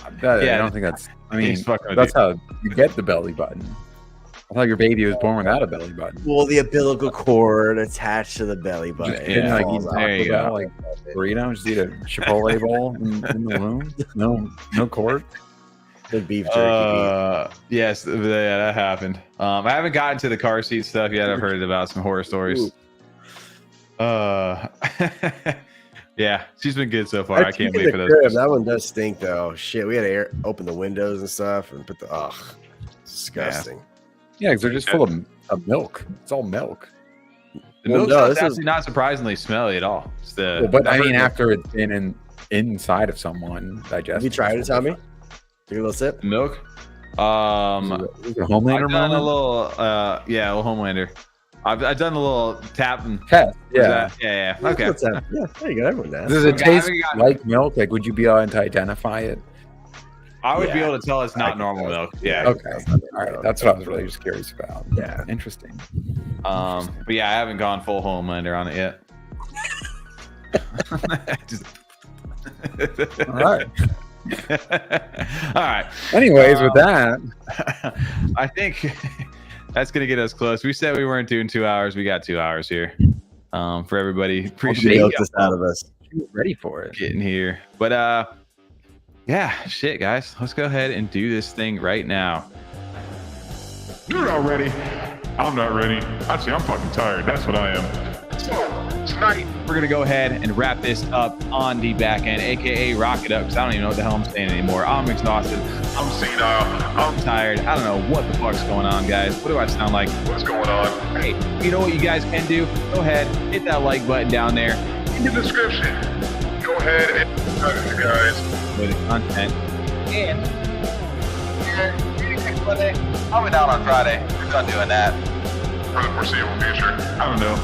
Speaker 3: I don't think that's. I mean, that's how you get the belly button. I thought your baby was born without a belly button.
Speaker 4: Well, the umbilical cord attached to the belly button.
Speaker 3: There you go. Like burrito, just eat a Chipotle bowl in the womb. No cord.
Speaker 4: The beef jerky.
Speaker 2: Yes, yeah, that happened. I haven't gotten to the car seat stuff yet. I've heard about some horror stories. Yeah, she's been good so far. I can't wait for those.
Speaker 4: That one does stink though. Shit, we had to open the windows and stuff and put disgusting.
Speaker 3: Yeah, because they're just full of milk. It's all milk.
Speaker 2: The milk's actually not surprisingly smelly at all.
Speaker 3: But I mean, after it's been inside of someone, digested.
Speaker 4: Have you tried it, Tommy? Take a little sip.
Speaker 2: Milk.
Speaker 3: Homelander.
Speaker 2: I've done a little. A little Homelander. I've done a little tap and
Speaker 3: test. Yeah.
Speaker 2: Yeah. Okay.
Speaker 4: Yeah, there you go. Everyone does.
Speaker 3: Does it taste like milk? Like, would you be able to identify it?
Speaker 2: I would be able to tell it's not normal milk. Yeah.
Speaker 3: Okay. All right. That's what I was really just curious about. Yeah. Interesting.
Speaker 2: But yeah, I haven't gone full Homelander on it yet.
Speaker 3: All right.
Speaker 2: All right.
Speaker 3: Anyways, with that,
Speaker 2: I think that's gonna get us close. We said we weren't doing 2 hours. We got 2 hours here. For everybody, appreciate you
Speaker 4: out of us.
Speaker 3: Ready for it.
Speaker 2: Getting here, but yeah, shit, guys. Let's go ahead and do this thing right now.
Speaker 5: You're not ready. I'm not ready. Actually, I'm fucking tired. That's what I am. So, tonight,
Speaker 2: we're going to go ahead and wrap this up on the back end, aka rock it up, because I don't even know what the hell I'm saying anymore. I'm exhausted.
Speaker 5: I'm senile.
Speaker 2: I'm tired. I don't know what the fuck's going on, guys. What do I sound like?
Speaker 5: What's going on?
Speaker 2: Hey, you know what you guys can do? Go ahead, hit that like button down there
Speaker 5: in the description. Go ahead and subscribe, guys.
Speaker 2: For the content. And I'll be down on Friday. We're done doing that.
Speaker 5: For the foreseeable future. I don't know.